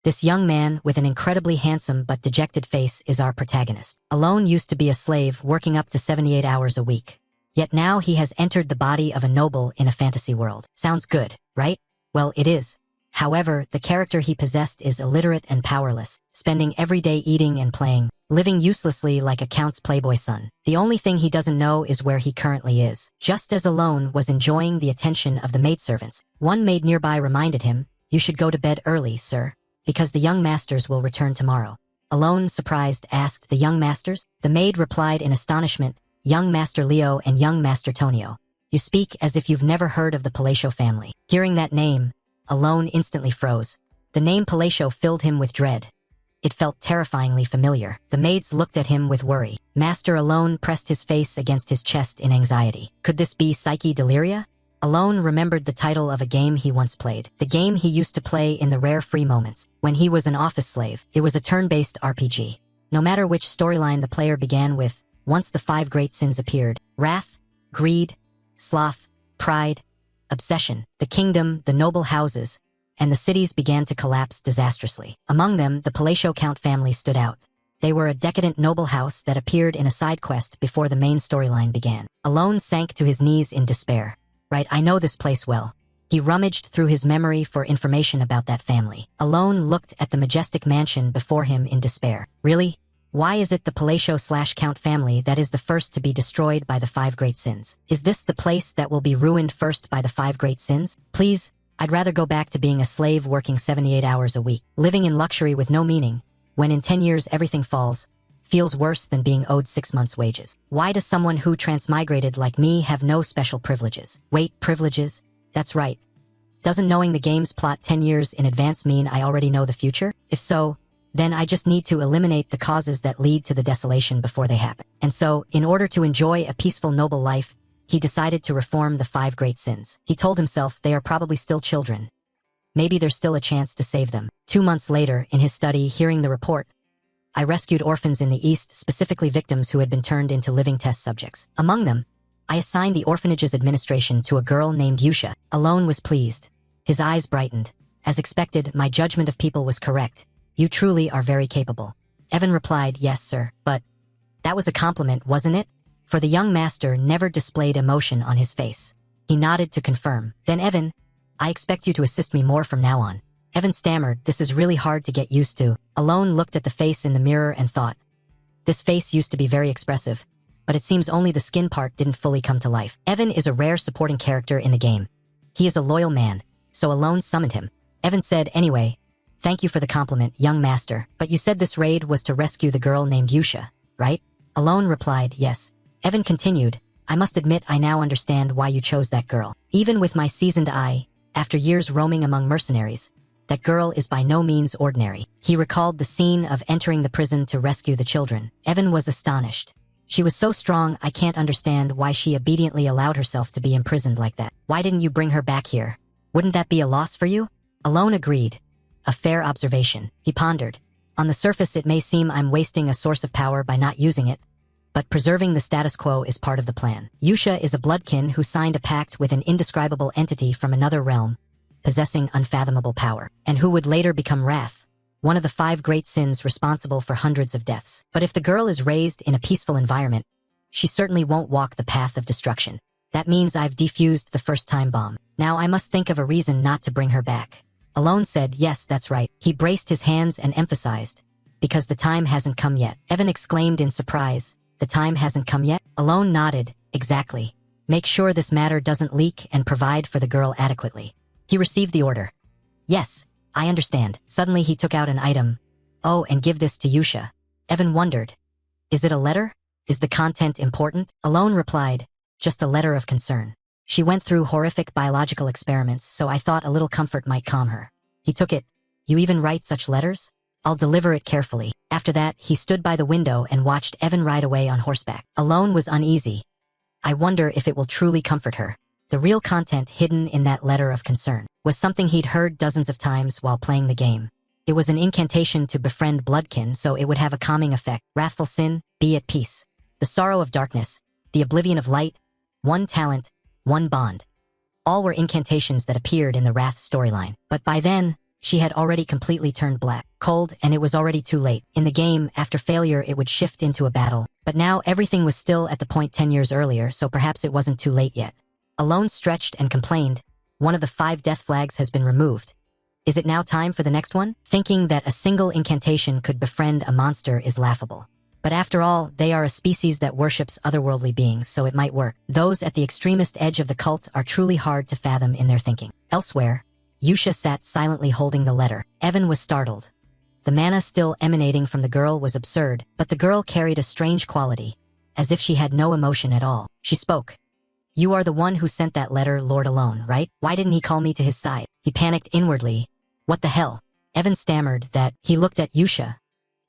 This young man with an incredibly handsome but dejected face is our protagonist. Alone used to be a slave working up to 78 hours a week. Yet now he has entered the body of a noble in a fantasy world. Sounds good, right? Well, it is. However, the character he possessed is illiterate and powerless, spending every day eating and playing, living uselessly like a count's playboy son. The only thing he doesn't know is where he currently is. Just as Alone was enjoying the attention of the maidservants, one maid nearby reminded him, "You should go to bed early, sir, because the young masters will return tomorrow." Alone, surprised, asked, "The young masters?" The maid replied in astonishment, "Young Master Leo and young Master Tonio. You speak as if you've never heard of the Palacio family." Hearing that name, Alone instantly froze. The name Palacio filled him with dread. It felt terrifyingly familiar. The maids looked at him with worry. Master Alone pressed his face against his chest in anxiety. Could this be Psyche Deliria? Alone remembered the title of a game he once played. The game he used to play in the rare free moments, when he was an office slave. It was a turn-based RPG. No matter which storyline the player began with, once the 5 great sins appeared: wrath, greed, sloth, pride, obsession. The kingdom, the noble houses, and the cities began to collapse disastrously. Among them, the Palacio Count family stood out. They were a decadent noble house that appeared in a side quest before the main storyline began. Alone sank to his knees in despair. Right, I know this place well. He rummaged through his memory for information about that family. Alone looked at the majestic mansion before him in despair. Really? Why is it the Palacio/Count family that is the first to be destroyed by the 5 great sins? Is this the place that will be ruined first by the 5 great sins? Please, I'd rather go back to being a slave working 78 hours a week, living in luxury with no meaning, when in 10 years everything falls, feels worse than being owed 6 months' wages. Why does someone who transmigrated like me have no special privileges? Wait, privileges? That's right. Doesn't knowing the game's plot 10 years in advance mean I already know the future? If so, then I just need to eliminate the causes that lead to the desolation before they happen. And so, in order to enjoy a peaceful, noble life, he decided to reform the 5 great sins. He told himself they are probably still children. Maybe there's still a chance to save them. 2 months later, in his study, hearing the report, I rescued orphans in the East, specifically victims who had been turned into living test subjects. Among them, I assigned the orphanage's administration to a girl named Yusha. Alone was pleased. His eyes brightened. As expected, my judgment of people was correct. You truly are very capable. Evan replied, "Yes, sir, but..." That was a compliment, wasn't it? For the young master never displayed emotion on his face. He nodded to confirm. Then Evan, I expect you to assist me more from now on. Evan stammered, "This is really hard to get used to." Alone looked at the face in the mirror and thought, this face used to be very expressive, but it seems only the skin part didn't fully come to life. Evan is a rare supporting character in the game. He is a loyal man, so Alone summoned him. Evan said, "Anyway, thank you for the compliment, young master, but you said this raid was to rescue the girl named Yusha, right?" Alone replied, "Yes." Evan continued, "I must admit I now understand why you chose that girl. Even with my seasoned eye, after years roaming among mercenaries, that girl is by no means ordinary." He recalled the scene of entering the prison to rescue the children. Evan was astonished. "She was so strong, I can't understand why she obediently allowed herself to be imprisoned like that. Why didn't you bring her back here? Wouldn't that be a loss for you?" Alone agreed. A fair observation. He pondered. On the surface it may seem I'm wasting a source of power by not using it, but preserving the status quo is part of the plan. Yusha is a bloodkin who signed a pact with an indescribable entity from another realm, possessing unfathomable power, and who would later become Wrath, one of the 5 great sins responsible for hundreds of deaths. But if the girl is raised in a peaceful environment, she certainly won't walk the path of destruction. That means I've defused the first-time bomb. Now I must think of a reason not to bring her back. Alone said, "Yes, that's right." He braced his hands and emphasized, "Because the time hasn't come yet." Evan exclaimed in surprise, "The time hasn't come yet?" Alone nodded, "Exactly. Make sure this matter doesn't leak and provide for the girl adequately." He received the order. "Yes, I understand." Suddenly he took out an item. "Oh, and give this to Yusha." Evan wondered, "Is it a letter? Is the content important?" Alone replied, "Just a letter of concern. She went through horrific biological experiments, so I thought a little comfort might calm her." He took it. "You even write such letters? I'll deliver it carefully." After that, he stood by the window and watched Evan ride away on horseback. Alone was uneasy. I wonder if it will truly comfort her. The real content hidden in that letter of concern was something he'd heard dozens of times while playing the game. It was an incantation to befriend bloodkin so it would have a calming effect. Wrathful sin, be at peace. The sorrow of darkness, the oblivion of light, one talent, one bond. All were incantations that appeared in the Wrath storyline. But by then, she had already completely turned black, cold, and it was already too late. In the game, after failure it would shift into a battle. But now everything was still at the point 10 years earlier, so perhaps it wasn't too late yet. Alone stretched and complained, "One of the 5 death flags has been removed. Is it now time for the next one?" Thinking that a single incantation could befriend a monster is laughable. But after all, they are a species that worships otherworldly beings, so it might work. Those at the extremist edge of the cult are truly hard to fathom in their thinking. Elsewhere, Yusha sat silently holding the letter. Evan was startled. The mana still emanating from the girl was absurd, but the girl carried a strange quality, as if she had no emotion at all. She spoke. "You are the one who sent that letter, Lord Alone, right? Why didn't he call me to his side?" He panicked inwardly. What the hell? Evan stammered that. He looked at Yusha.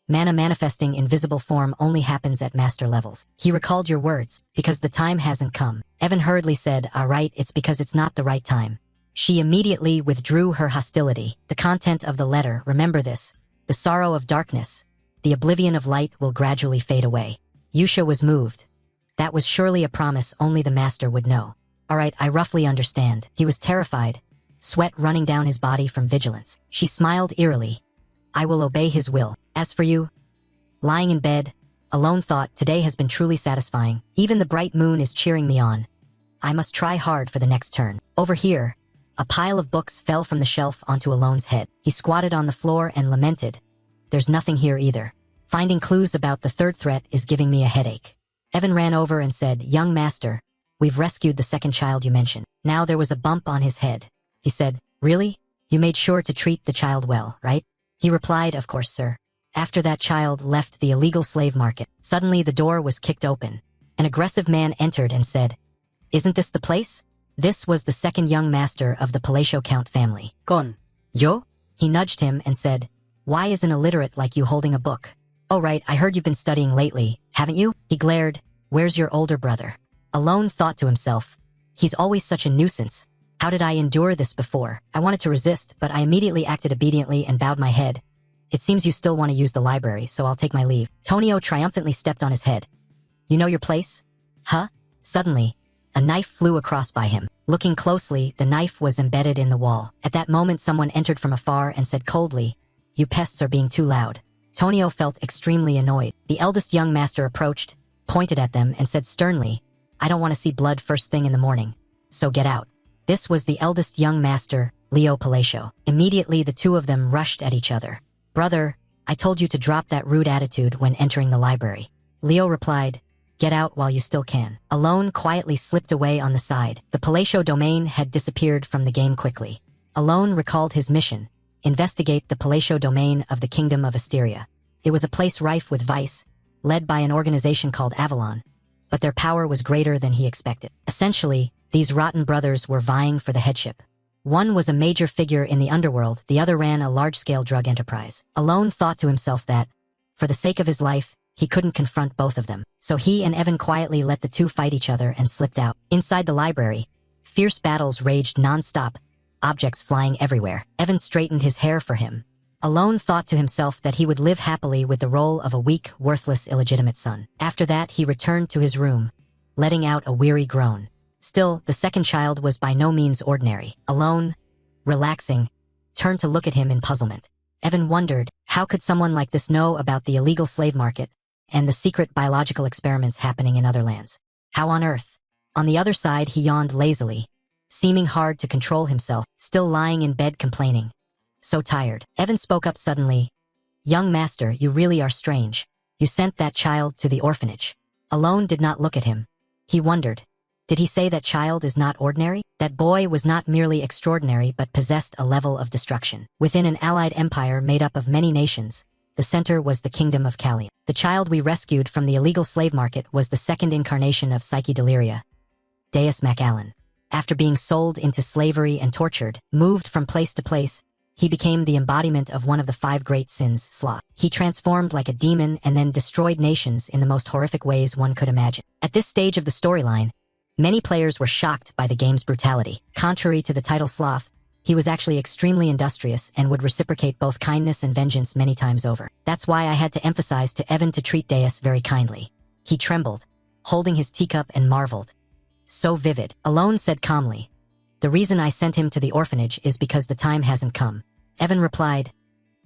Mana manifesting in visible form only happens at master levels. He recalled your words, "Because the time hasn't come." Evan hurriedly said, "Right, it's because it's not the right time." She immediately withdrew her hostility. The content of the letter, remember this. The sorrow of darkness, the oblivion of light will gradually fade away. Yusha was moved. That was surely a promise only the master would know. All right, I roughly understand. He was terrified, sweat running down his body from vigilance. She smiled eerily. I will obey his will. As for you, lying in bed, Alone thought, today has been truly satisfying. Even the bright moon is cheering me on. I must try hard for the next turn. Over here, a pile of books fell from the shelf onto Alone's head. He squatted on the floor and lamented. There's nothing here either. Finding clues about the third threat is giving me a headache. Evan ran over and said, Young master, we've rescued the second child you mentioned. Now there was a bump on his head. He said, Really? You made sure to treat the child well, right? He replied, Of course, sir. After that child left the illegal slave market, suddenly the door was kicked open. An aggressive man entered and said, Isn't this the place? This was the second young master of the Palacio Count family. Con. Yo? He nudged him and said, Why is an illiterate like you holding a book? Oh right, I heard you've been studying lately, haven't you? He glared, Where's your older brother? Alone thought to himself, He's always such a nuisance. How did I endure this before? I wanted to resist, but I immediately acted obediently and bowed my head. It seems you still want to use the library, so I'll take my leave. Tonio triumphantly stepped on his head. You know your place? Huh? Suddenly, a knife flew across by him. Looking closely, the knife was embedded in the wall. At that moment, someone entered from afar and said coldly, You pests are being too loud. Tonio felt extremely annoyed. The eldest young master approached, pointed at them, and said sternly, I don't want to see blood first thing in the morning, so get out. This was the eldest young master, Leo Palacio. Immediately, the two of them rushed at each other. Brother, I told you to drop that rude attitude when entering the library. Leo replied, Get out while you still can. Alone quietly slipped away on the side. The Palacio domain had disappeared from the game quickly. Alone recalled his mission, investigate the Palacio domain of the Kingdom of Asteria. It was a place rife with vice, led by an organization called Avalon, but their power was greater than he expected. Essentially, these rotten brothers were vying for the headship. One was a major figure in the underworld, the other ran a large-scale drug enterprise. Alone thought to himself that, for the sake of his life, he couldn't confront both of them. So he and Evan quietly let the two fight each other and slipped out. Inside the library, fierce battles raged non-stop, objects flying everywhere. Evan straightened his hair for him. Alone thought to himself that he would live happily with the role of a weak, worthless, illegitimate son. After that, he returned to his room, letting out a weary groan. Still, the second child was by no means ordinary. Alone, relaxing, turned to look at him in puzzlement. Evan wondered, how could someone like this know about the illegal slave market and the secret biological experiments happening in other lands? How on earth? On the other side, he yawned lazily, seeming hard to control himself, still lying in bed complaining. So tired. Evan spoke up suddenly. Young master, you really are strange. You sent that child to the orphanage. Alone did not look at him. He wondered. Did he say that child is not ordinary? That boy was not merely extraordinary but possessed a level of destruction. Within an allied empire made up of many nations, the center was the kingdom of Callion. The child we rescued from the illegal slave market was the second incarnation of Psyche Deliria, Deus MacAllan. After being sold into slavery and tortured, moved from place to place, he became the embodiment of one of the 5 great sins, sloth. He transformed like a demon and then destroyed nations in the most horrific ways one could imagine. At this stage of the storyline, many players were shocked by the game's brutality. Contrary to the title Sloth, he was actually extremely industrious and would reciprocate both kindness and vengeance many times over. That's why I had to emphasize to Evan to treat Deus very kindly. He trembled, holding his teacup, and marveled. So vivid. Alone said calmly, The reason I sent him to the orphanage is because the time hasn't come. Evan replied,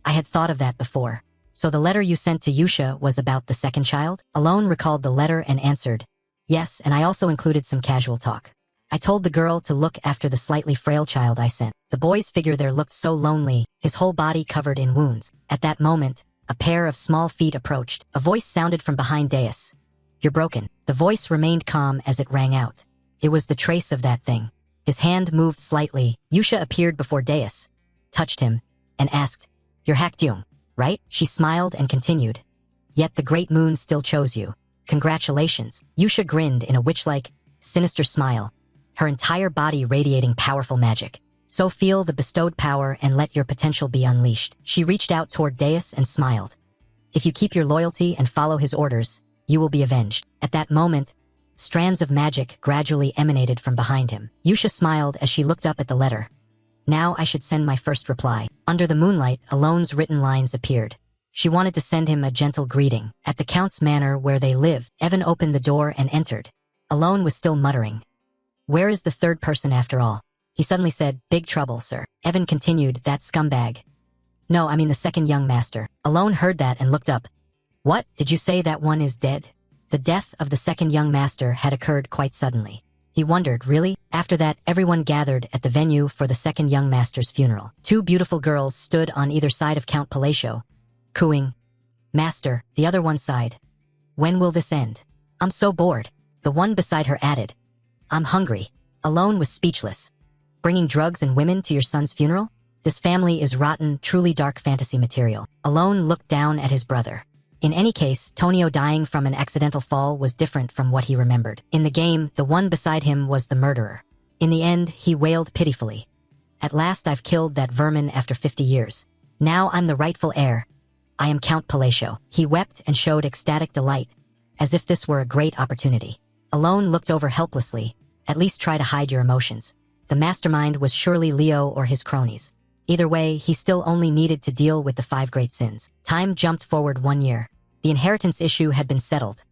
I had thought of that before. So the letter you sent to Yusha was about the second child? Alone recalled the letter and answered, yes, and I also included some casual talk. I told the girl to look after the slightly frail child I sent. The boy's figure there looked so lonely, his whole body covered in wounds. At that moment, a pair of small feet approached. A voice sounded from behind Deus. You're broken. The voice remained calm as it rang out. It was the trace of that thing. His hand moved slightly. Yusha appeared before Deus, touched him, and asked, You're Hakdyung, right? She smiled and continued, Yet the great moon still chose you. Congratulations. Yusha grinned in a witch-like, sinister smile, her entire body radiating powerful magic. So feel the bestowed power and let your potential be unleashed. She reached out toward Deus and smiled. If you keep your loyalty and follow his orders, you will be avenged. At that moment, strands of magic gradually emanated from behind him. Yusha smiled as she looked up at the letter. Now I should send my first reply. Under the moonlight, Alone's written lines appeared. She wanted to send him a gentle greeting. At the Count's manor where they lived, Evan opened the door and entered. Alone was still muttering. Where is the third person after all? He suddenly said, Big trouble, sir. Evan continued, That scumbag. No, I mean the second young master. Alone heard that and looked up. What? Did you say that one is dead? The death of the second young master had occurred quite suddenly. He wondered, really? After that, everyone gathered at the venue for the second young master's funeral. Two beautiful girls stood on either side of Count Palacio, cooing, Master, the other one sighed. When will this end? I'm so bored. The one beside her added, I'm hungry. Alone was speechless. Bringing drugs and women to your son's funeral? This family is rotten, truly dark fantasy material. Alone looked down at his brother. In any case, Tonio dying from an accidental fall was different from what he remembered. In the game, the one beside him was the murderer. In the end, he wailed pitifully. At last I've killed that vermin after 50 years. Now I'm the rightful heir. I am Count Palacio. He wept and showed ecstatic delight, as if this were a great opportunity. Alone looked over helplessly. At least try to hide your emotions. The mastermind was surely Leo or his cronies. Either way, he still only needed to deal with the 5 great sins. Time jumped forward 1 year. The inheritance issue had been settled.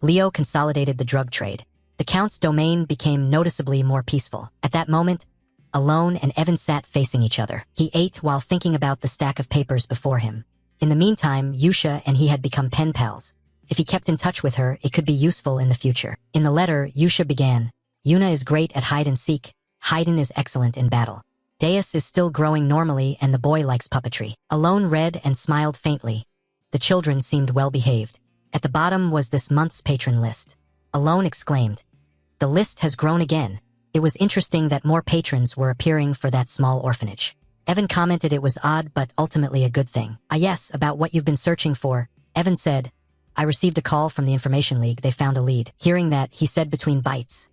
Leo consolidated the drug trade. The Count's domain became noticeably more peaceful. At that moment, Alone and Evan sat facing each other. He ate while thinking about the stack of papers before him. In the meantime, Yusha and he had become pen pals. If he kept in touch with her, it could be useful in the future. In the letter, Yusha began, Yuna is great at hide and seek. Haydn is excellent in battle. Deus is still growing normally and the boy likes puppetry. Alone read and smiled faintly. The children seemed well behaved. At the bottom was this month's patron list. Alone exclaimed, The list has grown again. It was interesting that more patrons were appearing for that small orphanage. Evan commented it was odd but ultimately a good thing. Ah yes, about what you've been searching for. Evan said, I received a call from the Information League. They found a lead. Hearing that, he said between bites,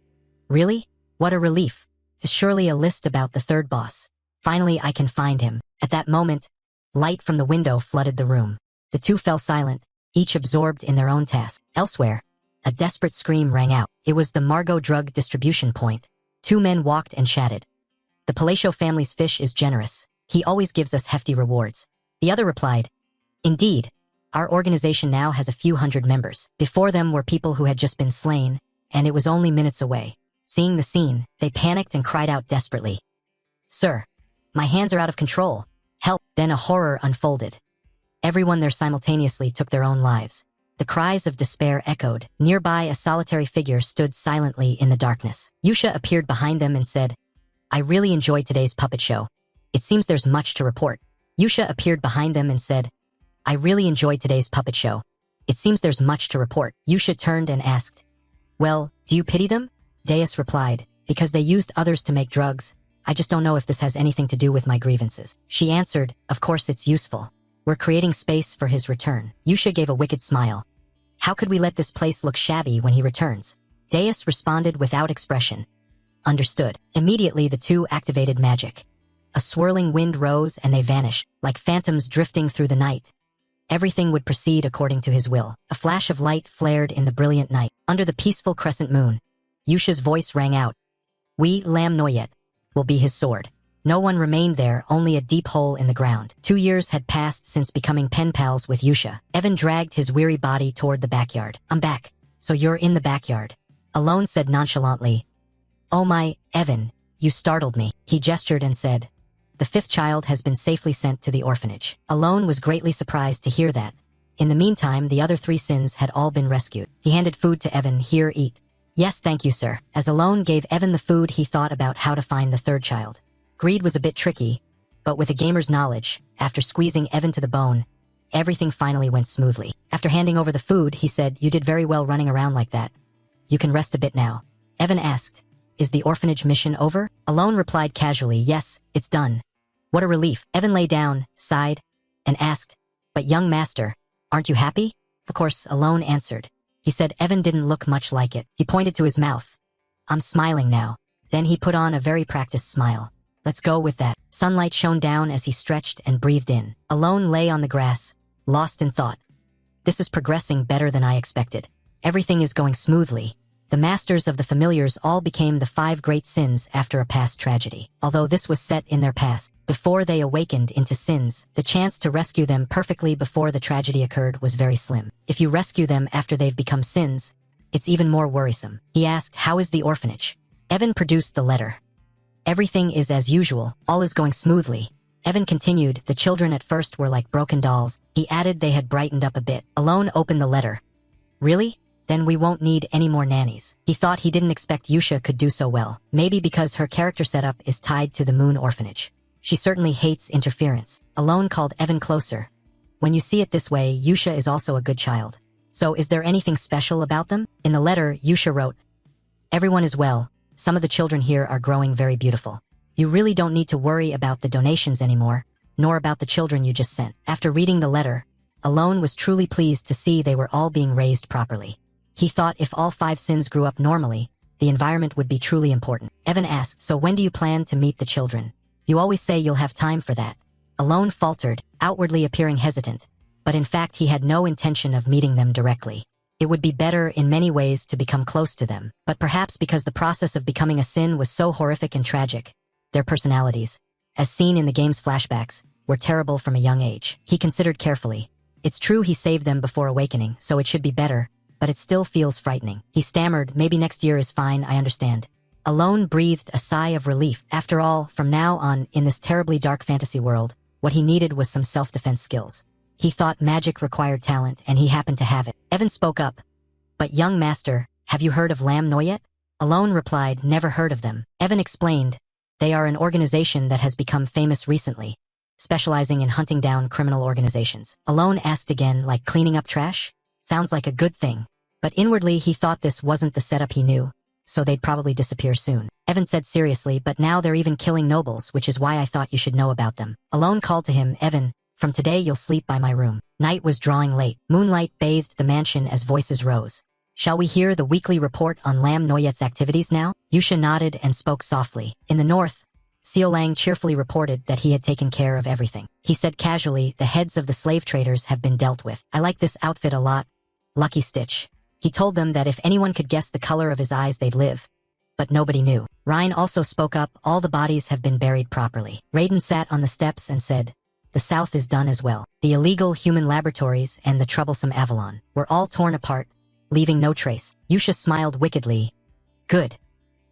Really? What a relief. It's surely a list about the third boss. Finally, I can find him. At that moment, light from the window flooded the room. The two fell silent, each absorbed in their own task. Elsewhere, a desperate scream rang out. It was the Margot drug distribution point. 2 men walked and chatted. The Palacio family's fish is generous. He always gives us hefty rewards. The other replied, Indeed, our organization now has a few hundred members. Before them were people who had just been slain, and it was only minutes away. Seeing the scene, they panicked and cried out desperately. Sir, my hands are out of control. Help! Then a horror unfolded. Everyone there simultaneously took their own lives. The cries of despair echoed. Nearby, a solitary figure stood silently in the darkness. Yusha appeared behind them and said, I really enjoyed today's puppet show. It seems there's much to report. Yusha appeared behind them and said, I really enjoyed today's puppet show. It seems there's much to report. Yusha turned and asked, Well, do you pity them? Deus replied, Because they used others to make drugs. I just don't know if this has anything to do with my grievances. She answered, Of course it's useful. We're creating space for his return. Yusha gave a wicked smile. How could we let this place look shabby when he returns? Deus responded without expression. Understood. Immediately the two activated magic. A swirling wind rose and they vanished, like phantoms drifting through the night. Everything would proceed according to his will. A flash of light flared in the brilliant night. Under the peaceful crescent moon, Yusha's voice rang out. We, Lam Noyet, will be his sword. No one remained there, only a deep hole in the ground. 2 years had passed since becoming pen pals with Yusha. Evan dragged his weary body toward the backyard. I'm back. So you're in the backyard. Alone said nonchalantly, Oh my, Evan, you startled me. He gestured and said, The fifth child has been safely sent to the orphanage. Alone was greatly surprised to hear that. In the meantime, the other 3 sins had all been rescued. He handed food to Evan. Here, eat. Yes, thank you, sir. As Alone gave Evan the food, he thought about how to find the third child. Greed was a bit tricky, but with a gamer's knowledge, after squeezing Evan to the bone, everything finally went smoothly. After handing over the food, he said, "You did very well running around like that. You can rest a bit now." Evan asked, "Is the orphanage mission over?" Alone replied casually, "Yes, it's done." What a relief. Evan lay down, sighed, and asked, "But young master, aren't you happy?" Of course, Alone answered. He said Evan didn't look much like it. He pointed to his mouth. "I'm smiling now." Then he put on a very practiced smile. "Let's go with that." Sunlight shone down as he stretched and breathed in. Alone lay on the grass, lost in thought. This is progressing better than I expected. Everything is going smoothly. The masters of the familiars all became the 5 great sins after a past tragedy. Although this was set in their past, before they awakened into sins, the chance to rescue them perfectly before the tragedy occurred was very slim. If you rescue them after they've become sins, it's even more worrisome. He asked, "How is the orphanage?" Evan produced the letter. "Everything is as usual, all is going smoothly." Evan continued, "The children at first were like broken dolls." He added they had brightened up a bit. Alone opened the letter. "Really? Then we won't need any more nannies." He thought he didn't expect Yusha could do so well, maybe because her character setup is tied to the Moon Orphanage. She certainly hates interference. Alone called Evan closer. "When you see it this way, Yusha is also a good child. So is there anything special about them?" In the letter, Yusha wrote, "Everyone is well. Some of the children here are growing very beautiful. You really don't need to worry about the donations anymore, nor about the children you just sent." After reading the letter, Alone was truly pleased to see they were all being raised properly. He thought if all 5 sins grew up normally, the environment would be truly important. Evan asked, "So when do you plan to meet the children? You always say you'll have time for that." Alone faltered, outwardly appearing hesitant, but in fact he had no intention of meeting them directly. It would be better in many ways to become close to them, but perhaps because the process of becoming a sin was so horrific and tragic, their personalities, as seen in the game's flashbacks, were terrible from a young age. He considered carefully. It's true he saved them before awakening, so it should be better, but it still feels frightening. He stammered, "Maybe next year is fine, I understand." Alone breathed a sigh of relief. After all, from now on, in this terribly dark fantasy world, what he needed was some self-defense skills. He thought magic required talent, and he happened to have it. Evan spoke up. "But young master, have you heard of Lam Noyet?" Alone replied, "Never heard of them." Evan explained, "They are an organization that has become famous recently, specializing in hunting down criminal organizations." Alone asked again, "Like cleaning up trash? Sounds like a good thing." But inwardly he thought this wasn't the setup he knew, so they'd probably disappear soon. Evan said seriously, "But now they're even killing nobles, which is why I thought you should know about them." Alone called to him, "Evan, from today you'll sleep by my room." Night was drawing late. Moonlight bathed the mansion as voices rose. "Shall we hear the weekly report on Lam Noyet's activities now?" Yusha nodded and spoke softly. In the north, Siolang cheerfully reported that he had taken care of everything. He said casually, "The heads of the slave traders have been dealt with. I like this outfit a lot. Lucky Stitch." He told them that if anyone could guess the color of his eyes, they'd live. But nobody knew. Ryan also spoke up, "All the bodies have been buried properly." Raiden sat on the steps and said, "The south is done as well. The illegal human laboratories and the troublesome Avalon were all torn apart, leaving no trace." Yusha smiled wickedly. "Good.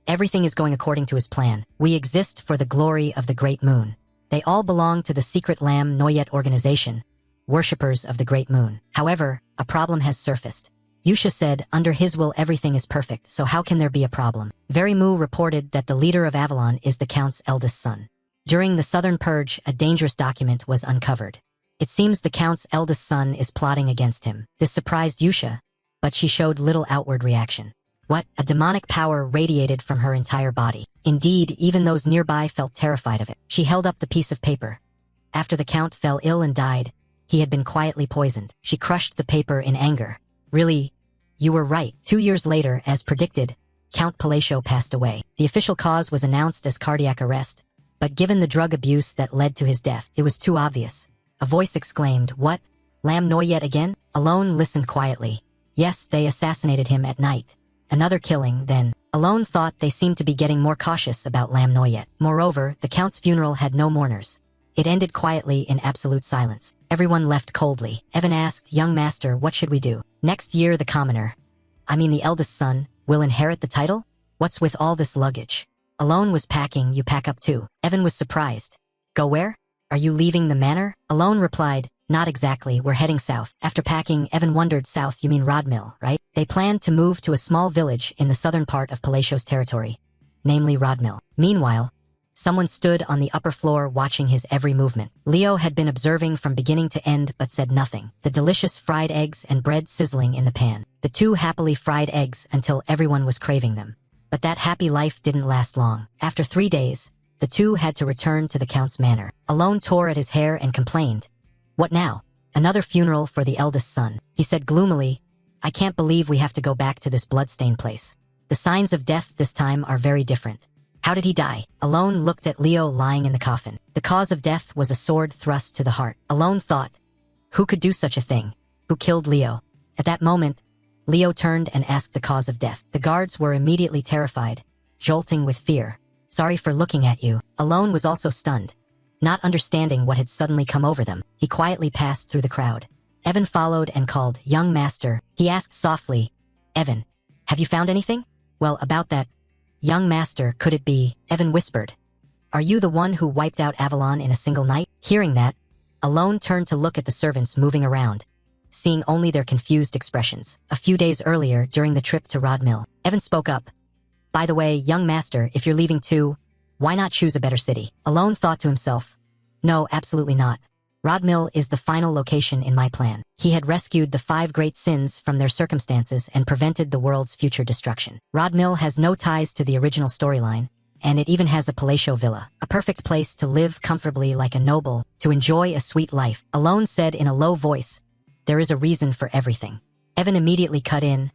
Everything is going according to his plan. We exist for the glory of the Great Moon. They all belong to the secret Lam Noyet organization, worshippers of the Great Moon. However, a problem has surfaced." Yusha said, "Under his will everything is perfect, so how can there be a problem?" Verimu reported that the leader of Avalon is the Count's eldest son. During the Southern Purge, a dangerous document was uncovered. It seems the Count's eldest son is plotting against him. This surprised Yusha, but she showed little outward reaction. What? A demonic power radiated from her entire body. Indeed, even those nearby felt terrified of it. She held up the piece of paper. After the Count fell ill and died, he had been quietly poisoned. She crushed the paper in anger. "Really? You were right." 2 years later, as predicted, Count Palacio passed away. The official cause was announced as cardiac arrest, but given the drug abuse that led to his death, it was too obvious. A voice exclaimed, "What? Lam Noyet again?" Alone listened quietly. "Yes, they assassinated him at night. Another killing, then." Alone thought they seemed to be getting more cautious about Lam Noyet. Moreover, the Count's funeral had no mourners. It ended quietly in absolute silence. Everyone left coldly. Evan asked, "Young master, what should we do?" "Next year the commoner, the eldest son, will inherit the title? What's with all this luggage?" Alone was packing. "You pack up too." Evan was surprised. Go where? Are you leaving the manor? Alone replied, not exactly, we're heading south. After packing, Evan wondered, south, you mean Rodmill, right? They planned to move to a small village in the southern part of Palacio's territory, namely Rodmill. Meanwhile, someone stood on the upper floor watching his every movement. Leo had been observing from beginning to end but said nothing. The delicious fried eggs and bread sizzling in the pan. The two happily fried eggs until everyone was craving them. But that happy life didn't last long. After 3 days, the two had to return to the Count's manor. Alone tore at his hair and complained, "What now? Another funeral for the eldest son." He said gloomily, "I can't believe we have to go back to this bloodstained place. The signs of death this time are very different." "How did he die?" Alone looked at Leo lying in the coffin. The cause of death was a sword thrust to the heart. Alone thought, who could do such a thing? Who killed Leo? At that moment, Leo turned and asked the cause of death. The guards were immediately terrified, jolting with fear. "Sorry for looking at you." Alone was also stunned, not understanding what had suddenly come over them. He quietly passed through the crowd. Evan followed and called, "Young master." He asked softly, "Evan, have you found anything?" "Well, about that, young master, could it be?" Evan whispered, "Are you the one who wiped out Avalon in a single night?" Hearing that, Alone turned to look at the servants moving around, seeing only their confused expressions. A few days earlier, during the trip to Rodmill, Evan spoke up. "By the way, young master, if you're leaving too, why not choose a better city?" Alone thought to himself, "No, absolutely not. Rodmill is the final location in my plan." He had rescued the 5 great sins from their circumstances and prevented the world's future destruction. Rodmill has no ties to the original storyline, and it even has a palatial villa, a perfect place to live comfortably like a noble, to enjoy a sweet life. Alone said in a low voice, "There is a reason for everything." Evan immediately cut in,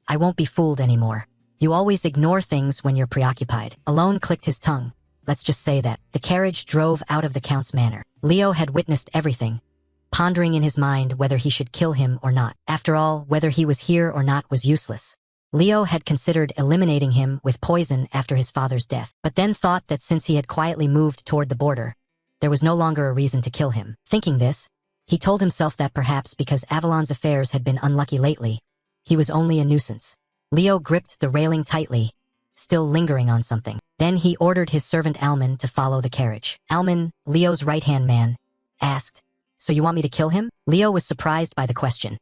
"I won't be fooled anymore. You always ignore things when you're preoccupied." Alone clicked his tongue. "Let's just say that." The carriage drove out of the Count's manor. Leo had witnessed everything, pondering in his mind whether he should kill him or not. After all, whether he was here or not was useless. Leo had considered eliminating him with poison after his father's death, but then thought that since he had quietly moved toward the border, there was no longer a reason to kill him. Thinking this, he told himself that perhaps because Avalon's affairs had been unlucky lately, he was only a nuisance. Leo gripped the railing tightly, still lingering on something. Then he ordered his servant Alman to follow the carriage. Alman, Leo's right-hand man, asked, "So you want me to kill him?" Leo was surprised by the question.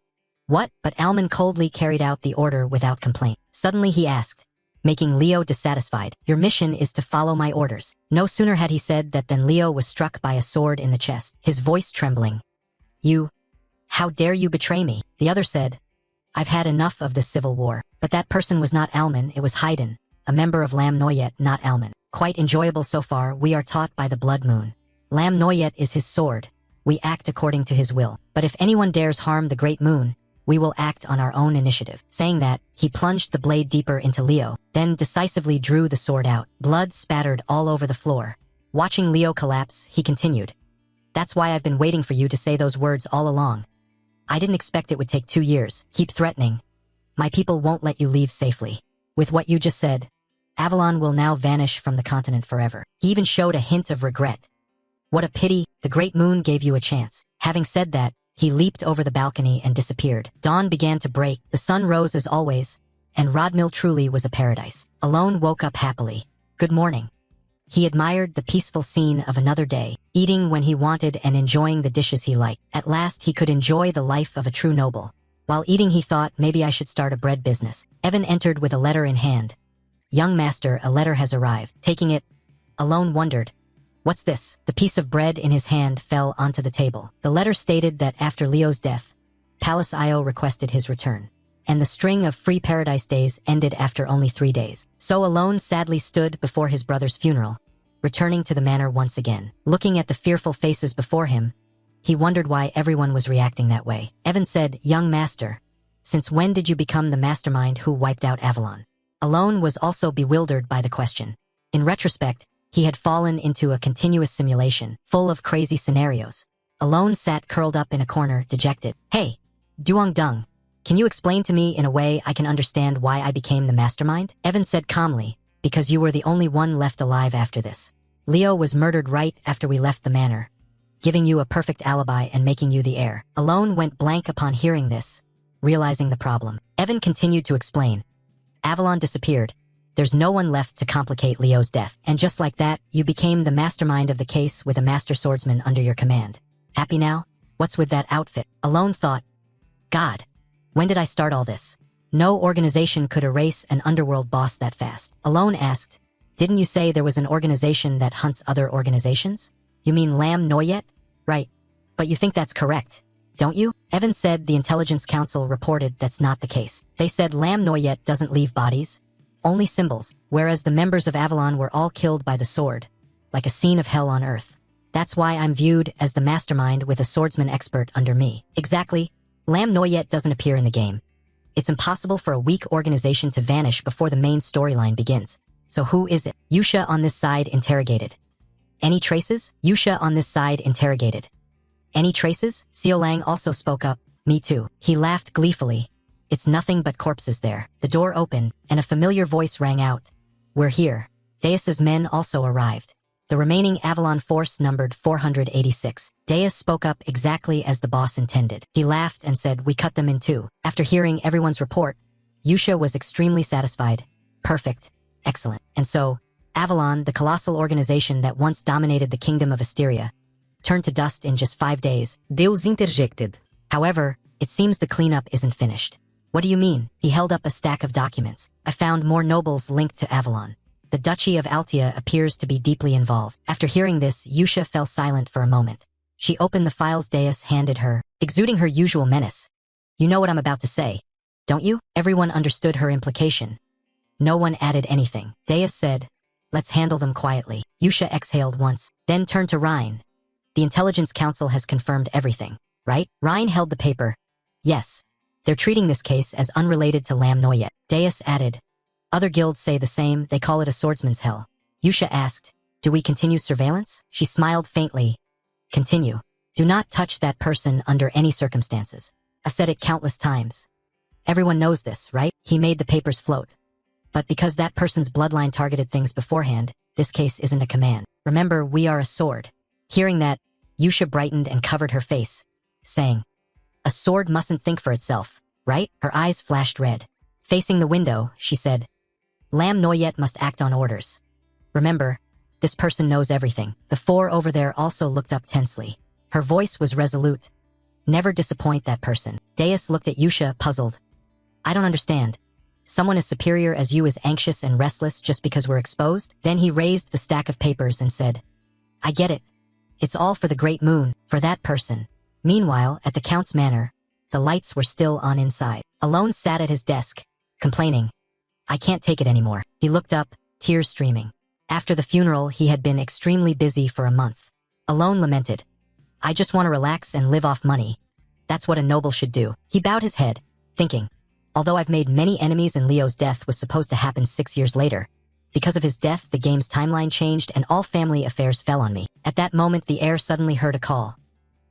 "What?" But Alman coldly carried out the order without complaint. Suddenly he asked, making Leo dissatisfied, "Your mission is to follow my orders." No sooner had he said that than Leo was struck by a sword in the chest, his voice trembling. "You, how dare you betray me?" The other said, "I've had enough of this civil war." But that person was not Alman, it was Haydn, a member of Lam Noyet, not Alman. "Quite enjoyable so far, we are taught by the blood moon. Lam Noyet is his sword. We act according to his will. But if anyone dares harm the great moon, we will act on our own initiative." Saying that, he plunged the blade deeper into Leo, then decisively drew the sword out. Blood spattered all over the floor. Watching Leo collapse, he continued, "That's why I've been waiting for you to say those words all along. I didn't expect it would take 2 years. Keep threatening. My people won't let you leave safely. With what you just said, Avalon will now vanish from the continent forever." He even showed a hint of regret. "What a pity, the great moon gave you a chance." Having said that, he leaped over the balcony and disappeared. Dawn began to break, the sun rose as always, and Rodmill truly was a paradise. Alone woke up happily. "Good morning." He admired the peaceful scene of another day, eating when he wanted and enjoying the dishes he liked. At last he could enjoy the life of a true noble. While eating he thought, maybe I should start a bread business. Evan entered with a letter in hand. "Young master, a letter has arrived." Taking it, Alone wondered, "What's this?" The piece of bread in his hand fell onto the table. The letter stated that after Leo's death, Palace Io requested his return, and the string of free paradise days ended after only 3 days. So Alone sadly stood before his brother's funeral, returning to the manor once again. Looking at the fearful faces before him, he wondered why everyone was reacting that way. Evan said, "Young master, since when did you become the mastermind who wiped out Avalon?" Alone was also bewildered by the question. In retrospect, he had fallen into a continuous simulation, full of crazy scenarios. Alone sat curled up in a corner, dejected. "Hey, Duong Dung, can you explain to me in a way I can understand why I became the mastermind?" Evan said calmly, "Because you were the only one left alive after this. Leo was murdered right after we left the manor, giving you a perfect alibi and making you the heir." Alone went blank upon hearing this, realizing the problem. Evan continued to explain. "Avalon disappeared, There's no one left to complicate Leo's death. And just like that, you became the mastermind of the case with a master swordsman under your command. Happy now? What's with that outfit? Alone thought, God, when did I start all this? No organization could erase an underworld boss that fast. Alone asked, didn't you say there was an organization that hunts other organizations? You mean Lam Noyet? Right. But you think that's correct, don't you? Evan said the Intelligence Council reported that's not the case. They said Lam Noyet doesn't leave bodies, only symbols, whereas the members of Avalon were all killed by the sword, like a scene of hell on earth. That's why I'm viewed as the mastermind with a swordsman expert under me. Exactly. Lam Noyet doesn't appear in the game. It's impossible for a weak organization to vanish before the main storyline begins. So who is it? Yusha on this side interrogated. Any traces? Yusha on this side interrogated. Any traces? Xiaolang also spoke up. Me too. He laughed gleefully. It's nothing but corpses there. The door opened, and a familiar voice rang out. We're here. Deus's men also arrived. The remaining Avalon force numbered 486. Deus spoke up exactly as the boss intended. He laughed and said, we cut them in two. After hearing everyone's report, Yusha was extremely satisfied. Perfect. Excellent. And so, Avalon, the colossal organization that once dominated the kingdom of Asteria, turned to dust in just 5 days. Deus interjected. However, it seems the cleanup isn't finished. What do you mean? He held up a stack of documents. I found more nobles linked to Avalon. The Duchy of Altia appears to be deeply involved. After hearing this, Yusha fell silent for a moment. She opened the files Deus handed her, exuding her usual menace. You know what I'm about to say, don't you? Everyone understood her implication. No one added anything. Deus said, let's handle them quietly. Yusha exhaled once, then turned to Rhine. The Intelligence Council has confirmed everything, right? Rhine held the paper. Yes. They're treating this case as unrelated to Lam Noyet. Deus added, other guilds say the same, they call it a swordsman's hell. Yusha asked, do we continue surveillance? She smiled faintly. Continue. Do not touch that person under any circumstances. I've said it countless times. Everyone knows this, right? He made the papers float. But because that person's bloodline targeted things beforehand, this case isn't a command. Remember, we are a sword. Hearing that, Yusha brightened and covered her face, saying, a sword mustn't think for itself, right? Her eyes flashed red. Facing the window, she said, Lam Noyet must act on orders. Remember, this person knows everything. The four over there also looked up tensely. Her voice was resolute. Never disappoint that person. Deus looked at Yusha, puzzled. I don't understand. Someone as superior as you is anxious and restless just because we're exposed? Then he raised the stack of papers and said, I get it. It's all for the great moon, for that person. Meanwhile, at the Count's manor, the lights were still on inside. Alone sat at his desk, complaining, I can't take it anymore. He looked up, tears streaming. After the funeral, he had been extremely busy for a month. Alone lamented, I just want to relax and live off money. That's what a noble should do. He bowed his head, thinking, although I've made many enemies and Leo's death was supposed to happen 6 years later, because of his death, the game's timeline changed and all family affairs fell on me. At that moment, the heir suddenly heard a call.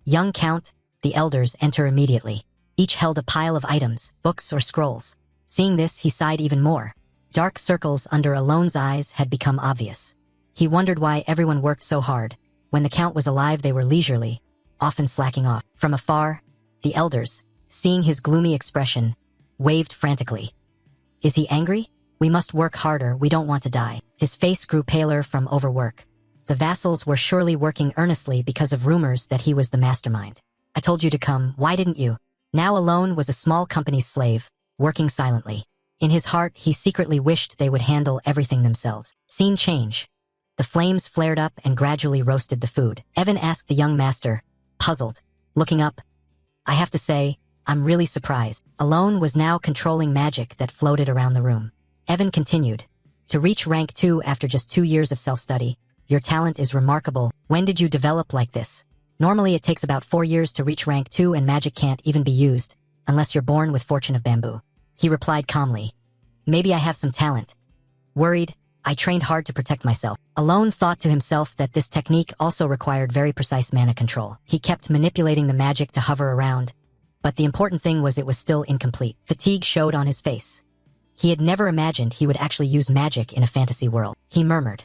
Young Count, the elders enter immediately. Each held a pile of items, books or scrolls. Seeing this, he sighed even more. Dark circles under Alone's eyes had become obvious. He wondered why everyone worked so hard. When the Count was alive, they were leisurely, often slacking off. From afar, the elders, seeing his gloomy expression, waved frantically. Is he angry? We must work harder, we don't want to die. His face grew paler from overwork. The vassals were surely working earnestly because of rumors that he was the mastermind. I told you to come, why didn't you? Now Alone was a small company's slave, working silently. In his heart, he secretly wished they would handle everything themselves. Scene change. The flames flared up and gradually roasted the food. Evan asked the young master, puzzled, looking up. I have to say, I'm really surprised. Alone was now controlling magic that floated around the room. Evan continued. To reach rank 2 after just 2 years of self-study, your talent is remarkable. When did you develop like this? Normally it takes about 4 years to reach rank 2 and magic can't even be used, unless you're born with fortune of bamboo. He replied calmly. Maybe I have some talent. Worried, I trained hard to protect myself. Alone thought to himself that this technique also required very precise mana control. He kept manipulating the magic to hover around, but the important thing was it was still incomplete. Fatigue showed on his face. He had never imagined he would actually use magic in a fantasy world. He murmured.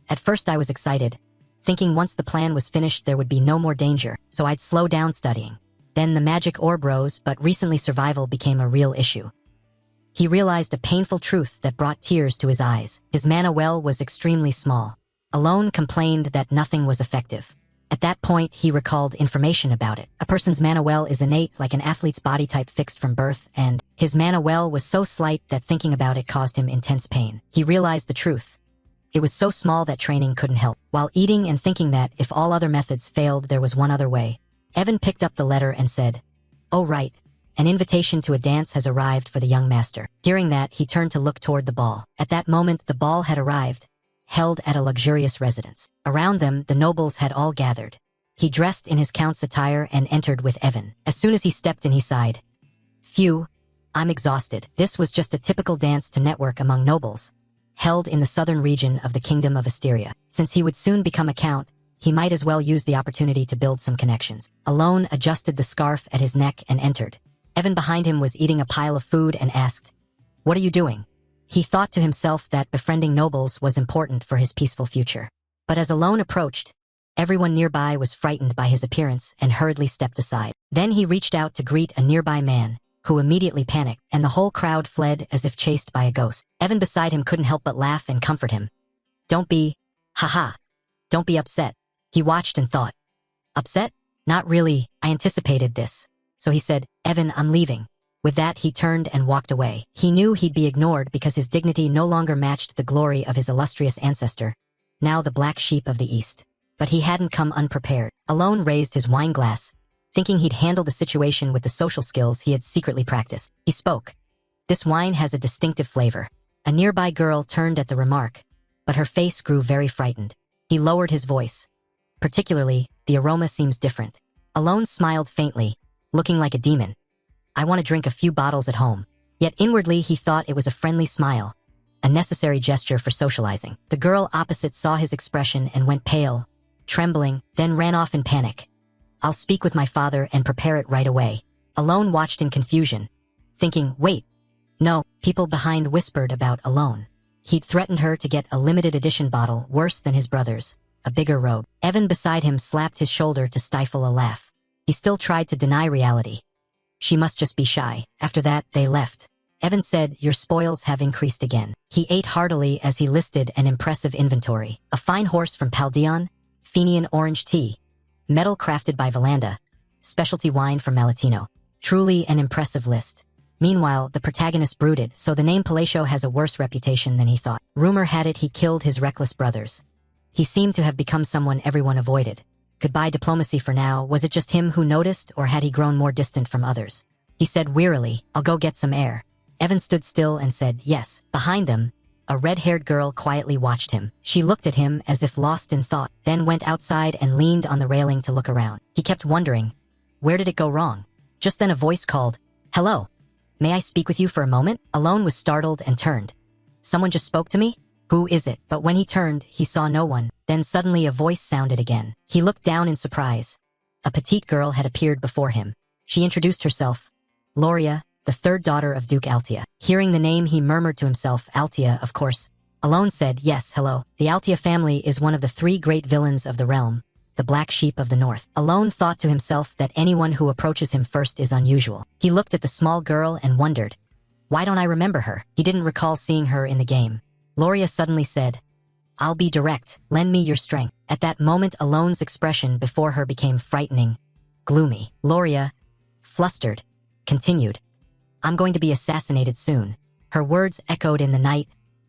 At first I was excited, thinking once the plan was finished there would be no more danger, so I'd slow down studying. Then the magic orb rose, but recently survival became a real issue. he realized a painful truth that brought tears to his eyes. His mana well was extremely small. Alone complained that nothing was effective. At that point, he recalled information about it. A person's mana well is innate, like an athlete's body type fixed from birth, and his mana well was so slight that thinking about it caused him intense pain. He realized the truth. It was so small that training couldn't help. While eating and thinking that, if all other methods failed, there was one other way, Evan picked up the letter and said, "Oh right, an invitation to a dance has arrived for the young master." Hearing that, he turned to look toward the ball. At that moment, the ball had arrived, held at a luxurious residence. Around them, the nobles had all gathered. He dressed in his count's attire and entered with Evan. As soon as he stepped in, he sighed. "Phew, I'm exhausted." This was just a typical dance to network among nobles, held in the southern region of the Kingdom of Asteria. Since he would soon become a count, he might as well use the opportunity to build some connections. Alone adjusted the scarf at his neck and entered. Evan behind him was eating a pile of food and asked, "What are you doing?" He thought to himself that befriending nobles was important for his peaceful future. But as Alone approached, everyone nearby was frightened by his appearance and hurriedly stepped aside. Then he reached out to greet a nearby man, who immediately panicked, and the whole crowd fled as if chased by a ghost. Evan beside him couldn't help but laugh and comfort him. Don't be upset." He watched and thought, "Upset? Not really, I anticipated this." So he said, "Evan, I'm leaving." With that, he turned and walked away. He knew he'd be ignored because his dignity no longer matched the glory of his illustrious ancestor, now the black sheep of the East. But he hadn't come unprepared. Alone raised his wine glass, thinking he'd handle the situation with the social skills he had secretly practiced. He spoke. "This wine has a distinctive flavor." A nearby girl turned at the remark, but her face grew very frightened. He lowered his voice. "Particularly, the aroma seems different." Alone smiled faintly, looking like a demon. "I want to drink a few bottles at home." Yet inwardly he thought it was a friendly smile, a necessary gesture for socializing. The girl opposite saw his expression and went pale, trembling, then ran off in panic. "I'll speak with my father and prepare it right away." Alone watched in confusion, thinking, wait, no, people behind whispered about Alone. He'd threatened her to get a limited edition bottle worse than his brother's, a bigger rogue. Evan beside him slapped his shoulder to stifle a laugh. He still tried to deny reality. She must just be shy. After that, they left. Evan said, "Your spoils have increased again." He ate heartily as he listed an impressive inventory. A fine horse from Paldeon, Fenian orange tea, metal crafted by Valanda, specialty wine from Malatino. Truly an impressive list. Meanwhile, the protagonist brooded, so the name Palacio has a worse reputation than he thought. Rumor had it he killed his reckless brothers. He seemed to have become someone everyone avoided. Goodbye diplomacy for now. Was it just him who noticed, or had he grown more distant from others? He said wearily, "I'll go get some air." Evan stood still and said, "Yes." Behind them, a red-haired girl quietly watched him. She looked at him as if lost in thought, then went outside and leaned on the railing to look around. He kept wondering, where did it go wrong? Just then a voice called, "Hello. May I speak with you for a moment?" Alone was startled and turned. "Someone just spoke to me? Who is it?" But when he turned, he saw no one. Then suddenly a voice sounded again. He looked down in surprise. A petite girl had appeared before him. She introduced herself. Loria, the third daughter of Duke Altia. Hearing the name, he murmured to himself, "Altia, of course." Alone said, "Yes, hello." The Altia family is one of the three great villains of the realm, the black sheep of the north. Alone thought to himself that anyone who approaches him first is unusual. He looked at the small girl and wondered, why don't I remember her? He didn't recall seeing her in the game. Loria suddenly said, "I'll be direct. Lend me your strength." At that moment, Alone's expression before her became frightening, gloomy. Loria, flustered, continued, "I'm going to be assassinated soon." Her words echoed in the night,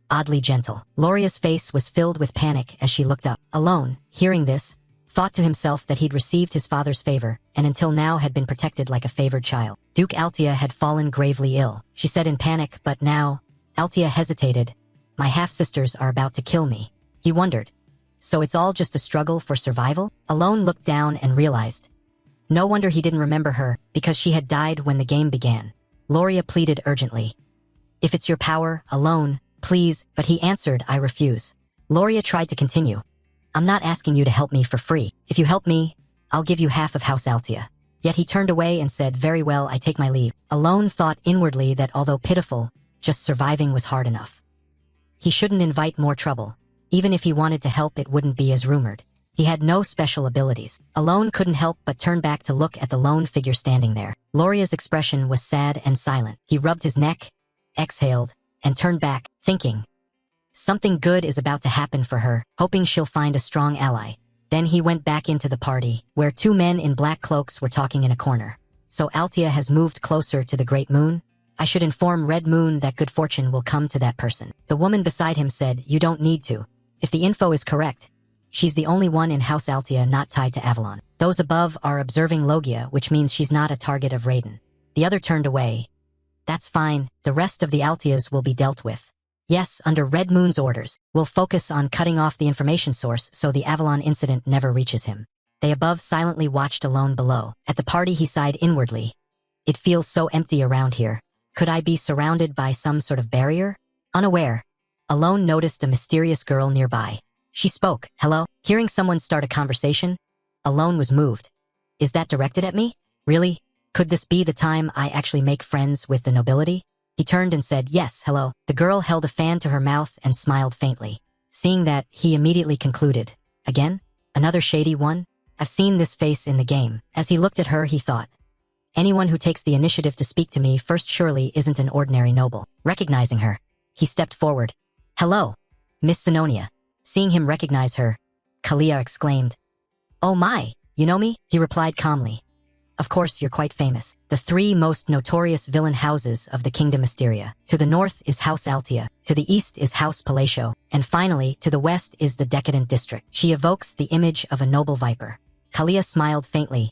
oddly gentle. Loria's face was filled with panic as she looked up. Alone, hearing this, thought to himself that he'd received his father's favor, and until now had been protected like a favored child. Duke Altia had fallen gravely ill. She said in panic, but now, Altia hesitated. "My half-sisters are about to kill me." He wondered, so it's all just a struggle for survival? Alone looked down and realized. No wonder he didn't remember her, because she had died when the game began. Loria pleaded urgently, "If it's your power, Alone, please," but he answered, "I refuse." Loria tried to continue. "I'm not asking you to help me for free. If you help me, I'll give you half of House Altia." Yet he turned away and said, "Very well, I take my leave." Alone thought inwardly that although pitiful, just surviving was hard enough. He shouldn't invite more trouble. Even if he wanted to help, it wouldn't be as rumored. He had no special abilities. Alone couldn't help but turn back to look at the lone figure standing there. Loria's expression was sad and silent. He rubbed his neck, exhaled, and turned back, thinking. Something good is about to happen for her, hoping she'll find a strong ally. Then he went back into the party, where two men in black cloaks were talking in a corner. So Altia has moved closer to the Great Moon? I should inform Red Moon that good fortune will come to that person. The woman beside him said, you don't need to. If the info is correct, she's the only one in House Altia not tied to Avalon. Those above are observing Logia, which means she's not a target of Raiden. The other turned away. That's fine, the rest of the Altias will be dealt with. Yes, under Red Moon's orders, we'll focus on cutting off the information source so the Avalon incident never reaches him. They above silently watched Alone below. At the party he sighed inwardly. It feels so empty around here. Could I be surrounded by some sort of barrier? Unaware, Alone noticed a mysterious girl nearby. She spoke, hello? Hearing someone start a conversation, Alone was moved. Is that directed at me? Really? Could this be the time I actually make friends with the nobility? He turned and said, yes, hello. The girl held a fan to her mouth and smiled faintly. Seeing that, he immediately concluded. Again? Another shady one? I've seen this face in the game. As he looked at her, he thought. Anyone who takes the initiative to speak to me first surely isn't an ordinary noble. Recognizing her, he stepped forward. Hello, Miss Zenonia. Seeing him recognize her, Kalia exclaimed. Oh my, you know me? He replied calmly. Of course, you're quite famous. The three most notorious villain houses of the Kingdom Mysteria. To the north is House Altia, to the east is House Palatio, and finally, to the west is the Decadent District. She evokes the image of a noble viper. Kalia smiled faintly.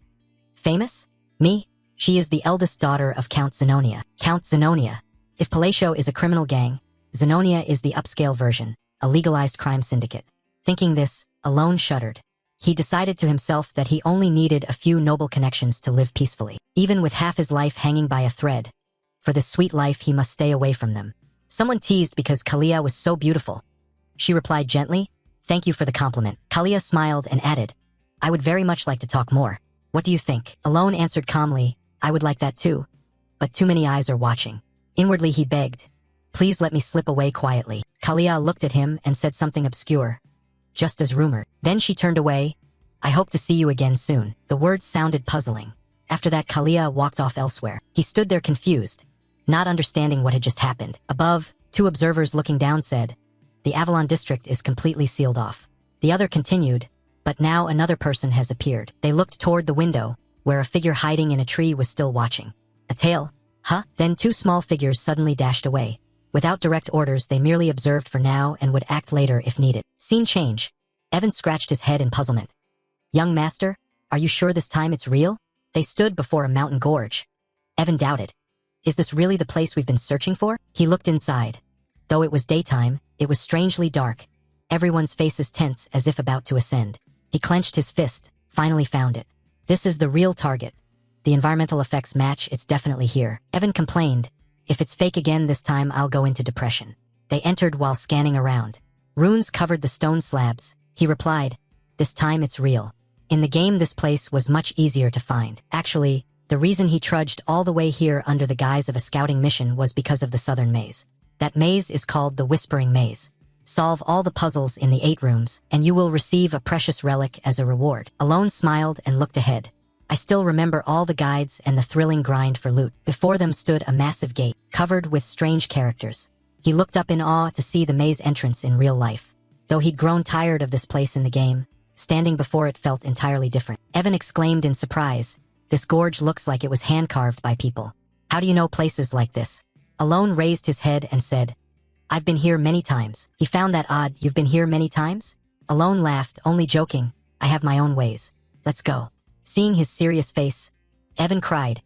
Famous? Me? She is the eldest daughter of Count Zenonia. Count Zenonia. If Palatio is a criminal gang, Zenonia is the upscale version, a legalized crime syndicate. Thinking this, Alone shuddered. He decided to himself that he only needed a few noble connections to live peacefully, even with half his life hanging by a thread. For this sweet life, he must stay away from them. Someone teased because Kalia was so beautiful. She replied gently, thank you for the compliment. Kalia smiled and added, I would very much like to talk more. What do you think? Alone answered calmly, I would like that too. But too many eyes are watching. Inwardly he begged, please let me slip away quietly. Kalia looked at him and said something obscure. Just as rumored. Then she turned away. I hope to see you again soon. The words sounded puzzling. After that, Kalia walked off elsewhere. He stood there confused, not understanding what had just happened. Above, two observers looking down said, the Avalon district is completely sealed off. The other continued, but now another person has appeared. They looked toward the window, where a figure hiding in a tree was still watching. A tail? Huh? Then two small figures suddenly dashed away. Without direct orders, they merely observed for now and would act later if needed. Scene change. Evan scratched his head in puzzlement. Young master, are you sure this time it's real? They stood before a mountain gorge. Evan doubted. Is this really the place we've been searching for? He looked inside. Though it was daytime, it was strangely dark. Everyone's faces tense as if about to ascend. He clenched his fist, finally found it. This is the real target. The environmental effects match, it's definitely here. Evan complained. If it's fake again this time, I'll go into depression. They entered while scanning around. Runes covered the stone slabs. He replied, this time it's real. In the game, this place was much easier to find. Actually, the reason he trudged all the way here under the guise of a scouting mission was because of the southern maze. That maze is called the Whispering Maze. Solve all the puzzles in the 8 rooms, and you will receive a precious relic as a reward. Alone smiled and looked ahead. I still remember all the guides and the thrilling grind for loot. Before them stood a massive gate, covered with strange characters. He looked up in awe to see the maze entrance in real life. Though he'd grown tired of this place in the game, standing before it felt entirely different. Evan exclaimed in surprise, this gorge looks like it was hand-carved by people. How do you know places like this? Alone raised his head and said, I've been here many times. He found that odd. You've been here many times? Alone laughed, only joking. I have my own ways. Let's go. Seeing his serious face, Evan cried,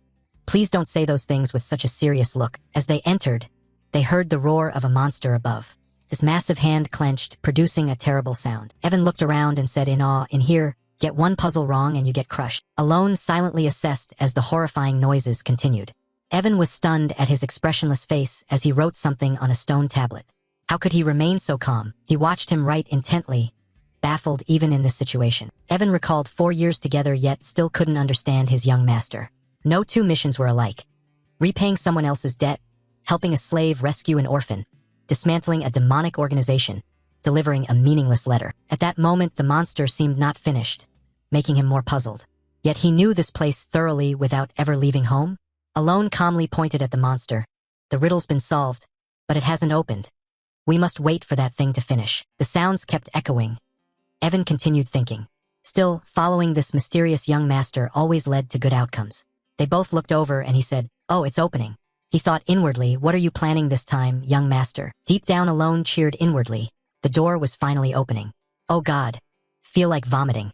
please don't say those things with such a serious look. As they entered, they heard the roar of a monster above. This massive hand clenched, producing a terrible sound. Evan looked around and said in awe, in here, get one puzzle wrong and you get crushed. Alone silently assessed as the horrifying noises continued. Evan was stunned at his expressionless face as he wrote something on a stone tablet. How could he remain so calm? He watched him write intently, baffled even in this situation. Evan recalled 4 years together yet still couldn't understand his young master. No two missions were alike. Repaying someone else's debt, helping a slave rescue an orphan, dismantling a demonic organization, delivering a meaningless letter. At that moment, the monster seemed not finished, making him more puzzled. Yet he knew this place thoroughly without ever leaving home. Alone calmly pointed at the monster. The riddle's been solved, but it hasn't opened. We must wait for that thing to finish. The sounds kept echoing. Evan continued thinking. Still, following this mysterious young master always led to good outcomes. They both looked over and he said, "Oh, it's opening." He thought inwardly, "What are you planning this time, young master?" Deep down Alone cheered inwardly. The door was finally opening. Oh God. Feel like vomiting.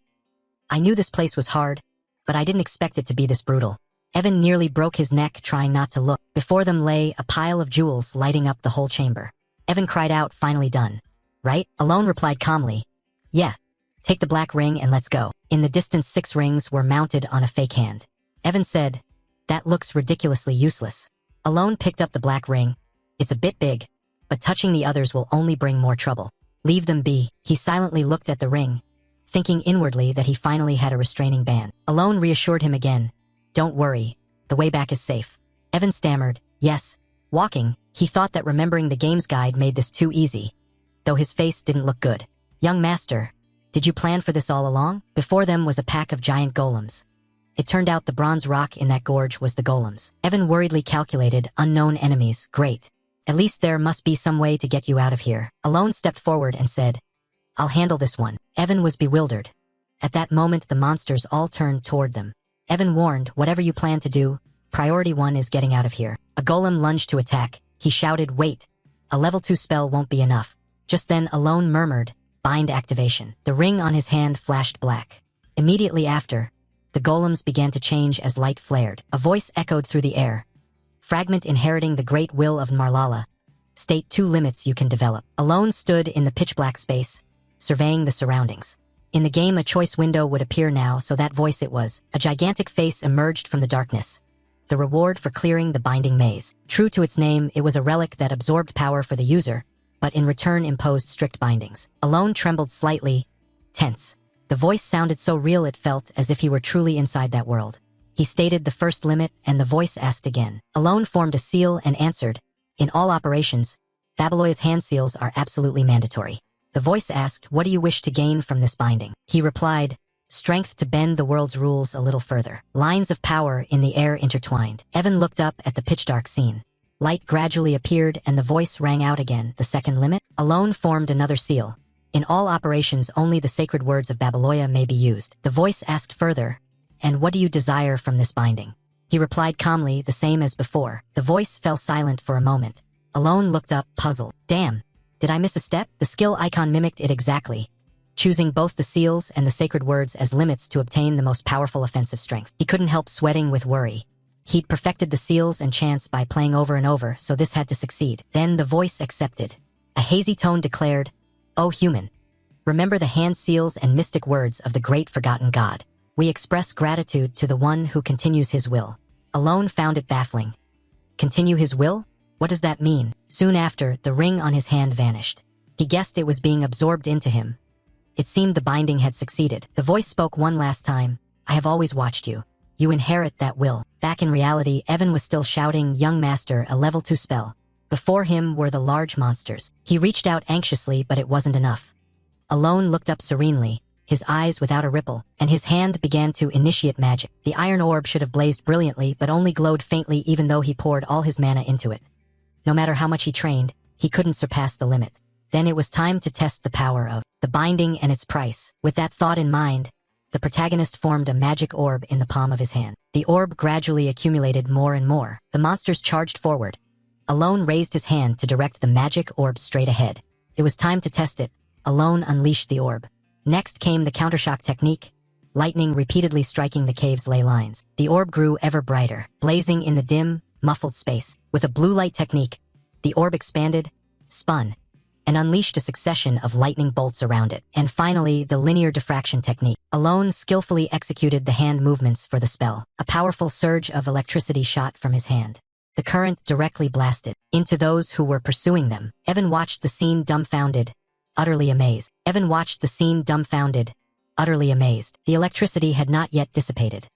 I knew this place was hard, but I didn't expect it to be this brutal. Evan nearly broke his neck trying not to look. Before them lay a pile of jewels lighting up the whole chamber. Evan cried out, "Finally done. Right?" Alone replied calmly, "Yeah. Take the black ring and let's go." In the distance 6 rings were mounted on a fake hand. Evan said, "That looks ridiculously useless." Alone picked up the black ring. "It's a bit big, but touching the others will only bring more trouble. Leave them be." He silently looked at the ring, thinking inwardly that he finally had a restraining band. Alone reassured him again, "Don't worry, the way back is safe." Evan stammered, "Yes." Walking, he thought that remembering the game's guide made this too easy, though his face didn't look good. "Young master, did you plan for this all along?" Before them was a pack of giant golems. It turned out the bronze rock in that gorge was the golems. Evan worriedly calculated, unknown enemies, great. At least there must be some way to get you out of here. Alone stepped forward and said, "I'll handle this one." Evan was bewildered. At that moment the monsters all turned toward them. Evan warned, "Whatever you plan to do, priority 1 is getting out of here." A golem lunged to attack. He shouted, "Wait. A level 2 spell won't be enough." Just then Alone murmured, "Bind activation." The ring on his hand flashed black. Immediately after, the golems began to change as light flared. A voice echoed through the air. "Fragment inheriting the great will of Marlala. State 2 limits you can develop." Alone stood in the pitch-black space, surveying the surroundings. In the game a choice window would appear now, so that voice it was. A gigantic face emerged from the darkness. The reward for clearing the binding maze. True to its name, it was a relic that absorbed power for the user, but in return imposed strict bindings. Alone trembled slightly, tense. The voice sounded so real it felt as if he were truly inside that world. He stated the first limit, and the voice asked again. Alone formed a seal and answered, "In all operations, Babyloya's hand seals are absolutely mandatory." The voice asked, "What do you wish to gain from this binding?" He replied, "Strength to bend the world's rules a little further." Lines of power in the air intertwined. Evan looked up at the pitch-dark scene. Light gradually appeared and the voice rang out again. The second limit? Alone formed another seal. "In all operations only the sacred words of Babylonia may be used." The voice asked further, "And what do you desire from this binding?" He replied calmly, "The same as before." The voice fell silent for a moment. Alone looked up, puzzled. "Damn, did I miss a step?" The skill icon mimicked it exactly, choosing both the seals and the sacred words as limits to obtain the most powerful offensive strength. He couldn't help sweating with worry. He'd perfected the seals and chants by playing over and over, so this had to succeed. Then the voice accepted. A hazy tone declared, "O human, remember the hand seals and mystic words of the great forgotten god. We express gratitude to the one who continues his will." Alone found it baffling. Continue his will? What does that mean? Soon after, the ring on his hand vanished. He guessed it was being absorbed into him. It seemed the binding had succeeded. The voice spoke one last time, "I have always watched you. You inherit that will." Back in reality, Evan was still shouting, "Young master, a level 2 spell." Before him were the large monsters. He reached out anxiously, but it wasn't enough. Alone looked up serenely, his eyes without a ripple, and his hand began to initiate magic. The iron orb should have blazed brilliantly, but only glowed faintly even though he poured all his mana into it. No matter how much he trained, he couldn't surpass the limit. Then it was time to test the power of the binding and its price. With that thought in mind, the protagonist formed a magic orb in the palm of his hand. The orb gradually accumulated more and more. The monsters charged forward. Alone raised his hand to direct the magic orb straight ahead. It was time to test it. Alone unleashed the orb. Next came the countershock technique, lightning repeatedly striking the cave's ley lines. The orb grew ever brighter, blazing in the dim, muffled space. With a blue light technique, the orb expanded, spun, and unleashed a succession of lightning bolts around it. And finally, the linear diffraction technique. Alone skillfully executed the hand movements for the spell. A powerful surge of electricity shot from his hand. The current directly blasted into those who were pursuing them. Evan watched the scene dumbfounded, utterly amazed. Evan watched the scene dumbfounded, utterly amazed. The electricity had not yet dissipated.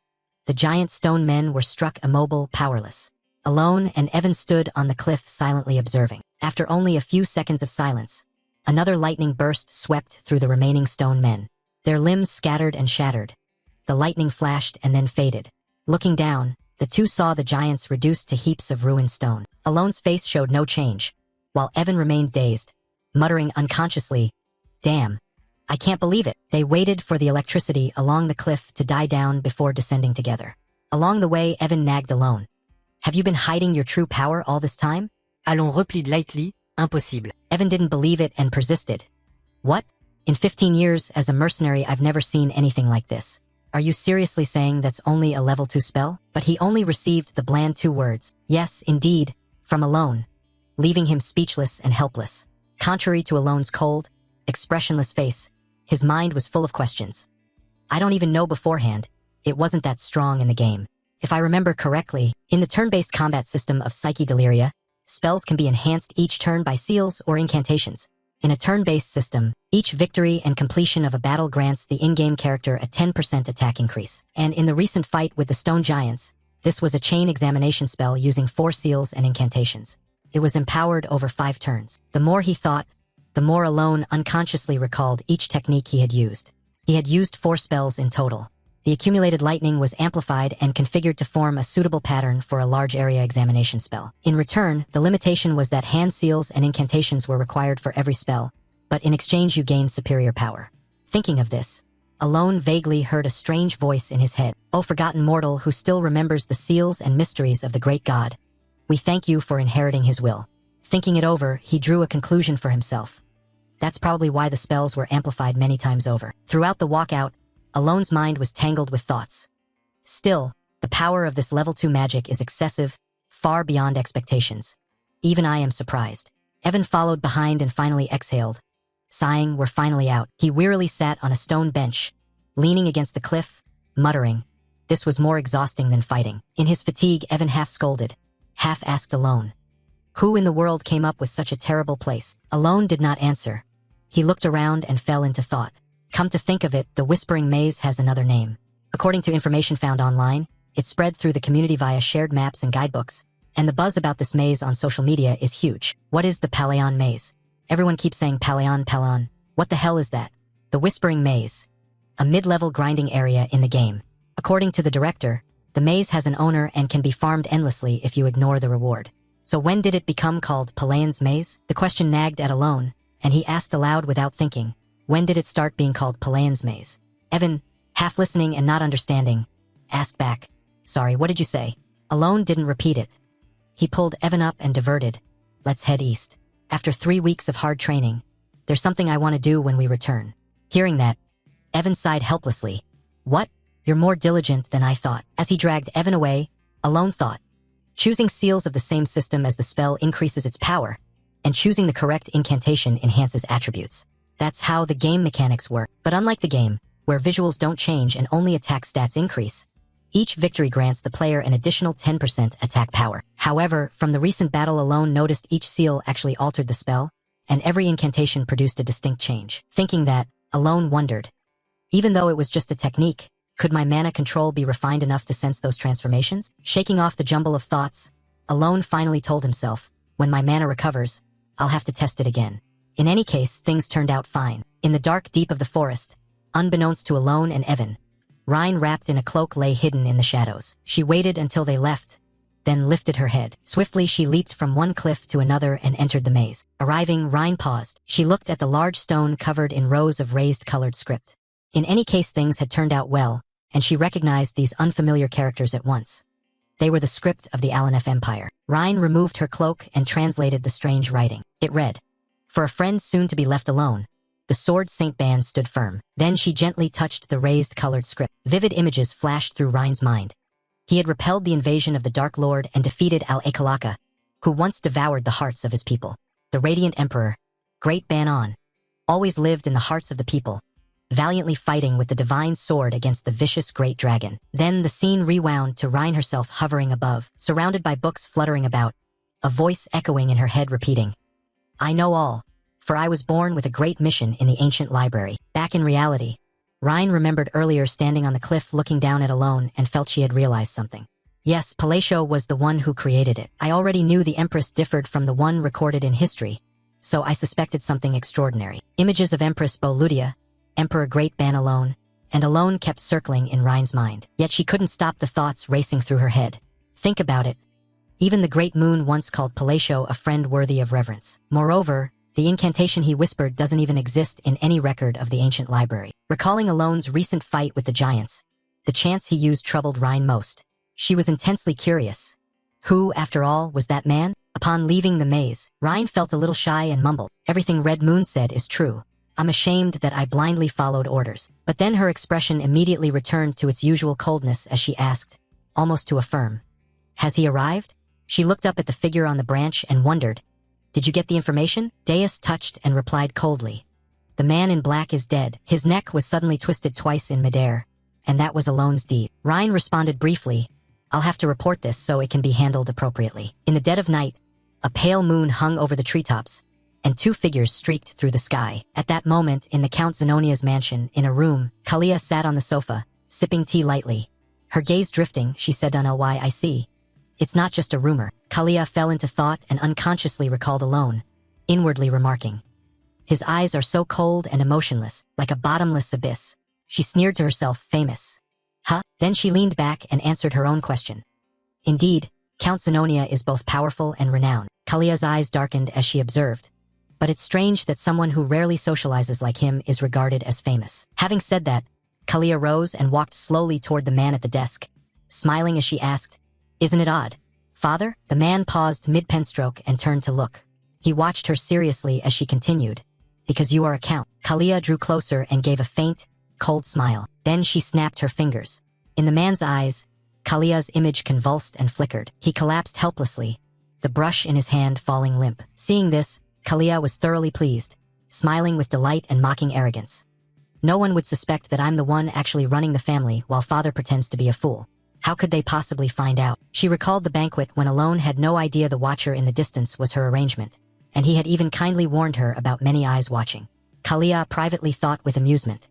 The giant stone men were struck immobile, powerless. Alone and Evan stood on the cliff silently observing. After only a few seconds of silence, another lightning burst swept through the remaining stone men. Their limbs scattered and shattered. The lightning flashed and then faded. Looking down, the The two saw the giants reduced to heaps of ruined stone. Alone's face showed no change, while Evan remained dazed, muttering unconsciously, "Damn. I can't believe it." They waited for the electricity along the cliff to die down before descending together. Along the way, Evan nagged Alone. "Have you been hiding your true power all this time?" Alon replied lightly, "Impossible." Evan didn't believe it and persisted. "What? In 15 years as a mercenary, I've never seen anything like this. Are you seriously saying that's only a level 2 spell?" But he only received the bland 2 words, "Yes, indeed," from Alone, leaving him speechless and helpless. Contrary to Alone's cold, expressionless face, his mind was full of questions. "I don't even know beforehand. It wasn't that strong in the game. If I remember correctly, in the turn-based combat system of Psyche Deliria, spells can be enhanced each turn by seals or incantations. In a turn-based system, each victory and completion of a battle grants the in-game character a 10% attack increase. And in the recent fight with the Stone Giants, this was a chain examination spell using 4 seals and incantations. It was empowered over 5 turns. The more he thought, the more Alone unconsciously recalled each technique he had used. He had used 4 spells in total. The accumulated lightning was amplified and configured to form a suitable pattern for a large area examination spell. In return, the limitation was that hand seals and incantations were required for every spell, but in exchange you gained superior power. Thinking of this, Alone vaguely heard a strange voice in his head. "O forgotten mortal who still remembers the seals and mysteries of the great god, we thank you for inheriting his will." Thinking it over, he drew a conclusion for himself. That's probably why the spells were amplified many times over. Throughout the walkout, Alone's mind was tangled with thoughts. Still, the power of this level 2 magic is excessive, far beyond expectations. Even I am surprised. Evan followed behind and finally exhaled. Sighing, "We're finally out." He wearily sat on a stone bench, leaning against the cliff, muttering. This was more exhausting than fighting. In his fatigue, Evan half scolded, half asked Alone, "Who in the world came up with such a terrible place?" Alone did not answer. He looked around and fell into thought. Come to think of it, the Whispering Maze has another name. According to information found online, it spread through the community via shared maps and guidebooks, and the buzz about this maze on social media is huge. What is the Paleon Maze? Everyone keeps saying Paleon. What the hell is that? The Whispering Maze, a mid-level grinding area in the game. According to the director, the maze has an owner and can be farmed endlessly if you ignore the reward. So when did it become called Paleon's Maze? The question nagged at Alone, and he asked aloud without thinking. When did it start being called Paleon's Maze? Evan, half listening and not understanding, asked back, "Sorry, what did you say?" Alone didn't repeat it. He pulled Evan up and diverted. "Let's head east. After 3 weeks of hard training, there's something I want to do when we return." Hearing that, Evan sighed helplessly. "What? You're more diligent than I thought." As he dragged Evan away, Alone thought. Choosing seals of the same system as the spell increases its power, and choosing the correct incantation enhances attributes. That's how the game mechanics work. But unlike the game, where visuals don't change and only attack stats increase, each victory grants the player an additional 10% attack power. However, from the recent battle, Alone noticed each seal actually altered the spell, and every incantation produced a distinct change. Thinking that, Alone wondered, even though it was just a technique, could my mana control be refined enough to sense those transformations? Shaking off the jumble of thoughts, Alone finally told himself, when my mana recovers, I'll have to test it again. In any case, things turned out fine. In the dark deep of the forest, unbeknownst to Alone and Evan, Rhine wrapped in a cloak lay hidden in the shadows. She waited until they left, then lifted her head. Swiftly she leaped from one cliff to another and entered the maze. Arriving, Rhine paused. She looked at the large stone covered in rows of raised colored script. In any case, things had turned out well, and she recognized these unfamiliar characters at once. They were the script of the Alanef Empire. Rhine removed her cloak and translated the strange writing. It read, "For a friend soon to be left alone, the Sword Saint band stood firm." Then she gently touched the raised colored script. Vivid images flashed through Rhine's mind. He had repelled the invasion of the Dark Lord and defeated Al-Akalaka, who once devoured the hearts of his people. The Radiant Emperor, Great Banon, always lived in the hearts of the people, valiantly fighting with the divine sword against the vicious Great Dragon. Then the scene rewound to Rhine herself hovering above, surrounded by books fluttering about, a voice echoing in her head repeating, "I know all, for I was born with a great mission in the ancient library." Back in reality, Rhine remembered earlier standing on the cliff looking down at Alone and felt she had realized something. Yes, Palatio was the one who created it. I already knew the Empress differed from the one recorded in history, so I suspected something extraordinary. Images of Empress Boludia, Emperor Great Ban Alone, and Alone kept circling in Rhine's mind. Yet she couldn't stop the thoughts racing through her head. Think about it. Even the great moon once called Palatio a friend worthy of reverence. Moreover, the incantation he whispered doesn't even exist in any record of the ancient library. Recalling Alone's recent fight with the giants, the chants he used troubled Rhine most. She was intensely curious. Who, after all, was that man? Upon leaving the maze, Rhine felt a little shy and mumbled, "Everything Red Moon said is true. I'm ashamed that I blindly followed orders." But then her expression immediately returned to its usual coldness as she asked, almost to affirm, "Has he arrived?" She looked up at the figure on the branch and wondered, "Did you get the information?" Deus touched and replied coldly, "The man in black is dead." His neck was suddenly twisted twice in midair, and that was Alone's deed. Rhine responded briefly, "I'll have to report this so it can be handled appropriately." In the dead of night, a pale moon hung over the treetops, and two figures streaked through the sky. At that moment, in the Count Zenonia's mansion, in a room, Kalia sat on the sofa, sipping tea lightly. Her gaze drifting, she said unly, "I see. It's not just a rumor." Kalia fell into thought and unconsciously recalled Alone, inwardly remarking, "His eyes are so cold and emotionless, like a bottomless abyss." She sneered to herself, famous. Huh? Then she leaned back and answered her own question. Indeed, Count Zenonia is both powerful and renowned. Kalia's eyes darkened as she observed. But it's strange that someone who rarely socializes like him is regarded as famous. Having said that, Kalia rose and walked slowly toward the man at the desk, smiling as she asked, "Isn't it odd, Father?" The man paused mid-pen stroke and turned to look. He watched her seriously as she continued, "Because you are a count." Kalia drew closer and gave a faint, cold smile. Then she snapped her fingers. In the man's eyes, Kalia's image convulsed and flickered. He collapsed helplessly, the brush in his hand falling limp. Seeing this, Kalia was thoroughly pleased, smiling with delight and mocking arrogance. "No one would suspect that I'm the one actually running the family while Father pretends to be a fool. How could they possibly find out?" She recalled the banquet when Alone had no idea the watcher in the distance was her arrangement, and he had even kindly warned her about many eyes watching. Kalia privately thought with amusement,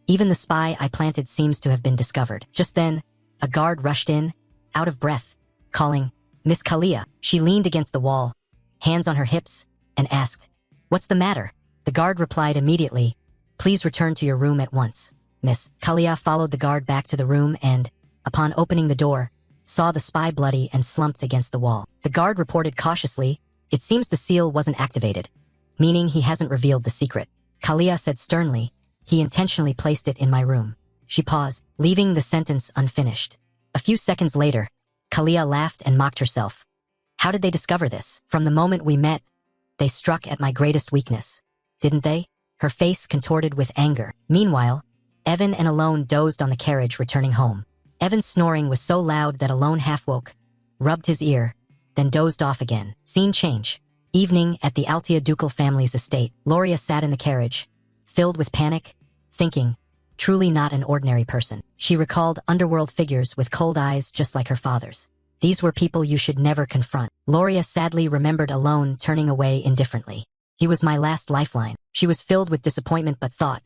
"Even the spy I planted seems to have been discovered." Just then, a guard rushed in, out of breath, calling, "Miss Kalia." She leaned against the wall, hands on her hips, and asked, "What's the matter?" The guard replied immediately, "Please return to your room at once, Miss." Kalia followed the guard back to the room and, upon opening the door, saw the spy bloody and slumped against the wall. The guard reported cautiously, "It seems the seal wasn't activated, meaning he hasn't revealed the secret." Kalia said sternly, "He intentionally placed it in my room." She paused, leaving the sentence unfinished. A few seconds later, Kalia laughed and mocked herself. "How did they discover this? From the moment we met, they struck at my greatest weakness, didn't they?" Her face contorted with anger. Meanwhile, Evan and Alone dozed on the carriage returning home. Evan's snoring was so loud that Alone half woke, rubbed his ear, then dozed off again. Scene change. Evening at the Altia ducal family's estate. Loria sat in the carriage, filled with panic, thinking, truly not an ordinary person. She recalled underworld figures with cold eyes just like her father's. These were people you should never confront. Loria sadly remembered Alone turning away indifferently. "He was my last lifeline." She was filled with disappointment but thought,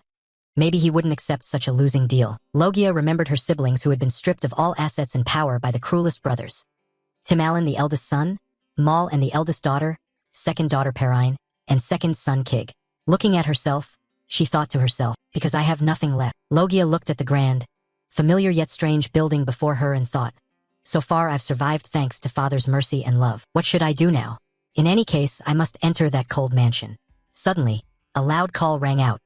maybe he wouldn't accept such a losing deal. Logia remembered her siblings who had been stripped of all assets and power by the cruelest brothers. Tim Allen, the eldest son, Maul and the eldest daughter, second daughter Perrine, and second son Kig. Looking at herself, she thought to herself, because I have nothing left. Logia looked at the grand, familiar yet strange building before her and thought, so far I've survived thanks to Father's mercy and love. What should I do now? In any case, I must enter that cold mansion. Suddenly, a loud call rang out.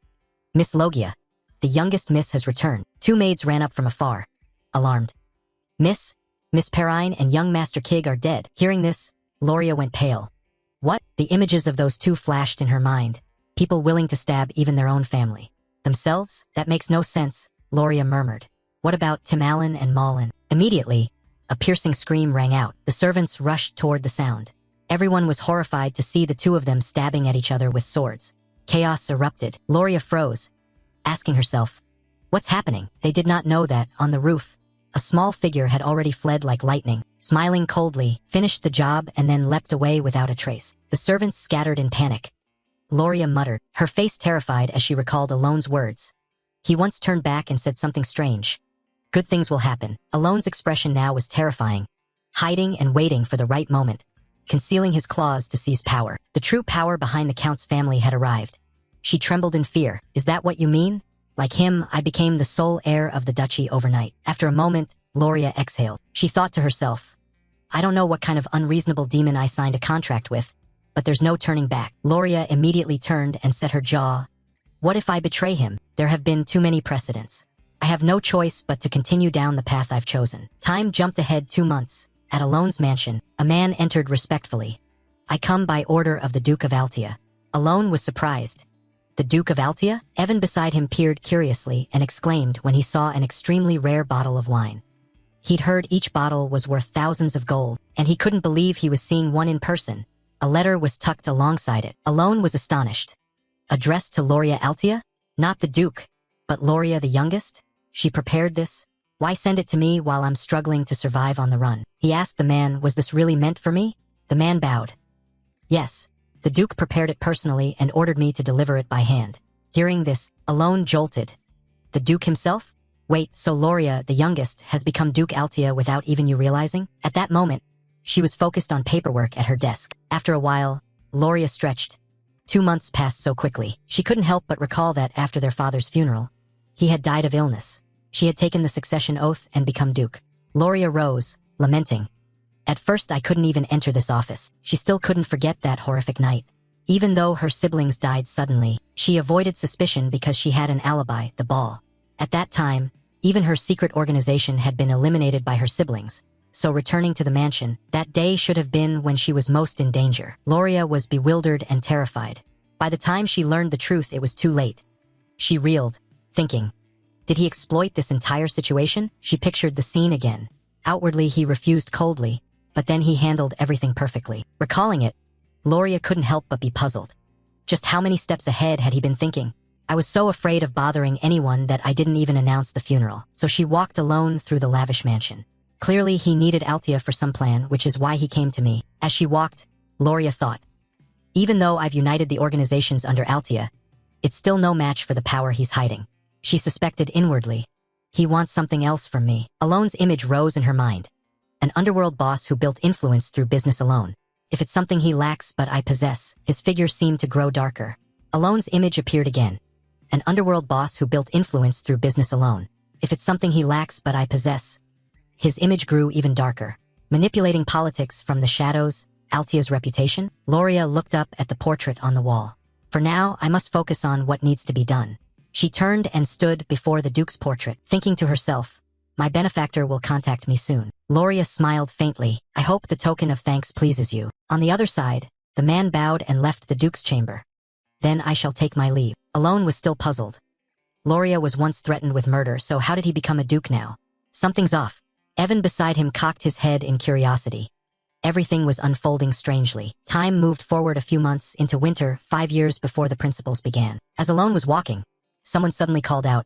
"Miss Logia, the youngest miss has returned." Two maids ran up from afar, alarmed. Miss Perrine and young Master Kig are dead." Hearing this, Loria went pale. What? The images of those two flashed in her mind. People willing to stab even their own family. Themselves? That makes no sense, Loria murmured. What about Tim Allen and Maulin? Immediately, a piercing scream rang out. The servants rushed toward the sound. Everyone was horrified to see the two of them stabbing at each other with swords. Chaos erupted. Loria froze, asking herself, what's happening? They did not know that, on the roof, a small figure had already fled like lightning, smiling coldly, finished the job and then leapt away without a trace. The servants scattered in panic. Loria muttered, her face terrified as she recalled Alone's words. He once turned back and said something strange. Good things will happen. Alone's expression now was terrifying, hiding and waiting for the right moment, concealing his claws to seize power. The true power behind the Count's family had arrived. She trembled in fear. Is that what you mean? Like him, I became the sole heir of the duchy overnight. After a moment, Loria exhaled. She thought to herself, I don't know what kind of unreasonable demon I signed a contract with, but there's no turning back. Gloria immediately turned and set her jaw. What if I betray him? There have been too many precedents. I have no choice but to continue down the path I've chosen. Time jumped ahead 2 months. At Alone's mansion, a man entered respectfully. I come by order of the Duke of Altea. Alone was surprised. The Duke of Altea? Evan beside him peered curiously and exclaimed when he saw an extremely rare bottle of wine. He'd heard each bottle was worth thousands of gold, and he couldn't believe he was seeing one in person. A letter was tucked alongside it. Alone was astonished. Addressed to Loria Altea? Not the Duke, but Loria the youngest? She prepared this? Why send it to me while I'm struggling to survive on the run? He asked the man, was this really meant for me? The man bowed. Yes. The Duke prepared it personally and ordered me to deliver it by hand. Hearing this, Alone jolted. The Duke himself? Wait, so Loria, the youngest, has become Duke Altea without even you realizing? At that moment, she was focused on paperwork at her desk. After a while, Loria stretched. 2 months passed so quickly. She couldn't help but recall that after their father's funeral, he had died of illness. She had taken the succession oath and become Duke. Loria rose, lamenting. At first I couldn't even enter this office. She still couldn't forget that horrific night. Even though her siblings died suddenly, she avoided suspicion because she had an alibi, the ball. At that time, even her secret organization had been eliminated by her siblings. So returning to the mansion, that day should have been when she was most in danger. Loria was bewildered and terrified. By the time she learned the truth, it was too late. She reeled, thinking, did he exploit this entire situation? She pictured the scene again. Outwardly, he refused coldly, but then he handled everything perfectly. Recalling it, Loria couldn't help but be puzzled. Just how many steps ahead had he been thinking? I was so afraid of bothering anyone that I didn't even announce the funeral. So she walked alone through the lavish mansion. Clearly, he needed Altea for some plan, which is why he came to me. As she walked, Loria thought, even though I've united the organizations under Altea, it's still no match for the power he's hiding. She suspected inwardly, he wants something else from me. Alone's image rose in her mind. An underworld boss who built influence through business alone. If it's something he lacks but I possess, his figure seemed to grow darker. Alone's image appeared again. An underworld boss who built influence through business alone. If it's something he lacks but I possess. His image grew even darker. Manipulating politics from the shadows, Altea's reputation? Loria looked up at the portrait on the wall. For now, I must focus on what needs to be done. She turned and stood before the Duke's portrait, thinking to herself, my benefactor will contact me soon. Loria smiled faintly. I hope the token of thanks pleases you. On the other side, the man bowed and left the Duke's chamber. Then I shall take my leave. Alone was still puzzled. Loria was once threatened with murder, so how did he become a Duke now? Something's off. Evan beside him cocked his head in curiosity. Everything was unfolding strangely. Time moved forward a few months into winter, 5 years before the principals began. As Alone was walking, someone suddenly called out,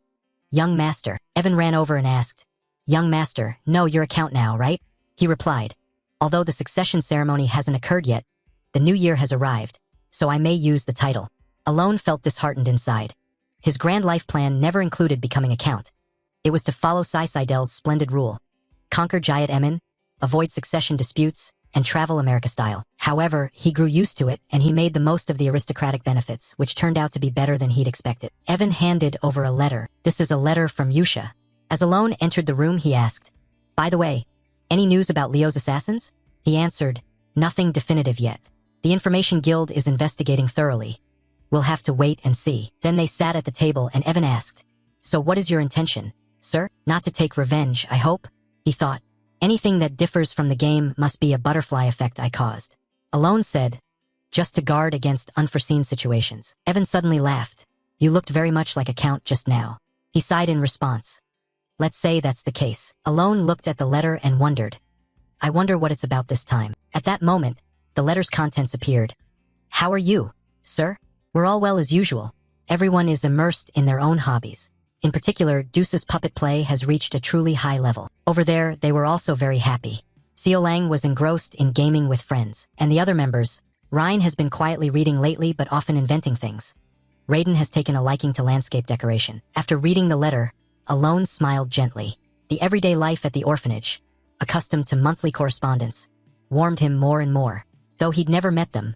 young master. Evan ran over and asked, young master, no, you're a count now, right? He replied, although the succession ceremony hasn't occurred yet, the new year has arrived, so I may use the title. Alone felt disheartened inside. His grand life plan never included becoming a count. It was to follow Seidel's splendid rule. Conquer Jayat Emin, avoid succession disputes, and travel America style. However, he grew used to it and he made the most of the aristocratic benefits, which turned out to be better than he'd expected. Evan handed over a letter. This is a letter from Yusha. As Alone entered the room, he asked, by the way, any news about Leo's assassins? He answered, nothing definitive yet. The Information Guild is investigating thoroughly. We'll have to wait and see. Then they sat at the table and Evan asked, so what is your intention, sir? Not to take revenge, I hope? He thought, anything that differs from the game must be a butterfly effect I caused. Alone said, just to guard against unforeseen situations. Evan suddenly laughed. You looked very much like a count just now. He sighed in response. Let's say that's the case. Alone looked at the letter and wondered. I wonder what it's about this time. At that moment, the letter's contents appeared. How are you, sir? We're all well as usual. Everyone is immersed in their own hobbies. In particular, Deuce's puppet play has reached a truly high level. Over there, they were also very happy. Xiao Lang was engrossed in gaming with friends. And the other members, Ryan has been quietly reading lately but often inventing things. Raiden has taken a liking to landscape decoration. After reading the letter, Alone smiled gently. The everyday life at the orphanage, accustomed to monthly correspondence, warmed him more and more. Though he'd never met them,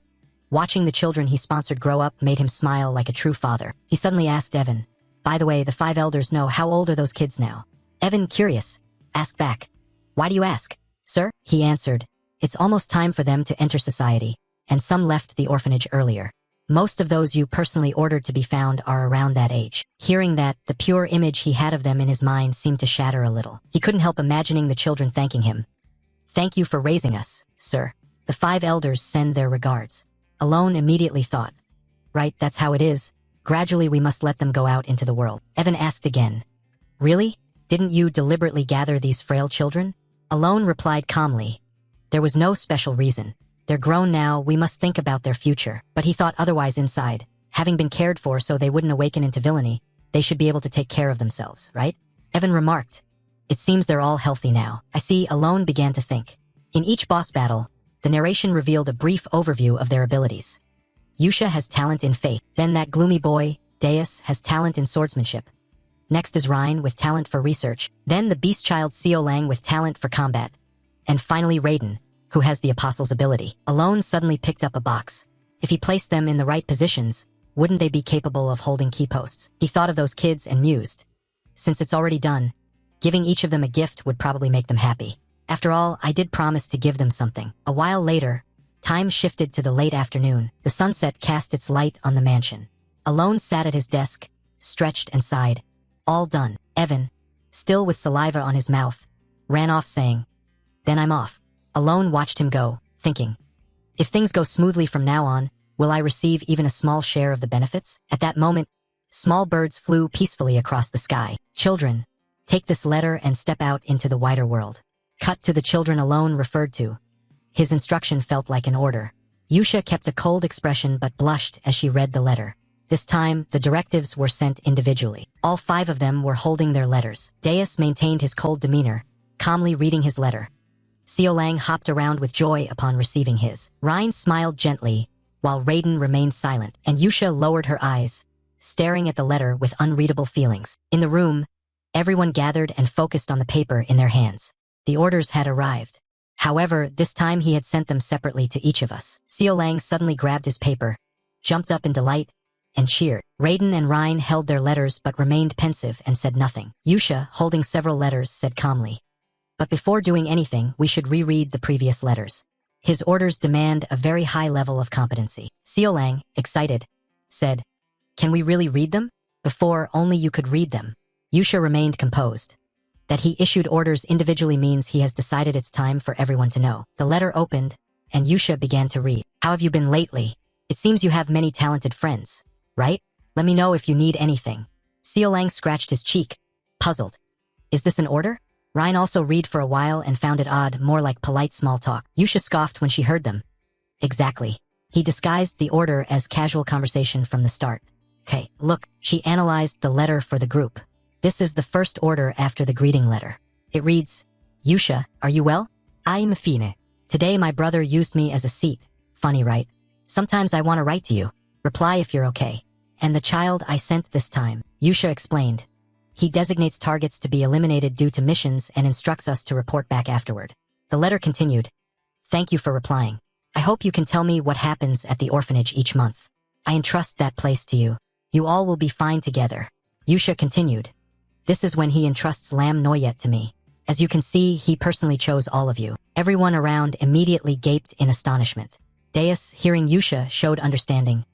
watching the children he sponsored grow up made him smile like a true father. He suddenly asked Evan, by the way, the 5 elders know how old are those kids now? Evan, curious, asked back, why do you ask, sir? He answered, It's almost time for them to enter society, and some left the orphanage earlier. Most of those you personally ordered to be found are around that age. Hearing that, the pure image he had of them in his mind seemed to shatter a little. He couldn't help imagining the children thanking him. "Thank you for raising us, sir. The 5 elders send their regards." Alone immediately thought, "Right, that's how it is. Gradually we must let them go out into the world." Evan asked again, "Really? Didn't you deliberately gather these frail children?" Alone replied calmly, "There was no special reason. They're grown now, we must think about their future." But he thought otherwise inside. Having been cared for so they wouldn't awaken into villainy, they should be able to take care of themselves, right? Evan remarked, "It seems they're all healthy now." I see. Alone began to think. In each boss battle, the narration revealed a brief overview of their abilities. Yusha has talent in faith. Then that gloomy boy, Deus, has talent in swordsmanship. Next is Ryan with talent for research. Then the beast child Xiaolang with talent for combat. And finally Raiden, who has the apostle's ability. Alone suddenly picked up a box. If he placed them in the right positions, wouldn't they be capable of holding key posts? He thought of those kids and mused. Since it's already done, giving each of them a gift would probably make them happy. After all, I did promise to give them something. A while later, time shifted to the late afternoon. The sunset cast its light on the mansion. Alone sat at his desk, stretched and sighed. All done. Evan, still with saliva on his mouth, ran off saying, "Then I'm off." Alone watched him go, thinking, "If things go smoothly from now on, will I receive even a small share of the benefits?" At that moment, small birds flew peacefully across the sky. "Children, take this letter and step out into the wider world." Cut to the children Alone referred to. His instruction felt like an order. Yusha kept a cold expression but blushed as she read the letter. This time, the directives were sent individually. All 5 of them were holding their letters. Deus maintained his cold demeanor, calmly reading his letter. Xiaolang hopped around with joy upon receiving his. Ryan smiled gently, while Raiden remained silent, and Yusha lowered her eyes, staring at the letter with unreadable feelings. In the room, everyone gathered and focused on the paper in their hands. The orders had arrived. However, this time he had sent them separately to each of us. Xiaolang suddenly grabbed his paper, jumped up in delight, and cheered. Raiden and Ryan held their letters but remained pensive and said nothing. Yusha, holding several letters, said calmly, "But before doing anything, we should reread the previous letters. His orders demand a very high level of competency." Xiaolang, excited, said, "Can we really read them?" "Before, only you could read them." Yusha remained composed. That he issued orders individually means he has decided it's time for everyone to know. The letter opened, and Yusha began to read. "How have you been lately? It seems you have many talented friends, right? Let me know if you need anything." Xiaolang scratched his cheek, puzzled. "Is this an order?" Ryan also read for a while and found it odd, more like polite small talk. Yusha scoffed when she heard them. "Exactly." He disguised the order as casual conversation from the start. "Okay, look," she analyzed the letter for the group. "This is the first order after the greeting letter. It reads, 'Yusha, are you well? I'm fine. Today my brother used me as a seat. Funny, right? Sometimes I want to write to you. Reply if you're okay. And the child I sent this time," Yusha explained. "He designates targets to be eliminated due to missions and instructs us to report back afterward." The letter continued, "Thank you for replying. I hope you can tell me what happens at the orphanage each month. I entrust that place to you. You all will be fine together." Yusha continued, "This is when he entrusts Lam Noyet to me. As you can see, he personally chose all of you." Everyone around immediately gaped in astonishment. Deus, hearing Yusha, showed understanding.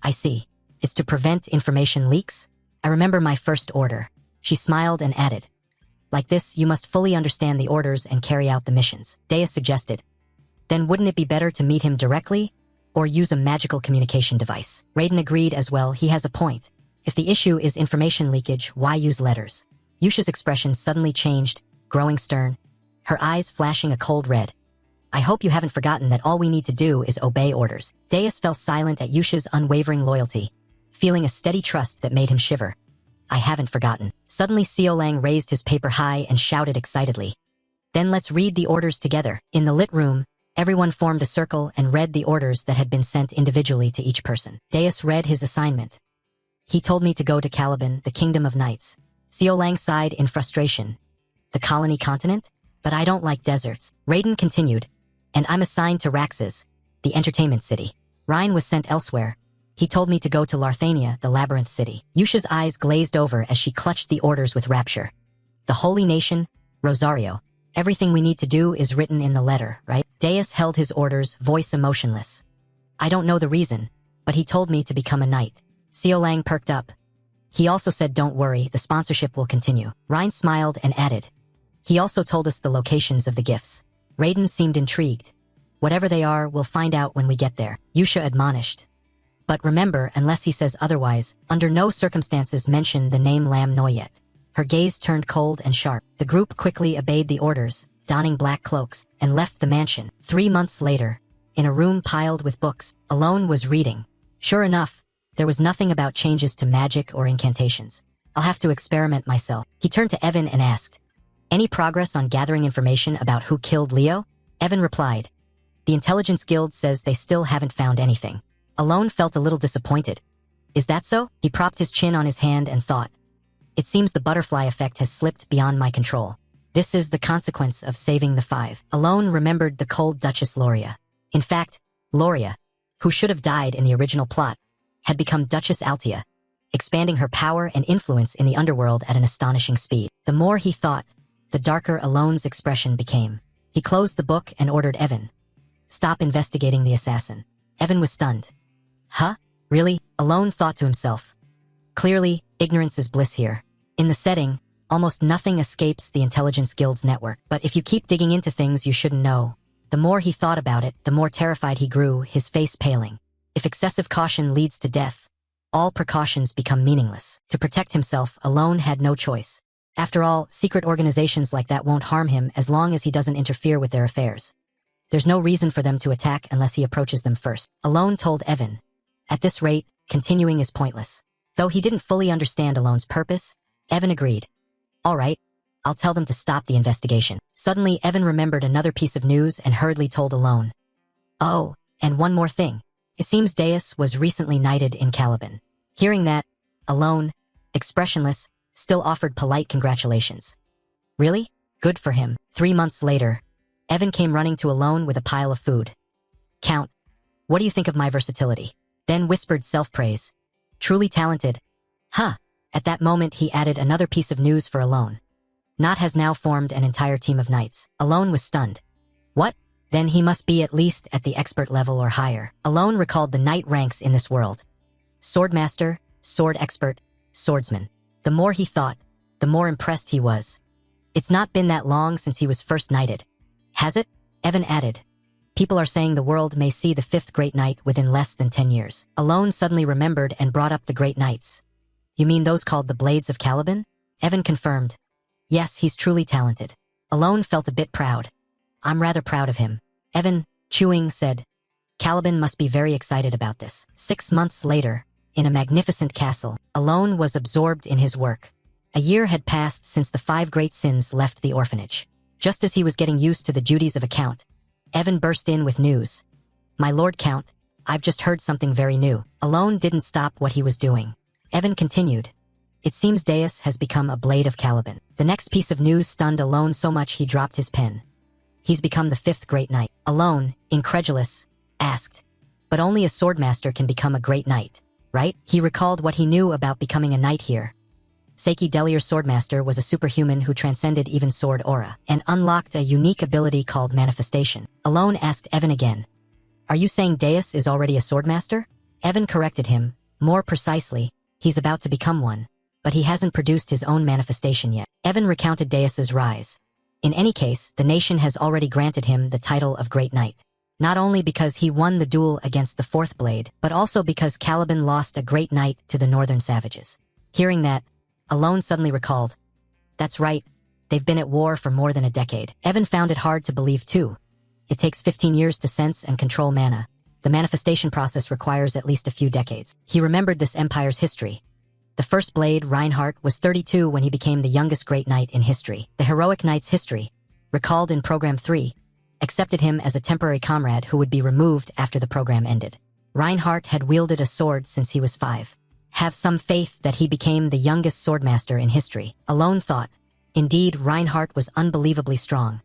"I see. It's to prevent information leaks? I remember my first order." She smiled and added, "Like this, you must fully understand the orders and carry out the missions." Deus suggested, "Then wouldn't it be better to meet him directly, or use a magical communication device?" Raiden agreed as well. He has a point. If the issue is information leakage, why use letters? Yusha's expression suddenly changed, growing stern, her eyes flashing a cold red. "I hope you haven't forgotten that all we need to do is obey orders." Deus fell silent at Yusha's unwavering loyalty, feeling a steady trust that made him shiver. "I haven't forgotten." Suddenly Xiaolang raised his paper high and shouted excitedly, "Then let's read the orders together." In the lit room, everyone formed a circle and read the orders that had been sent individually to each person. Deus read his assignment. "He told me to go to Caliban, the Kingdom of Knights." Xiaolang sighed in frustration. "The colony continent? But I don't like deserts." Raiden continued, "And I'm assigned to Raxus, the entertainment city." Ryan was sent elsewhere. "He told me to go to Larthania, the labyrinth city." Yusha's eyes glazed over as she clutched the orders with rapture. "The holy nation, Rosario. Everything we need to do is written in the letter, right?" Deus held his orders, voice emotionless. I don't know the reason, but he told me to become a knight. Xiao perked up. He also said don't worry, the sponsorship will continue. Ryan smiled and added. He also told us the locations of the gifts. Raiden seemed intrigued. Whatever they are, we'll find out when we get there. Yusha admonished. But remember, unless he says otherwise, under no circumstances mention the name Lam Noyet. Her gaze turned cold and sharp. The group quickly obeyed the orders, donning black cloaks, and left the mansion. 3 months later, in a room piled with books, Alone was reading. Sure enough, there was nothing about changes to magic or incantations. I'll have to experiment myself. He turned to Evan and asked, any progress on gathering information about who killed Leo? Evan replied, the Intelligence Guild says they still haven't found anything. Alone felt a little disappointed. Is that so? He propped his chin on his hand and thought, it seems the butterfly effect has slipped beyond my control. This is the consequence of saving the 5. Alone remembered the cold Duchess Loria. In fact, Loria, who should have died in the original plot, had become Duchess Altia, expanding her power and influence in the underworld at an astonishing speed. The more he thought, the darker Alone's expression became. He closed the book and ordered Evan, stop investigating the assassin. Evan was stunned. Huh? Really? Alone thought to himself. Clearly, ignorance is bliss here. In the setting, almost nothing escapes the Intelligence Guild's network. But if you keep digging into things you shouldn't know, the more he thought about it, the more terrified he grew, his face paling. If excessive caution leads to death, all precautions become meaningless. To protect himself, Alone had no choice. After all, secret organizations like that won't harm him as long as he doesn't interfere with their affairs. There's no reason for them to attack unless he approaches them first. Alone told Evan. At this rate, continuing is pointless. Though he didn't fully understand Alone's purpose, Evan agreed. All right, I'll tell them to stop the investigation. Suddenly, Evan remembered another piece of news and hurriedly told Alone. Oh, and one more thing. It seems Deus was recently knighted in Caliban. Hearing that, Alone, expressionless, still offered polite congratulations. Really? Good for him. 3 months later, Evan came running to Alone with a pile of food. Count, what do you think of my versatility? Then whispered self-praise. Truly talented. Huh. At that moment he added another piece of news for Alone. Not has now formed an entire team of knights. Alone was stunned. What? Then he must be at least at the expert level or higher. Alone recalled the knight ranks in this world. Swordmaster, sword expert, swordsman. The more he thought, the more impressed he was. It's not been that long since he was first knighted. Has it? Evan added. People are saying the world may see the 5th Great Knight within less than 10 years. Alone suddenly remembered and brought up the Great Knights. You mean those called the Blades of Caliban? Evan confirmed. Yes, he's truly talented. Alone felt a bit proud. I'm rather proud of him. Evan, chewing, said. Caliban must be very excited about this. 6 months later, in a magnificent castle, Alone was absorbed in his work. A year had passed since the 5 great sins left the orphanage. Just as he was getting used to the duties of a count, Evan burst in with news. My Lord Count, I've just heard something very new. Alone didn't stop what he was doing. Evan continued. It seems Deus has become a blade of Caliban. The next piece of news stunned Alone so much he dropped his pen. He's become the 5th Great Knight. Alone, incredulous, asked. But only a swordmaster can become a great knight, right? He recalled what he knew about becoming a knight here. Seiki Delier Swordmaster was a superhuman who transcended even sword aura and unlocked a unique ability called manifestation. Alone asked Evan again. Are you saying Deus is already a swordmaster? Evan corrected him. More precisely, he's about to become one, but he hasn't produced his own manifestation yet. Evan recounted Deus's rise. In any case, the nation has already granted him the title of Great Knight. Not only because he won the duel against the 4th Blade, but also because Caliban lost a great knight to the northern savages. Hearing that, Alone suddenly recalled. That's right, they've been at war for more than a decade. Evan found it hard to believe too. It takes 15 years to sense and control mana. The manifestation process requires at least a few decades. He remembered this empire's history. The first blade, Reinhardt, was 32 when he became the youngest great knight in history. The heroic knight's history, recalled in Program 3, accepted him as a temporary comrade who would be removed after the program ended. Reinhardt had wielded a sword since he was 5. Have some faith that he became the youngest swordmaster in history. Alone thought. Indeed, Reinhardt was unbelievably strong.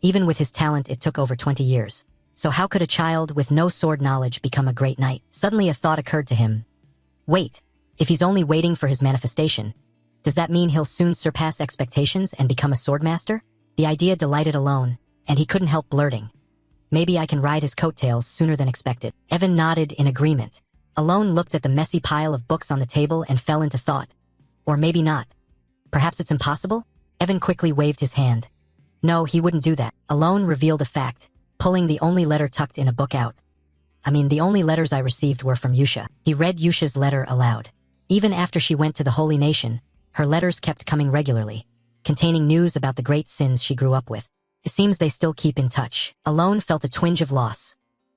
Even with his talent, it took over 20 years. So how could a child with no sword knowledge become a great knight? Suddenly a thought occurred to him. Wait, if he's only waiting for his manifestation, does that mean he'll soon surpass expectations and become a swordmaster? The idea delighted Alone, and he couldn't help blurting. Maybe I can ride his coattails sooner than expected. Evan nodded in agreement. Alone looked at the messy pile of books on the table and fell into thought. Or maybe not. Perhaps it's impossible? Evan quickly waved his hand. No, he wouldn't do that. Alone revealed a fact, pulling the only letter tucked in a book out. The only letters I received were from Yusha. He read Yusha's letter aloud. Even after she went to the Holy Nation, her letters kept coming regularly, containing news about the great sins she grew up with. It seems they still keep in touch. Alone felt a twinge of loss.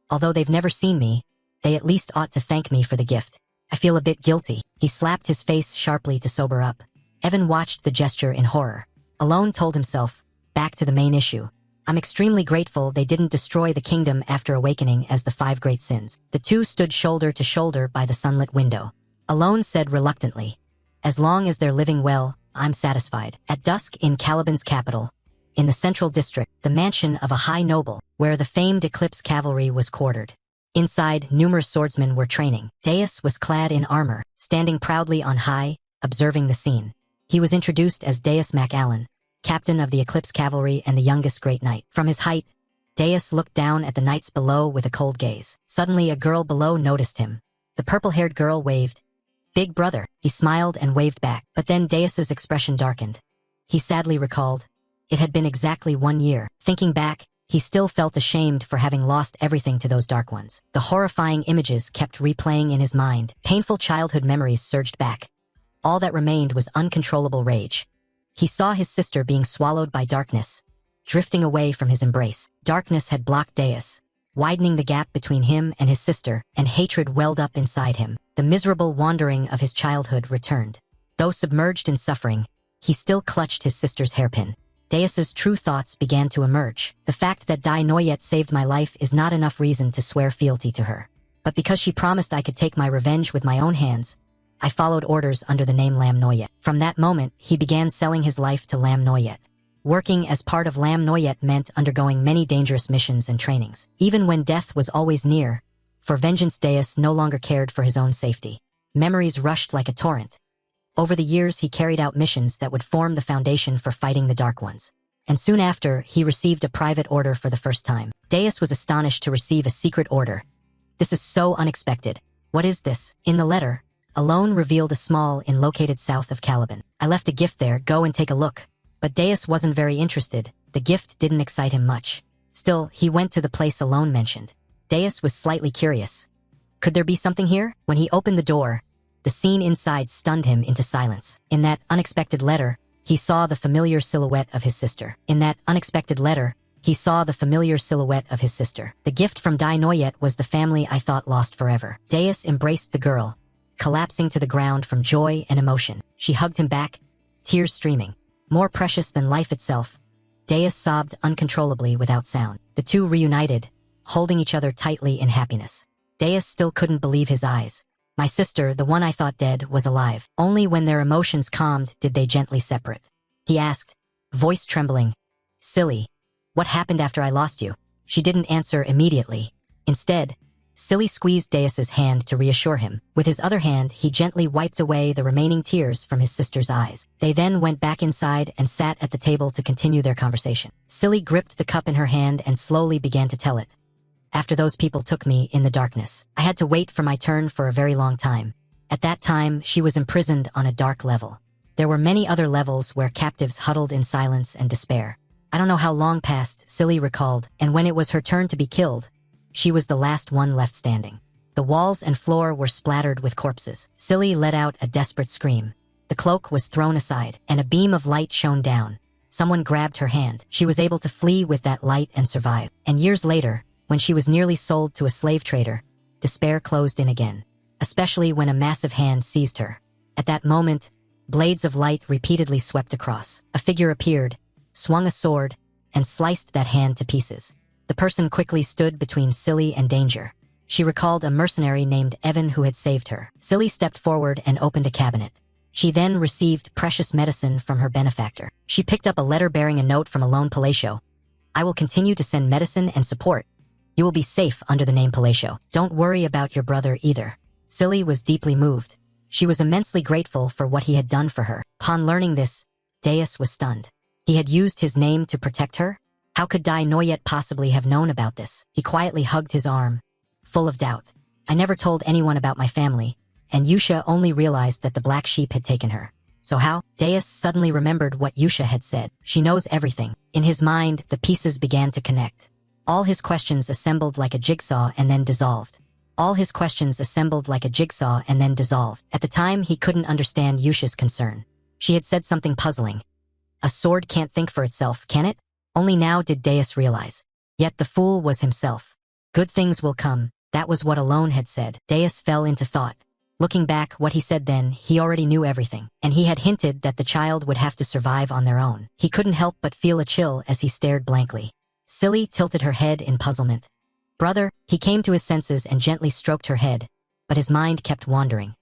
Although they've never seen me, they at least ought to thank me for the gift. I feel a bit guilty. He slapped his face sharply to sober up. Evan watched the gesture in horror. Alone told himself, back to the main issue. I'm extremely grateful they didn't destroy the kingdom after awakening as the 5 great sins. The two stood shoulder to shoulder by the sunlit window. Alone said reluctantly, as long as they're living well, I'm satisfied. At dusk in Caliban's capital, in the central district, the mansion of a high noble, where the famed Eclipse cavalry was quartered. Inside, numerous swordsmen were training. Deus was clad in armor, standing proudly on high, observing the scene. He was introduced as Deus MacAllan, captain of the Eclipse cavalry and the youngest great knight. From his height, Deus looked down at the knights below with a cold gaze. Suddenly a girl below noticed him. The purple-haired girl waved. Big brother. He smiled and waved back, but then Deus's expression darkened. He sadly recalled, it had been exactly 1 year. Thinking back, he still felt ashamed for having lost everything to those dark ones. The horrifying images kept replaying in his mind. Painful childhood memories surged back. All that remained was uncontrollable rage. He saw his sister being swallowed by darkness, drifting away from his embrace. Darkness had blocked Deus, widening the gap between him and his sister, and hatred welled up inside him. The miserable wandering of his childhood returned. Though submerged in suffering, he still clutched his sister's hairpin. Deus's true thoughts began to emerge. The fact that Dai Noyet saved my life is not enough reason to swear fealty to her. But because she promised I could take my revenge with my own hands, I followed orders under the name Lam Noyet. From that moment, he began selling his life to Lam Noyet. Working as part of Lam Noyet meant undergoing many dangerous missions and trainings. Even when death was always near, for vengeance Deus no longer cared for his own safety. Memories rushed like a torrent. Over the years he carried out missions that would form the foundation for fighting the Dark Ones. And soon after, he received a private order for the first time. Deus was astonished to receive a secret order. This is so unexpected. What is this? In the letter, Alone revealed a small inn located south of Caliban. I left a gift there, go and take a look. But Deus wasn't very interested. The gift didn't excite him much. Still, he went to the place Alone mentioned. Deus was slightly curious. Could there be something here? When he opened the door, the scene inside stunned him into silence. In that unexpected letter, he saw the familiar silhouette of his sister. The gift from Dai Noyet was the family I thought lost forever. Deus embraced the girl, collapsing to the ground from joy and emotion. She hugged him back, tears streaming. More precious than life itself, Deus sobbed uncontrollably without sound. The two reunited, holding each other tightly in happiness. Deus still couldn't believe his eyes. My sister, the one I thought dead, was alive. Only when their emotions calmed did they gently separate. He asked, voice trembling, Silly, what happened after I lost you? She didn't answer immediately. Instead, Silly squeezed Deus's hand to reassure him. With his other hand, he gently wiped away the remaining tears from his sister's eyes. They then went back inside and sat at the table to continue their conversation. Silly gripped the cup in her hand and slowly began to tell it. After those people took me in the darkness, I had to wait for my turn for a very long time. At that time, she was imprisoned on a dark level. There were many other levels where captives huddled in silence and despair. I don't know how long passed, Silly recalled, and when it was her turn to be killed, she was the last one left standing. The walls and floor were splattered with corpses. Silly let out a desperate scream. The cloak was thrown aside, and a beam of light shone down. Someone grabbed her hand. She was able to flee with that light and survive. And years later, when she was nearly sold to a slave trader, despair closed in again, especially when a massive hand seized her. At that moment, blades of light repeatedly swept across. A figure appeared, swung a sword, and sliced that hand to pieces. The person quickly stood between Silly and danger. She recalled a mercenary named Evan who had saved her. Silly stepped forward and opened a cabinet. She then received precious medicine from her benefactor. She picked up a letter bearing a note from Alone Palacio. I will continue to send medicine and support. You will be safe under the name Palacio. Don't worry about your brother either. Silly was deeply moved. She was immensely grateful for what he had done for her. Upon learning this, Deus was stunned. He had used his name to protect her? How could Dai Noyet possibly have known about this? He quietly hugged his arm, full of doubt. I never told anyone about my family, and Yusha only realized that the black sheep had taken her. So how? Deus suddenly remembered what Yusha had said. She knows everything. In his mind, the pieces began to connect. All his questions assembled like a jigsaw and then dissolved. At the time, he couldn't understand Yusha's concern. She had said something puzzling. A sword can't think for itself, can it? Only now did Deus realize. Yet the fool was himself. Good things will come, that was what Alone had said. Deus fell into thought. Looking back, what he said then, he already knew everything, and he had hinted that the child would have to survive on their own. He couldn't help but feel a chill as he stared blankly. Silly tilted her head in puzzlement. Brother, he came to his senses and gently stroked her head, but his mind kept wandering.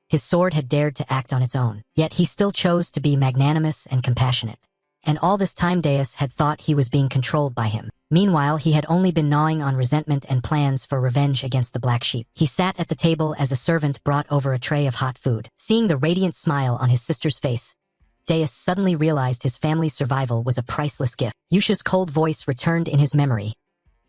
His sword had dared to act on its own, yet he still chose to be magnanimous and compassionate. And all this time Deus had thought he was being controlled by him. Meanwhile, he had only been gnawing on resentment and plans for revenge against the black sheep. He sat at the table as a servant brought over a tray of hot food. Seeing the radiant smile on his sister's face, Deus suddenly realized his family's survival was a priceless gift. Yusha's cold voice returned in his memory.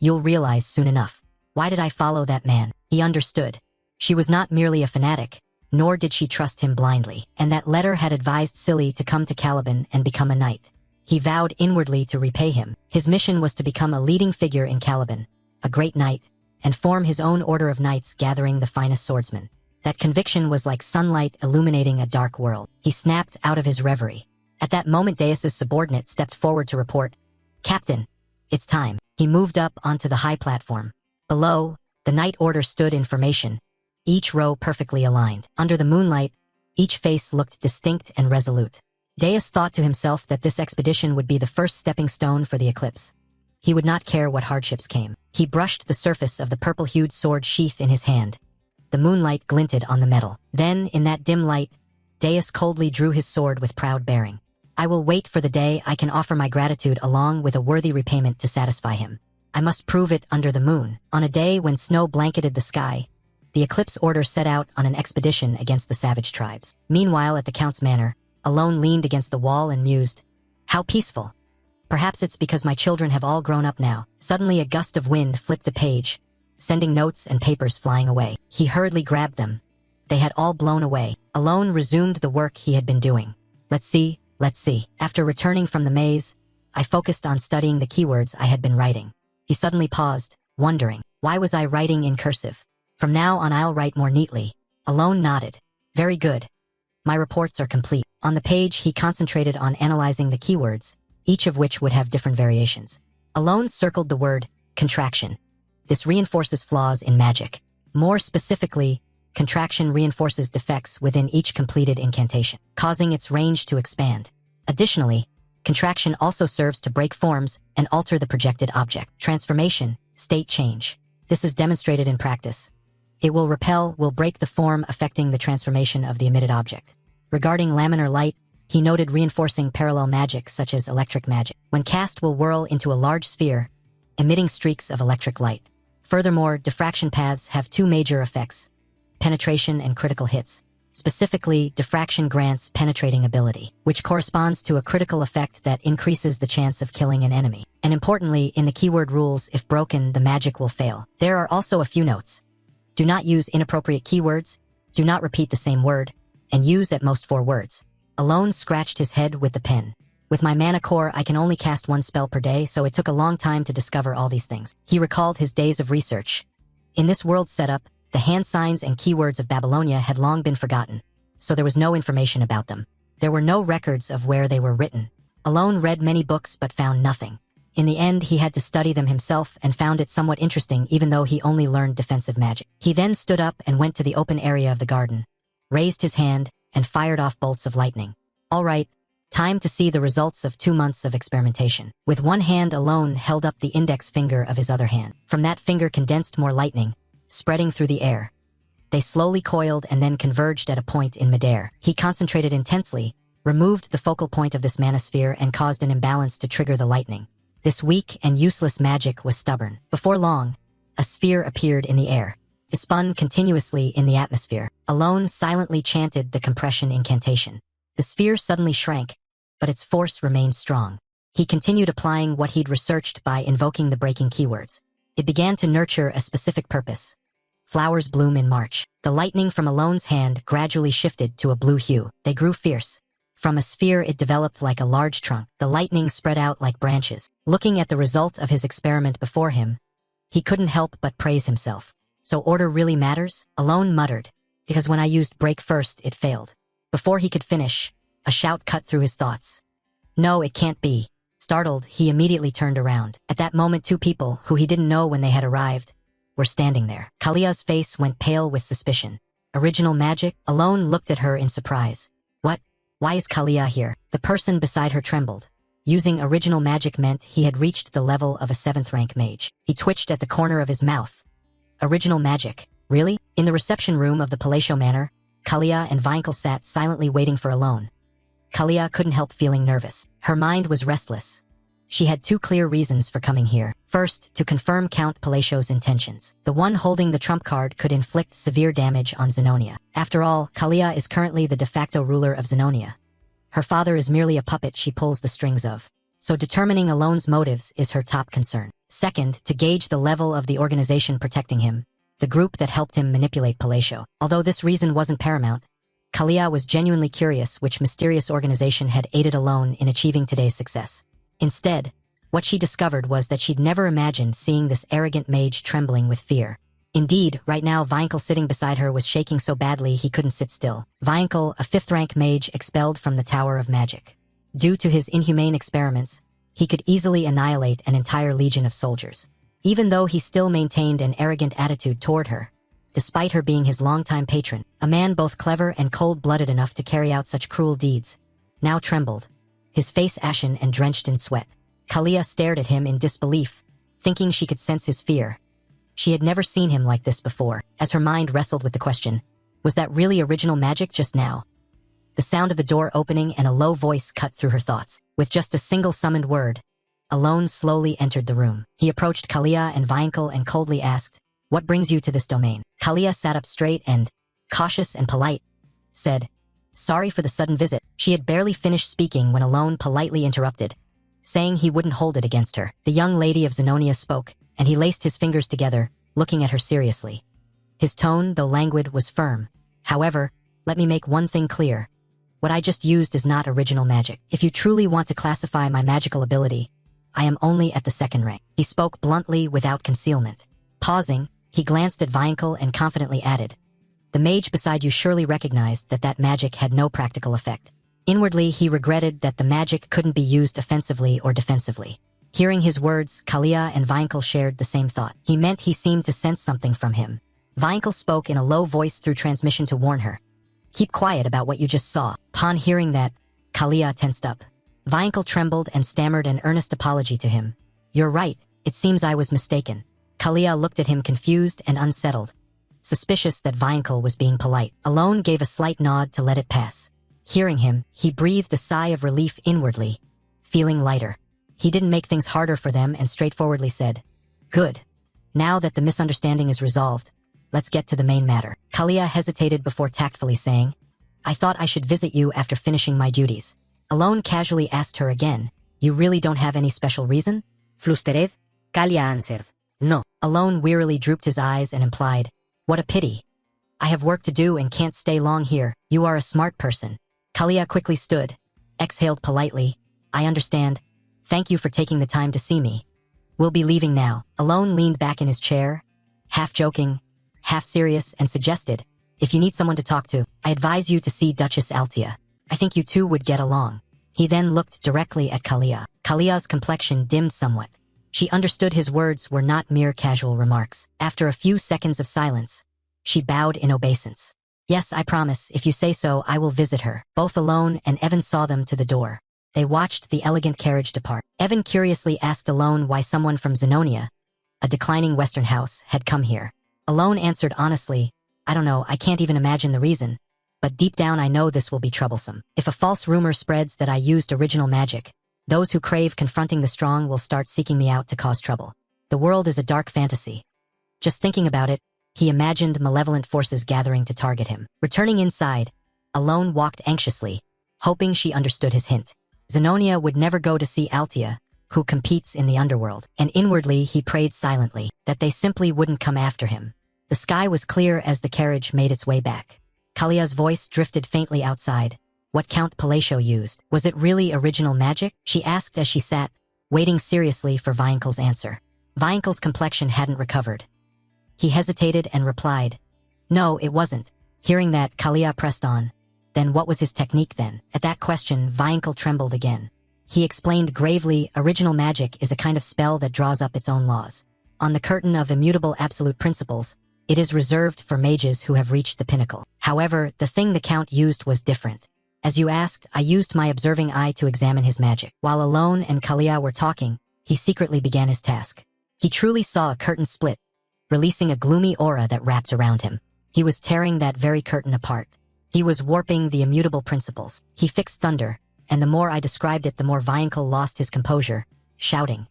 You'll realize soon enough. Why did I follow that man? He understood. She was not merely a fanatic, nor did she trust him blindly. And that letter had advised Silly to come to Caliban and become a knight. He vowed inwardly to repay him. His mission was to become a leading figure in Caliban, a great knight, and form his own order of knights gathering the finest swordsmen. That conviction was like sunlight illuminating a dark world. He snapped out of his reverie. At that moment Deus's subordinate stepped forward to report, Captain, it's time. He moved up onto the high platform. Below, the knight order stood in formation, each row perfectly aligned. Under the moonlight, each face looked distinct and resolute. Deus thought to himself that this expedition would be the first stepping stone for the eclipse. He would not care what hardships came. He brushed the surface of the purple-hued sword sheath in his hand. The moonlight glinted on the metal. Then, in that dim light, Deus coldly drew his sword with proud bearing. I will wait for the day I can offer my gratitude along with a worthy repayment to satisfy him. I must prove it under the moon. On a day when snow blanketed the sky, the eclipse order set out on an expedition against the savage tribes. Meanwhile, at the Count's manor, Alone leaned against the wall and mused, how peaceful. Perhaps it's because my children have all grown up now. Suddenly a gust of wind flipped a page, sending notes and papers flying away. He hurriedly grabbed them. They had all blown away. Alone resumed the work he had been doing. Let's see. After returning from the maze, I focused on studying the keywords I had been writing. He suddenly paused, wondering, why was I writing in cursive? From now on I'll write more neatly. Alone nodded. Very good. My reports are complete. On the page, he concentrated on analyzing the keywords, each of which would have different variations. Alone circled the word contraction. This reinforces flaws in magic. More specifically, contraction reinforces defects within each completed incantation, causing its range to expand. Additionally, contraction also serves to break forms and alter the projected object. Transformation, state change. This is demonstrated in practice. It will break the form affecting the transformation of the emitted object. Regarding laminar light, he noted reinforcing parallel magic such as electric magic. When cast will whirl into a large sphere, emitting streaks of electric light. Furthermore, diffraction paths have two major effects, penetration and critical hits. Specifically, diffraction grants penetrating ability, which corresponds to a critical effect that increases the chance of killing an enemy. And importantly, in the keyword rules, if broken, the magic will fail. There are also a few notes. Do not use inappropriate keywords, do not repeat the same word, and use at most 4 words. Alone scratched his head with the pen. With my mana core, I can only cast 1 spell per day, so it took a long time to discover all these things. He recalled his days of research. In this world setup, the hand signs and keywords of Babylonia had long been forgotten, so there was no information about them. There were no records of where they were written. Alone read many books but found nothing. In the end, he had to study them himself and found it somewhat interesting even though he only learned defensive magic. He then stood up and went to the open area of the garden, raised his hand, and fired off bolts of lightning. All right, time to see the results of 2 months of experimentation. With one hand Alone held up the index finger of his other hand. From that finger condensed more lightning, spreading through the air. They slowly coiled and then converged at a point in midair. He concentrated intensely, removed the focal point of this manosphere and caused an imbalance to trigger the lightning. This weak and useless magic was stubborn. Before long, a sphere appeared in the air. It spun continuously in the atmosphere. Alone silently chanted the compression incantation. The sphere suddenly shrank, but its force remained strong. He continued applying what he'd researched by invoking the breaking keywords. It began to nurture a specific purpose. Flowers bloom in March. The lightning from Alone's hand gradually shifted to a blue hue. They grew fierce. From a sphere it developed like a large trunk. The lightning spread out like branches. Looking at the result of his experiment before him, he couldn't help but praise himself. So order really matters? Alone muttered. Because when I used break first, it failed. Before he could finish, a shout cut through his thoughts. No, it can't be. Startled, he immediately turned around. At that moment, two people, who he didn't know when they had arrived, were standing there. Kalia's face went pale with suspicion. Original magic? Alone looked at her in surprise. What? Why is Kalia here? The person beside her trembled. Using original magic meant he had reached the level of a 7th rank mage. He twitched at the corner of his mouth. Original magic? Really? In the reception room of the Palatial Manor, Kalia and Vinkel sat silently waiting for Alone. Kalia couldn't help feeling nervous. Her mind was restless. She had two clear reasons for coming here. First, to confirm Count Palatial's intentions. The one holding the trump card could inflict severe damage on Zenonia. After all, Kalia is currently the de facto ruler of Zenonia. Her father is merely a puppet she pulls the strings of. So determining Alone's motives is her top concern. Second, to gauge the level of the organization protecting him, the group that helped him manipulate Palacio. Although this reason wasn't paramount, Kalia was genuinely curious which mysterious organization had aided Alone in achieving today's success. Instead, what she discovered was that she'd never imagined seeing this arrogant mage trembling with fear. Indeed, right now Vinkel sitting beside her was shaking so badly he couldn't sit still. Vinkel, a 5th-rank mage expelled from the Tower of Magic. Due to his inhumane experiments, he could easily annihilate an entire legion of soldiers. Even though he still maintained an arrogant attitude toward her, despite her being his longtime patron, a man both clever and cold-blooded enough to carry out such cruel deeds, now trembled, his face ashen and drenched in sweat. Kalia stared at him in disbelief, thinking she could sense his fear. She had never seen him like this before. As her mind wrestled with the question, was that really original magic just now? The sound of the door opening and a low voice cut through her thoughts. With just a single summoned word, Alone slowly entered the room. He approached Kalia and Vinkel and coldly asked, "What brings you to this domain?" Kalia sat up straight and, cautious and polite, said, "Sorry for the sudden visit." She had barely finished speaking when Alone politely interrupted, saying he wouldn't hold it against her. The young lady of Zenonia spoke, and he laced his fingers together, looking at her seriously. His tone, though languid, was firm. "However, let me make one thing clear. What I just used is not original magic. If you truly want to classify my magical ability, I am only at the 2nd rank." He spoke bluntly without concealment. Pausing, he glanced at Vinkel and confidently added, "The mage beside you surely recognized that that magic had no practical effect." Inwardly, he regretted that the magic couldn't be used offensively or defensively. Hearing his words, Kalia and Vinkel shared the same thought. He meant he seemed to sense something from him. Vinkel spoke in a low voice through transmission to warn her. "Keep quiet about what you just saw." Upon hearing that, Kalia tensed up. Vinkel trembled and stammered an earnest apology to him. "You're right, it seems I was mistaken." Kalia looked at him confused and unsettled, suspicious that Vinkel was being polite. Alone gave a slight nod to let it pass. Hearing him, he breathed a sigh of relief inwardly, feeling lighter. He didn't make things harder for them and straightforwardly said, "Good. Now that the misunderstanding is resolved, let's get to the main matter." Kalia hesitated before tactfully saying, "I thought I should visit you after finishing my duties." Alone casually asked her again, "You really don't have any special reason?" Flustered, Kalia answered, "No." Alone wearily drooped his eyes and implied, "What a pity. I have work to do and can't stay long here. You are a smart person." Kalia quickly stood, exhaled politely, "I understand. Thank you for taking the time to see me. We'll be leaving now." Alone leaned back in his chair, half joking, half serious, and suggested, "If you need someone to talk to, I advise you to see Duchess Altia. I think you two would get along." He then looked directly at Kalia. Kalia's complexion dimmed somewhat. She understood his words were not mere casual remarks. After a few seconds of silence, she bowed in obeisance. "Yes, I promise. If you say so, I will visit her." Both Alone and Evan saw them to the door. They watched the elegant carriage depart. Evan curiously asked Alone why someone from Zenonia, a declining Western house, had come here. Alone answered honestly, "I don't know, I can't even imagine the reason. But deep down I know this will be troublesome. If a false rumor spreads that I used original magic, those who crave confronting the strong will start seeking me out to cause trouble. The world is a dark fantasy." Just thinking about it, he imagined malevolent forces gathering to target him. Returning inside, Alone walked anxiously, hoping she understood his hint. Zenonia would never go to see Altia, who competes in the underworld, and inwardly he prayed silently that they simply wouldn't come after him. The sky was clear as the carriage made its way back. Kalia's voice drifted faintly outside. What Count Palacio used, was it really original magic? She asked as she sat, waiting seriously for Viankel's answer. Viankel's complexion hadn't recovered. He hesitated and replied, "No, it wasn't." Hearing that, Kalia pressed on. Then what was his technique then? At that question, Viankel trembled again. He explained gravely, original magic is a kind of spell that draws up its own laws. On the curtain of immutable absolute principles, it is reserved for mages who have reached the pinnacle. However, the thing the Count used was different. As you asked, I used my observing eye to examine his magic. While Alone and Kalia were talking, he secretly began his task. He truly saw a curtain split, releasing a gloomy aura that wrapped around him. He was tearing that very curtain apart. He was warping the immutable principles. He fixed thunder, and the more I described it, the more Viankel lost his composure, shouting.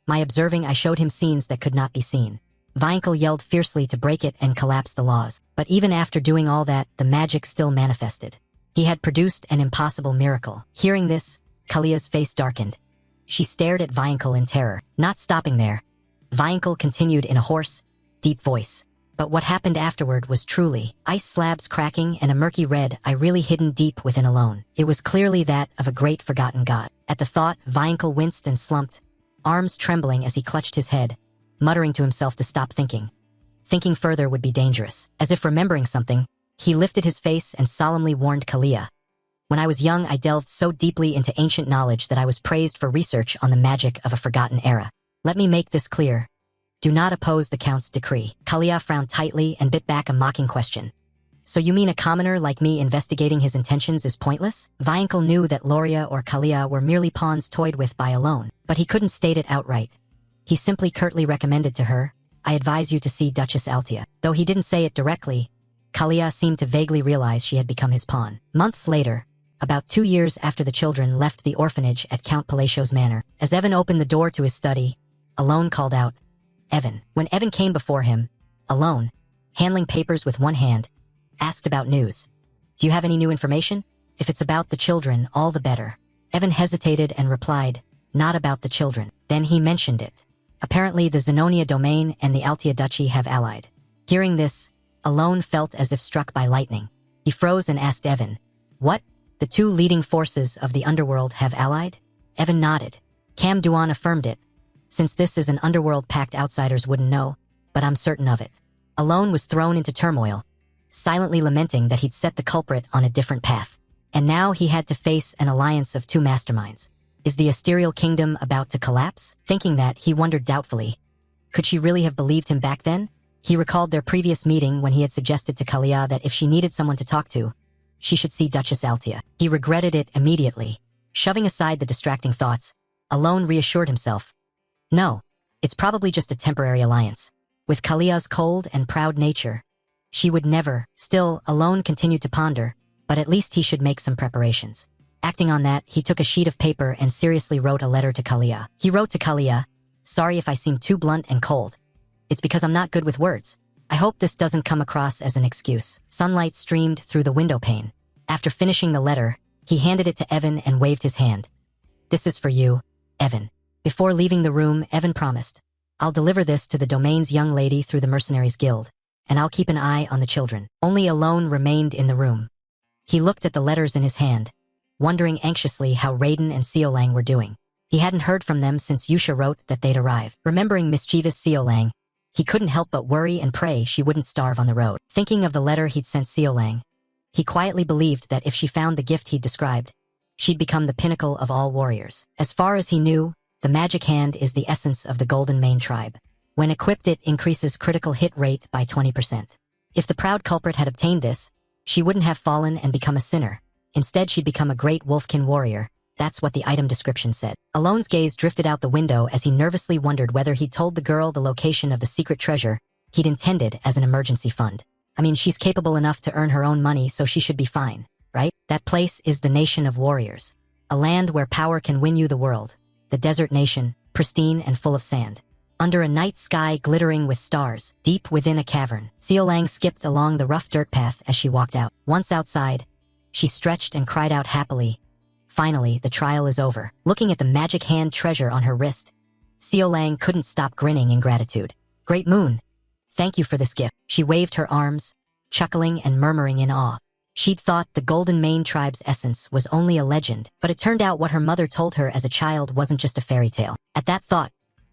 My observing, I showed him scenes that could not be seen. Viankel yelled fiercely to break it and collapse the laws. But even after doing all that, the magic still manifested. He had produced an impossible miracle. Hearing this, Kalia's face darkened. She stared at Viankel in terror. Not stopping there, Viankel continued in a hoarse, deep voice. But what happened afterward was truly ice slabs cracking and a murky red eye really hidden deep within Alone. It was clearly that of a great forgotten god. At the thought, Viankel winced and slumped, arms trembling as he clutched his head, muttering to himself to stop thinking. Thinking further would be dangerous. As if remembering something, he lifted his face and solemnly warned Kalia. When I was young, I delved so deeply into ancient knowledge that I was praised for research on the magic of a forgotten era. Let me make this clear. Do not oppose the Count's decree. Kalia frowned tightly and bit back a mocking question. So you mean a commoner like me investigating his intentions is pointless? Viankel knew that Loria or Kalia were merely pawns toyed with by Alone, but he couldn't state it outright. He simply curtly recommended to her, I advise you to see Duchess Altia. Though he didn't say it directly, Kalia seemed to vaguely realize she had become his pawn. Months later, about 2 years after the children left the orphanage at Count Palacio's manor, as Evan opened the door to his study, Alone called out, Evan. When Evan came before him, Alone, handling papers with one hand, asked about news. Do you have any new information? If it's about the children, all the better. Evan hesitated and replied, not about the children. Then he mentioned it. Apparently the Zenonia domain and the Altia Duchy have allied. Hearing this, Alone felt as if struck by lightning. He froze and asked Evan, what? The two leading forces of the underworld have allied? Evan nodded. Cam Duan affirmed it. Since this is an underworld pact, outsiders wouldn't know, but I'm certain of it. Alone was thrown into turmoil, silently lamenting that he'd set the culprit on a different path. And now he had to face an alliance of two masterminds. Is the Asterial Kingdom about to collapse? Thinking that, he wondered doubtfully. Could she really have believed him back then? He recalled their previous meeting when he had suggested to Kalia that if she needed someone to talk to, she should see Duchess Altia. He regretted it immediately. Shoving aside the distracting thoughts, Alone reassured himself. No, it's probably just a temporary alliance. With Kalia's cold and proud nature, she would never. Still, Alone continued to ponder, but at least he should make some preparations. Acting on that, he took a sheet of paper and seriously wrote a letter to Kalia. He wrote to Kalia, sorry if I seem too blunt and cold. It's because I'm not good with words. I hope this doesn't come across as an excuse. Sunlight streamed through the window pane. After finishing the letter, he handed it to Evan and waved his hand. This is for you, Evan. Before leaving the room, Evan promised, I'll deliver this to the domain's young lady through the Mercenaries Guild, and I'll keep an eye on the children. Only Alone remained in the room. He looked at the letters in his hand, wondering anxiously how Raiden and Seolang were doing. He hadn't heard from them since Yusha wrote that they'd arrived. Remembering mischievous Seolang, he couldn't help but worry and pray she wouldn't starve on the road. Thinking of the letter he'd sent Seolang, he quietly believed that if she found the gift he'd described, she'd become the pinnacle of all warriors. As far as he knew, the magic hand is the essence of the Golden Mane tribe. When equipped, it increases critical hit rate by 20%. If the proud culprit had obtained this, she wouldn't have fallen and become a sinner. Instead, she'd become a great wolfkin warrior. That's what the item description said. Alone's gaze drifted out the window as he nervously wondered whether he'd told the girl the location of the secret treasure he'd intended as an emergency fund. I mean, she's capable enough to earn her own money, so she should be fine, right? That place is the nation of warriors. A land where power can win you the world. The desert nation, pristine and full of sand. Under a night sky glittering with stars, deep within a cavern, Seolang skipped along the rough dirt path as she walked out. Once outside, she stretched and cried out happily, Finally, the trial is over. Looking at the magic hand treasure on her wrist, Xiao Lang couldn't stop grinning in gratitude. Great Moon, thank you for this gift. She waved her arms, chuckling and murmuring in awe. She'd thought the Golden Mane tribe's essence was only a legend, but it turned out what her mother told her as a child wasn't just a fairy tale. At that thought,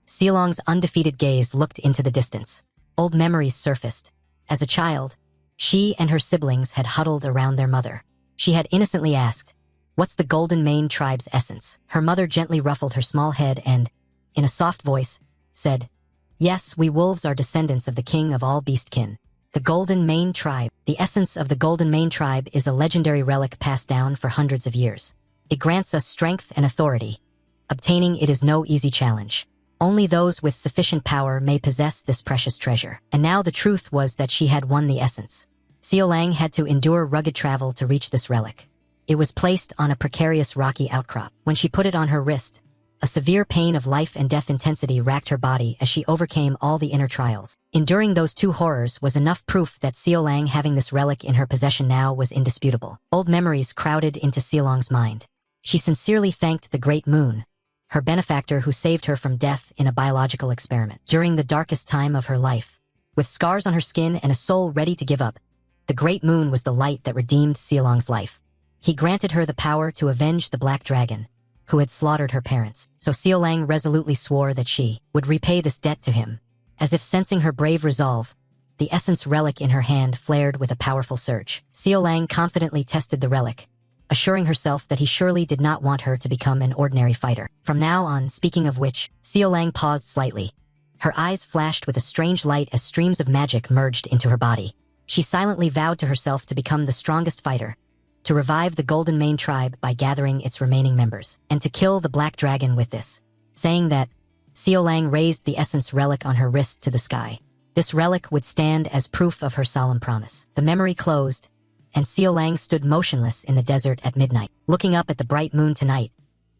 Xialong's undefeated gaze looked into the distance. Old memories surfaced. As a child, she and her siblings had huddled around their mother. She had innocently asked, "What's the Golden Mane tribe's essence?" Her mother gently ruffled her small head and, in a soft voice, said, "Yes, we wolves are descendants of the king of all beastkin. The Golden Mane tribe. The essence of the Golden Mane tribe is a legendary relic passed down for hundreds of years. It grants us strength and authority. Obtaining it is no easy challenge. Only those with sufficient power may possess this precious treasure." And now the truth was that she had won the essence. Xiao Lang had to endure rugged travel to reach this relic. It was placed on a precarious rocky outcrop. When she put it on her wrist, a severe pain of life and death intensity racked her body as she overcame all the inner trials. Enduring those two horrors was enough proof that Xiao Lang having this relic in her possession now was indisputable. Old memories crowded into Xiao Lang's mind. She sincerely thanked the Great Moon, her benefactor who saved her from death in a biological experiment. During the darkest time of her life, with scars on her skin and a soul ready to give up, the Great Moon was the light that redeemed Xiao Lang's life. He granted her the power to avenge the Black Dragon, who had slaughtered her parents. So Xiao Lang resolutely swore that she would repay this debt to him. As if sensing her brave resolve, the essence relic in her hand flared with a powerful surge. Xiao Lang confidently tested the relic, assuring herself that he surely did not want her to become an ordinary fighter. From now on, speaking of which, Xiao Lang paused slightly. Her eyes flashed with a strange light as streams of magic merged into her body. She silently vowed to herself to become the strongest fighter, to revive the Golden Mane tribe by gathering its remaining members, and to kill the Black Dragon with this. Saying that, Xiao Lang raised the essence relic on her wrist to the sky. This relic would stand as proof of her solemn promise. The memory closed, and Xiao Lang stood motionless in the desert at midnight. Looking up at the bright moon tonight,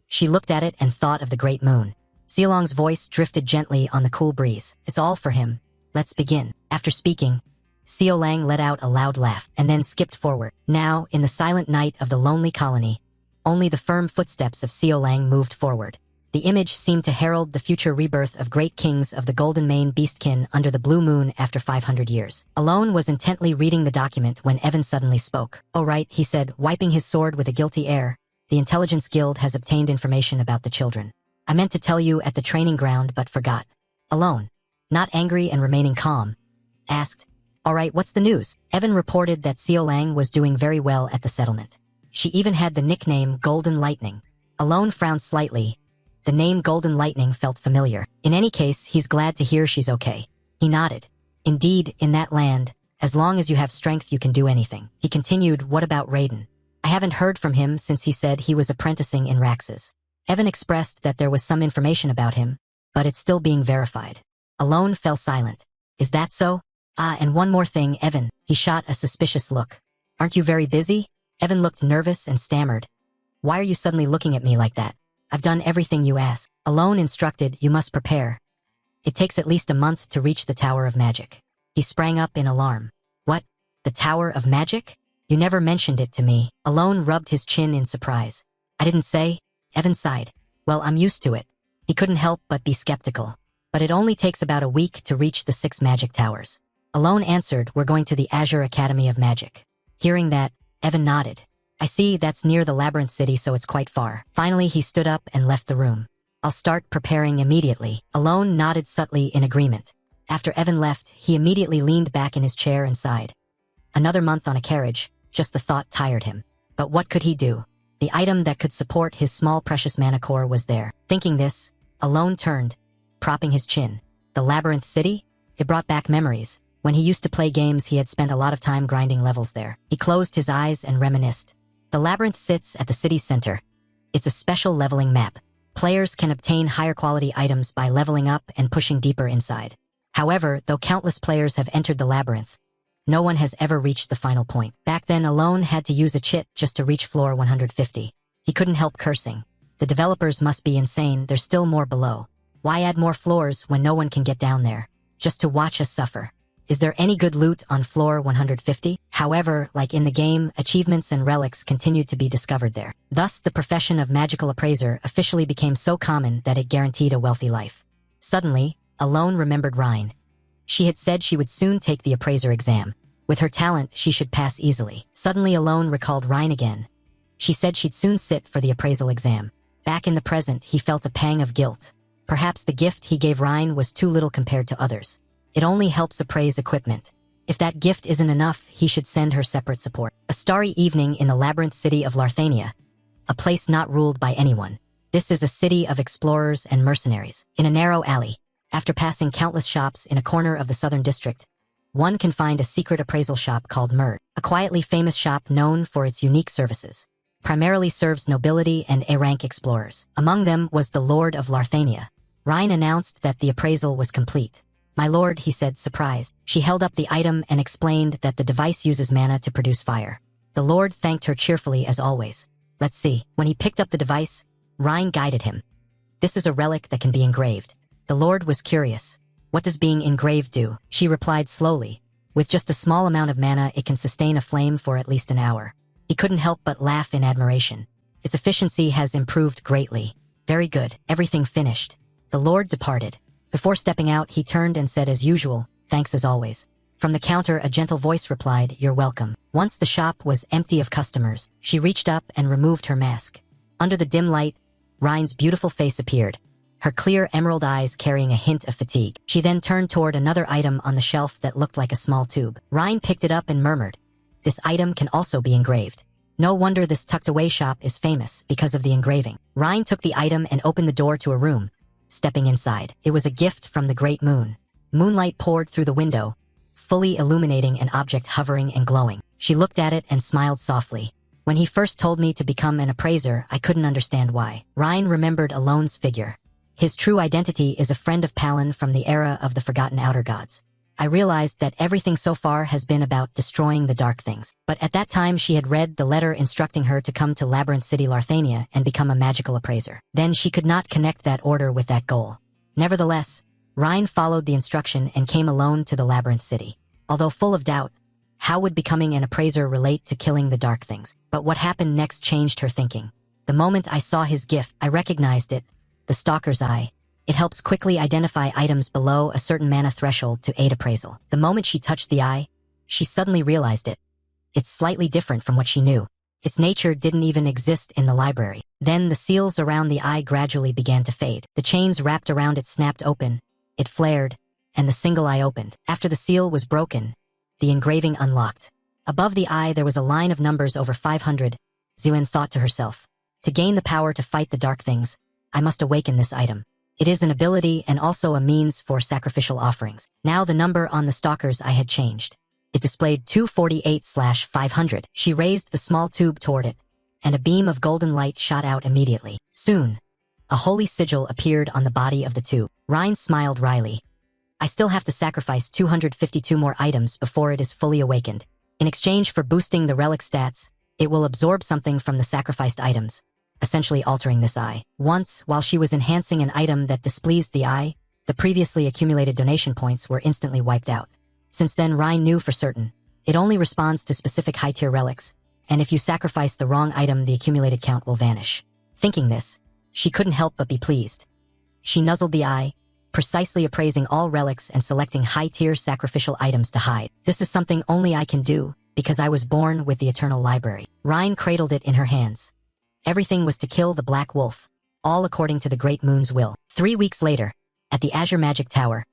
she looked at it and thought of the Great Moon. Xiao Lang's voice drifted gently on the cool breeze. "It's all for him. Let's begin." After speaking, Xiao Lang let out a loud laugh and then skipped forward. Now, in the silent night of the lonely colony, only the firm footsteps of Xiao Lang moved forward. The image seemed to herald the future rebirth of great kings of the Golden Mane beastkin under the blue moon after 500 years. Alone was intently reading the document when Evan suddenly spoke. "Oh right," he said, wiping his sword with a guilty air. "The Intelligence Guild has obtained information about the children. I meant to tell you at the training ground but forgot." Alone, not angry and remaining calm, asked, "All right, what's the news?" Evan reported that Xiao Lang was doing very well at the settlement. She even had the nickname Golden Lightning. Alone frowned slightly. The name Golden Lightning felt familiar. "In any case, he's glad to hear she's okay." He nodded. "Indeed, in that land, as long as you have strength you can do anything." He continued, "What about Raiden?" "I haven't heard from him since he said he was apprenticing in Rax's." Evan expressed that there was some information about him, but it's still being verified. Alone fell silent. "Is that so? Ah, and one more thing, Evan." He shot a suspicious look. "Aren't you very busy?" Evan looked nervous and stammered. "Why are you suddenly looking at me like that? I've done everything you asked." Alone instructed, "You must prepare. It takes at least a month to reach the Tower of Magic." He sprang up in alarm. "What? The Tower of Magic? You never mentioned it to me." Alone rubbed his chin in surprise. "I didn't say?" Evan sighed. "Well, I'm used to it." He couldn't help but be skeptical. "But it only takes about a week to reach the 6 magic towers." Alone answered, "We're going to the Azure Academy of Magic." Hearing that, Evan nodded. "I see, that's near the Labyrinth City, so it's quite far." Finally, he stood up and left the room. "I'll start preparing immediately." Alone nodded subtly in agreement. After Evan left, he immediately leaned back in his chair and sighed. Another month on a carriage, just the thought tired him. But what could he do? The item that could support his small precious mana core was there. Thinking this, Alone turned, propping his chin. The Labyrinth City? It brought back memories. When he used to play games, he had spent a lot of time grinding levels there. He closed his eyes and reminisced. The labyrinth sits at the city's center. It's a special leveling map. Players can obtain higher quality items by leveling up and pushing deeper inside. However, though countless players have entered the labyrinth, no one has ever reached the final point. Back then, Alone had to use a chit just to reach floor 150. He couldn't help cursing. The developers must be insane, there's still more below. Why add more floors when no one can get down there? Just to watch us suffer. Is there any good loot on floor 150? However, like in the game, achievements and relics continued to be discovered there. Thus, the profession of magical appraiser officially became so common that it guaranteed a wealthy life. Suddenly, Alone remembered Rhine. She had said she would soon take the appraiser exam. With her talent, she should pass easily. Suddenly Alone recalled Rhine again. She said she'd soon sit for the appraisal exam. Back in the present, he felt a pang of guilt. Perhaps the gift he gave Rhine was too little compared to others. It only helps appraise equipment. If that gift isn't enough, he should send her separate support. A starry evening in the labyrinth city of Larthania, a place not ruled by anyone. This is a city of explorers and mercenaries. In a narrow alley, after passing countless shops in a corner of the southern district, one can find a secret appraisal shop called Murd, a quietly famous shop known for its unique services. Primarily serves nobility and A-rank explorers. Among them was the Lord of Larthania. Rhine announced that the appraisal was complete. "My lord," he said, surprised. She held up the item and explained that the device uses mana to produce fire. The lord thanked her cheerfully as always. "Let's see." When he picked up the device, Rhine guided him. "This is a relic that can be engraved." The lord was curious. "What does being engraved do?" She replied slowly. "With just a small amount of mana, it can sustain a flame for at least an hour." He couldn't help but laugh in admiration. "Its efficiency has improved greatly." "Very good. Everything finished." The lord departed. Before stepping out, he turned and said as usual, "Thanks as always." From the counter, a gentle voice replied, "You're welcome." Once the shop was empty of customers, she reached up and removed her mask. Under the dim light, Rhine's beautiful face appeared, her clear emerald eyes carrying a hint of fatigue. She then turned toward another item on the shelf that looked like a small tube. Rhine picked it up and murmured, "This item can also be engraved." No wonder this tucked-away shop is famous because of the engraving. Rhine took the item and opened the door to a room. Stepping inside, it was a gift from the great moon. Moonlight poured through the window, fully illuminating an object hovering and glowing. She looked at it and smiled softly. "When he first told me to become an appraiser, I couldn't understand why." Rhine remembered Alone's figure. "His true identity is a friend of Palin from the era of the Forgotten Outer Gods. I realized that everything so far has been about destroying the dark things." But at that time she had read the letter instructing her to come to Labyrinth City Larthania and become a magical appraiser. Then she could not connect that order with that goal. Nevertheless, Rhine followed the instruction and came alone to the Labyrinth City. Although full of doubt, how would becoming an appraiser relate to killing the dark things? But what happened next changed her thinking. The moment I saw his gift, I recognized it, the Stalker's Eye. It helps quickly identify items below a certain mana threshold to aid appraisal. The moment she touched the eye, she suddenly realized it. It's slightly different from what she knew. Its nature didn't even exist in the library. Then the seals around the eye gradually began to fade. The chains wrapped around it snapped open, it flared, and the single eye opened. After the seal was broken, the engraving unlocked. Above the eye there was a line of numbers over 500. Zuen thought to herself, "To gain the power to fight the dark things, I must awaken this item. It is an ability and also a means for sacrificial offerings." Now the number on the Stalker's Eye had changed. It displayed 248/500. She raised the small tube toward it, and a beam of golden light shot out immediately. Soon, a holy sigil appeared on the body of the tube. Rhine smiled wryly. "I still have to sacrifice 252 more items before it is fully awakened. In exchange for boosting the relic stats, it will absorb something from the sacrificed items, essentially altering this eye." Once, while she was enhancing an item that displeased the eye, the previously accumulated donation points were instantly wiped out. Since then, Rhine knew for certain, it only responds to specific high-tier relics, and if you sacrifice the wrong item, the accumulated count will vanish. Thinking this, she couldn't help but be pleased. She nuzzled the eye, precisely appraising all relics and selecting high-tier sacrificial items to hide. "This is something only I can do, because I was born with the Eternal Library." Rhine cradled it in her hands. Everything was to kill the Black Wolf, all according to the Great Moon's will. 3 weeks later, at the Azure Magic Tower,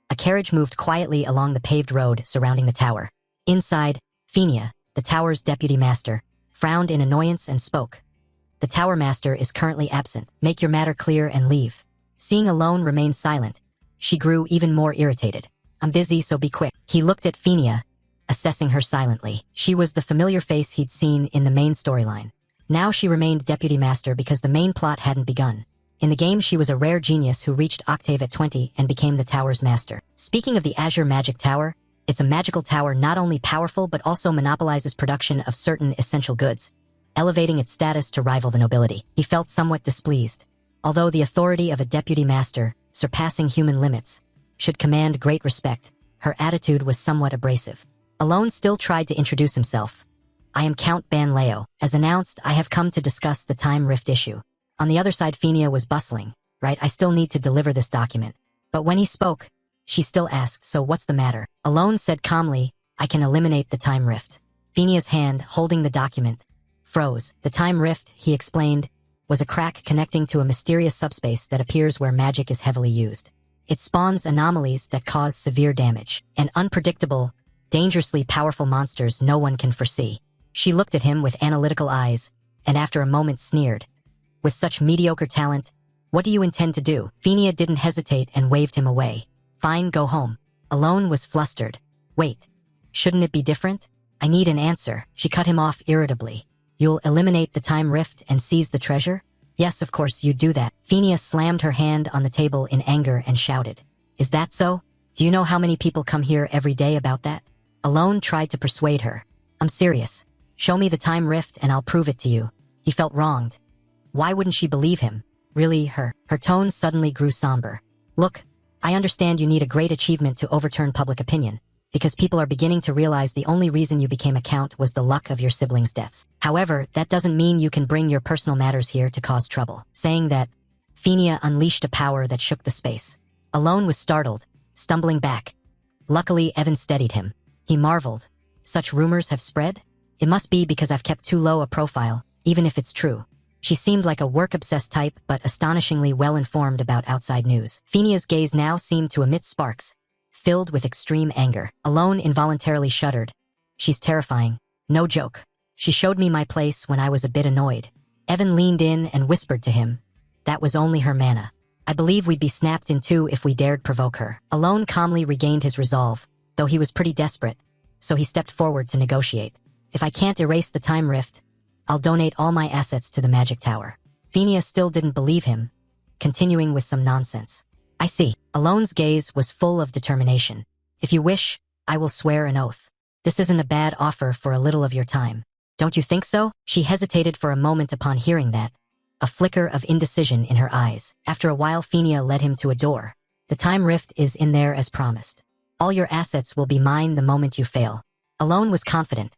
a carriage moved quietly along the paved road surrounding the tower. Inside, Phenia, the tower's deputy master, frowned in annoyance and spoke. "The tower master is currently absent. Make your matter clear and leave." Seeing Alone remain silent, she grew even more irritated. "I'm busy, so be quick." He looked at Phenia, assessing her silently. She was the familiar face he'd seen in the main storyline. Now she remained deputy master because the main plot hadn't begun. In the game, she was a rare genius who reached Octave at 20 and became the tower's master. Speaking of the Azure Magic Tower, it's a magical tower not only powerful but also monopolizes production of certain essential goods, elevating its status to rival the nobility. He felt somewhat displeased. Although the authority of a deputy master, surpassing human limits, should command great respect, her attitude was somewhat abrasive. Alone still tried to introduce himself. I am Count Banleo. As announced, I have come to discuss the time rift issue. On the other side, Fenia was bustling. Right, I still need to deliver this document. But when he spoke, she still asked, so what's the matter? Alone said calmly, I can eliminate the time rift. Fenia's hand, holding the document, froze. The time rift, he explained, was a crack connecting to a mysterious subspace that appears where magic is heavily used. It spawns anomalies that cause severe damage, and unpredictable, dangerously powerful monsters no one can foresee. She looked at him with analytical eyes, and after a moment sneered. With such mediocre talent, what do you intend to do? Fenia didn't hesitate and waved him away. Fine, go home. Alone was flustered. Wait, shouldn't it be different? I need an answer. She cut him off irritably. You'll eliminate the time rift and seize the treasure? Yes, of course, you'd do that. Fenia slammed her hand on the table in anger and shouted. Is that so? Do you know how many people come here every day about that? Alone tried to persuade her. I'm serious. Show me the time rift and I'll prove it to you. He felt wronged. Why wouldn't she believe him? Really, her tone suddenly grew somber. Look, I understand you need a great achievement to overturn public opinion, because people are beginning to realize the only reason you became a count was the luck of your siblings' deaths. However, that doesn't mean you can bring your personal matters here to cause trouble. Saying that, Fenia unleashed a power that shook the space. Alone was startled, stumbling back. Luckily, Evan steadied him. He marveled. Such rumors have spread? It must be because I've kept too low a profile, even if it's true. She seemed like a work-obsessed type, but astonishingly well-informed about outside news. Fenia's gaze now seemed to emit sparks, filled with extreme anger. Alone involuntarily shuddered. She's terrifying. No joke. She showed me my place when I was a bit annoyed. Evan leaned in and whispered to him. That was only her mana. I believe we'd be snapped in two if we dared provoke her. Alone calmly regained his resolve, though he was pretty desperate, so he stepped forward to negotiate. If I can't erase the time rift, I'll donate all my assets to the magic tower. Fenia still didn't believe him, continuing with some nonsense. I see. Alone's gaze was full of determination. If you wish, I will swear an oath. This isn't a bad offer for a little of your time. Don't you think so? She hesitated for a moment upon hearing that, a flicker of indecision in her eyes. After a while, Fenia led him to a door. The time rift is in there as promised. All your assets will be mine the moment you fail. Alone was confident.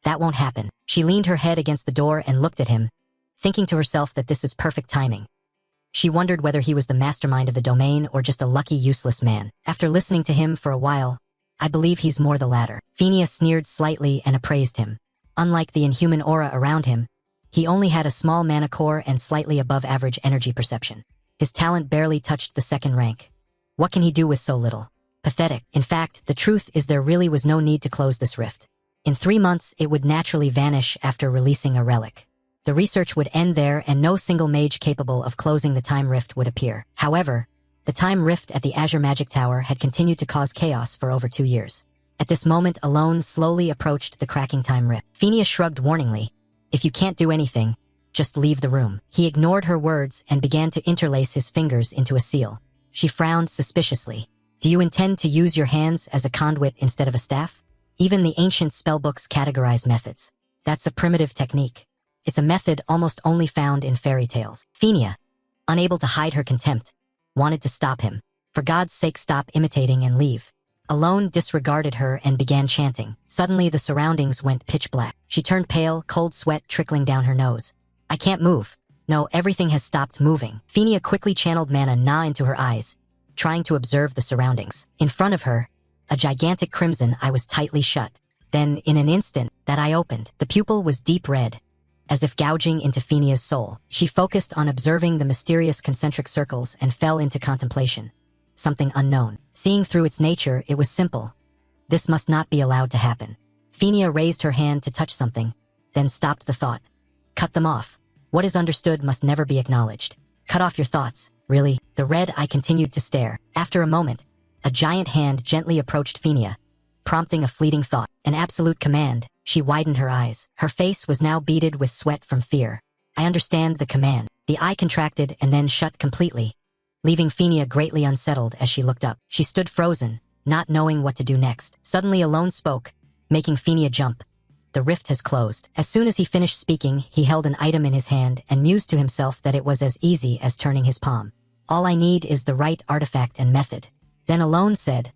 That won't happen. She leaned her head against the door and looked at him, thinking to herself that this is perfect timing. She wondered whether he was the mastermind of the domain or just a lucky, useless man. After listening to him for a while, I believe he's more the latter. Fenia sneered slightly and appraised him. Unlike the inhuman aura around him, he only had a small mana core and slightly above-average energy perception. His talent barely touched the second rank. What can he do with so little? Pathetic. In fact, the truth is there really was no need to close this rift. In 3 months, it would naturally vanish after releasing a relic. The research would end there and no single mage capable of closing the time rift would appear. However, the time rift at the Azure Magic Tower had continued to cause chaos for over 2 years. At this moment, Alone slowly approached the cracking time rift. Fenia shrugged warningly. If you can't do anything, just leave the room. He ignored her words and began to interlace his fingers into a seal. She frowned suspiciously. Do you intend to use your hands as a conduit instead of a staff? Even the ancient spellbooks categorize methods. That's a primitive technique. It's a method almost only found in fairy tales. Fenia, unable to hide her contempt, wanted to stop him. For God's sake, stop imitating and leave. Alone disregarded her and began chanting. Suddenly the surroundings went pitch black. She turned pale, cold sweat trickling down her nose. I can't move. No, everything has stopped moving. Fenia quickly channeled mana Na into her eyes, trying to observe the surroundings. In front of her, a gigantic crimson eye was tightly shut. Then, in an instant, that eye opened. The pupil was deep red, as if gouging into Fenia's soul. She focused on observing the mysterious concentric circles and fell into contemplation. Something unknown. Seeing through its nature, it was simple. This must not be allowed to happen. Fenia raised her hand to touch something, then stopped the thought. Cut them off. What is understood must never be acknowledged. Cut off your thoughts. Really? The red eye continued to stare. After a moment, a giant hand gently approached Fenia, prompting a fleeting thought. An absolute command. She widened her eyes. Her face was now beaded with sweat from fear. I understand the command. The eye contracted and then shut completely, leaving Fenia greatly unsettled as she looked up. She stood frozen, not knowing what to do next. Suddenly Alone spoke, making Fenia jump. The rift has closed. As soon as he finished speaking, he held an item in his hand and mused to himself that it was as easy as turning his palm. All I need is the right artifact and method. Then Alone said,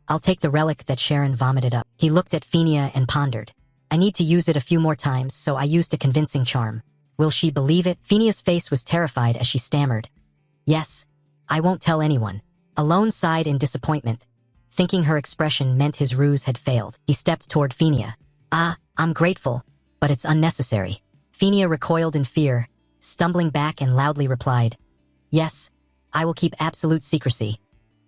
I'll take the relic that Sharon vomited up. He looked at Phinia and pondered. I need to use it a few more times, so I used a convincing charm. Will she believe it? Phinia's face was terrified as she stammered. Yes, I won't tell anyone. Alone sighed in disappointment, thinking her expression meant his ruse had failed. He stepped toward Phinia. I'm grateful, but it's unnecessary. Phinia recoiled in fear, stumbling back and loudly replied, Yes, I will keep absolute secrecy.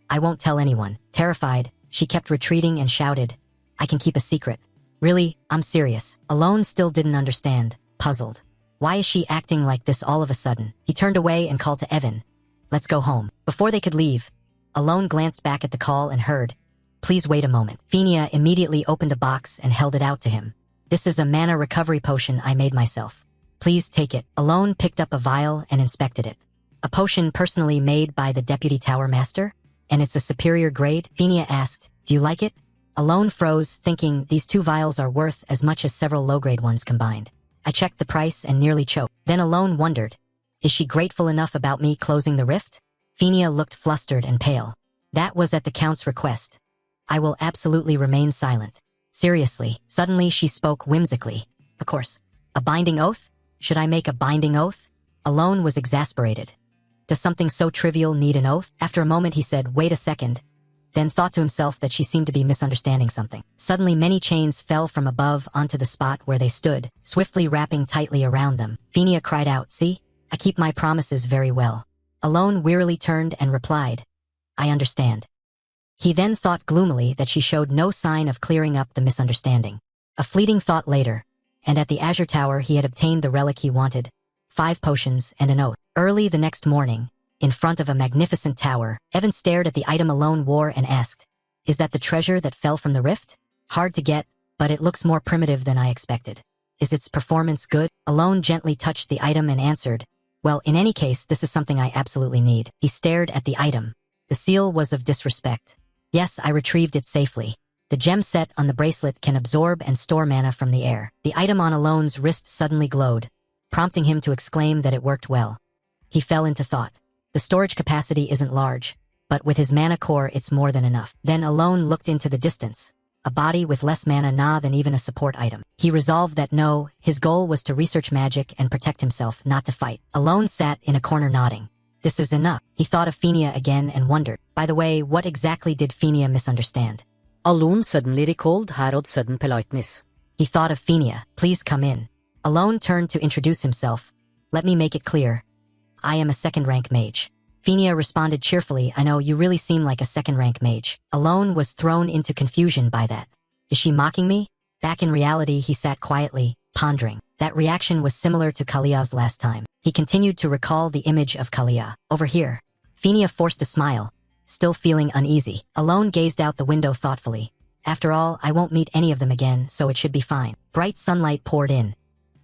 I won't tell anyone. Terrified, she kept retreating and shouted, I can keep a secret. Really, I'm serious. Alone still didn't understand, puzzled. Why is she acting like this all of a sudden? He turned away and called to Evan. Let's go home. Before they could leave, Alone glanced back at the call and heard, Please wait a moment. Phinia immediately opened a box and held it out to him. This is a mana recovery potion I made myself. Please take it. Alone picked up a vial and inspected it. A potion personally made by the Deputy Tower Master? And it's a superior grade? Phinia asked, Do you like it? Alone froze, thinking these 2 vials are worth as much as several low-grade ones combined. I checked the price and nearly choked. Then Alone wondered, Is she grateful enough about me closing the rift? Phinia looked flustered and pale. That was at the Count's request. I will absolutely remain silent. Seriously, suddenly she spoke whimsically. Of course. A binding oath? Should I make a binding oath? Alone was exasperated. Does something so trivial need an oath? After a moment he said, Wait a second, then thought to himself that she seemed to be misunderstanding something. Suddenly many chains fell from above onto the spot where they stood, swiftly wrapping tightly around them. Phinia cried out, See? I keep my promises very well. Alone wearily turned and replied, I understand. He then thought gloomily that she showed no sign of clearing up the misunderstanding. A fleeting thought later, and at the Azure Tower he had obtained the relic he wanted, 5 potions and an oath. Early the next morning, in front of a magnificent tower, Evan stared at the item Alone wore and asked, Is that the treasure that fell from the rift? Hard to get, but it looks more primitive than I expected. Is its performance good? Alone gently touched the item and answered, Well, in any case, this is something I absolutely need. He stared at the item. The seal was of disrespect. Yes, I retrieved it safely. The gem set on the bracelet can absorb and store mana from the air. The item on Alone's wrist suddenly glowed, prompting him to exclaim that it worked well. He fell into thought. The storage capacity isn't large, but with his mana core it's more than enough. Then Alone looked into the distance. A body with less mana than even a support item. He resolved that no, his goal was to research magic and protect himself, not to fight. Alone sat in a corner nodding. This is enough. He thought of Phinia again and wondered. By the way, what exactly did Phinia misunderstand? Alone suddenly recalled Harod's sudden politeness. He thought of Phinia. Please come in. Alone turned to introduce himself. Let me make it clear. I am a second-rank mage. Phinia responded cheerfully, I know, you really seem like a second-rank mage. Alone was thrown into confusion by that. Is she mocking me? Back in reality, he sat quietly, pondering. That reaction was similar to Kalia's last time. He continued to recall the image of Kalia. Over here. Phinia forced a smile, still feeling uneasy. Alone gazed out the window thoughtfully. After all, I won't meet any of them again, so it should be fine. Bright sunlight poured in.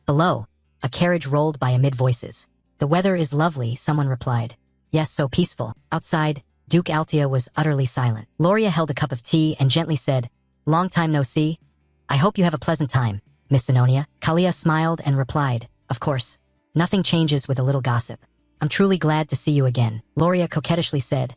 Below, a carriage rolled by amid voices. The weather is lovely, someone replied. Yes, so peaceful. Outside, Duke Altia was utterly silent. Loria held a cup of tea and gently said, Long time no see. I hope you have a pleasant time, Miss Zenonia. Kalia smiled and replied, Of course. Nothing changes with a little gossip. I'm truly glad to see you again. Loria coquettishly said,